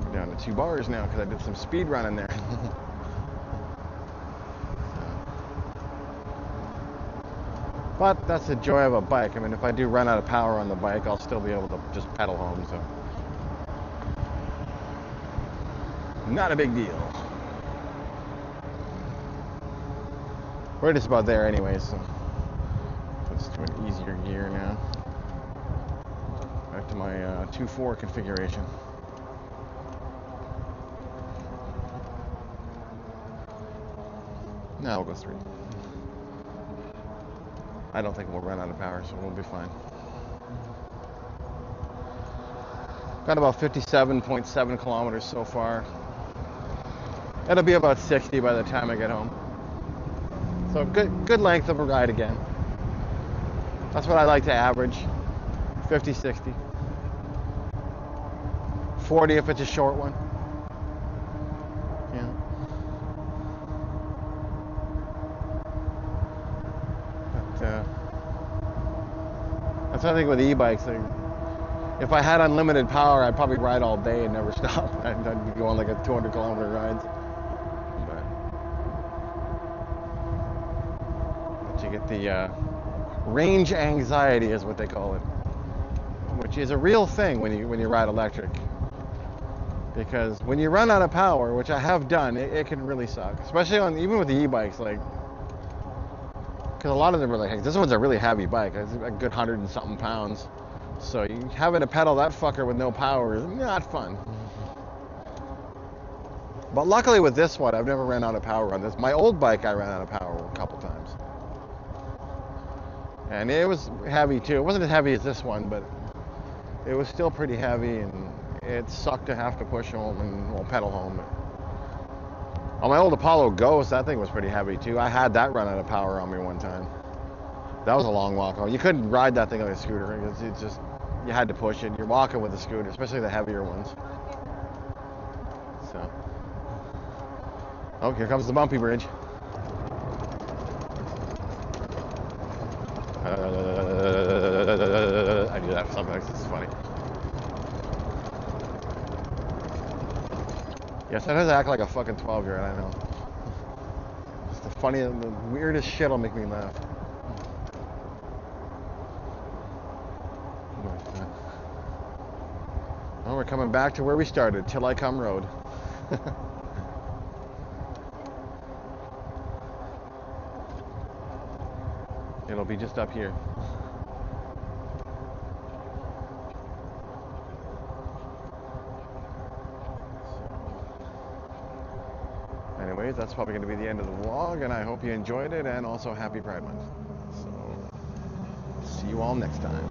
[SPEAKER 1] We're down to 2 bars now because I did some speed running there. But that's the joy of a bike. I mean, if I do run out of power on the bike, I'll still be able to just pedal home, so not a big deal. We're just about there anyway, so let's do an easier gear now. Back to my 2.4 configuration. Now we'll go 3. I don't think we'll run out of power, so we'll be fine. Got about 57.7 kilometers so far. It'll be about 60 by the time I get home. So good length of a ride again. That's what I like to average. 50, 60. 40 if it's a short one. Yeah. That's the thing with e-bikes. Like, if I had unlimited power, I'd probably ride all day and never stop. I'd be going like a 200-kilometer ride. But you get the range anxiety, is what they call it, which is a real thing when you ride electric. Because when you run out of power, which I have done, it can really suck. Especially even with the e-bikes, like. Because a lot of them are like, hey, this one's a really heavy bike. It's a good 100 and something pounds. So having to pedal that fucker with no power is not fun. But luckily with this one, I've never ran out of power on this. My old bike, I ran out of power a couple times. And it was heavy too. It wasn't as heavy as this one, but it was still pretty heavy, and it sucked to have to push home and pedal home. On my old Apollo Ghost, that thing was pretty heavy too. I had that run out of power on me one time. That was a long walk home. You couldn't ride that thing on a scooter. It's just, you had to push it. You're walking with a scooter, especially the heavier ones. So. Oh, here comes the bumpy bridge. I do that sometimes. It's funny. Yes, I does act like a fucking 12-year-old, I know. It's the funniest, the weirdest shit will make me laugh. Well, we're coming back to where we started, Till I Come Road. It'll be just up here. Anyways, that's probably going to be the end of the vlog, and I hope you enjoyed it, and also happy Pride Month. So, see you all next time.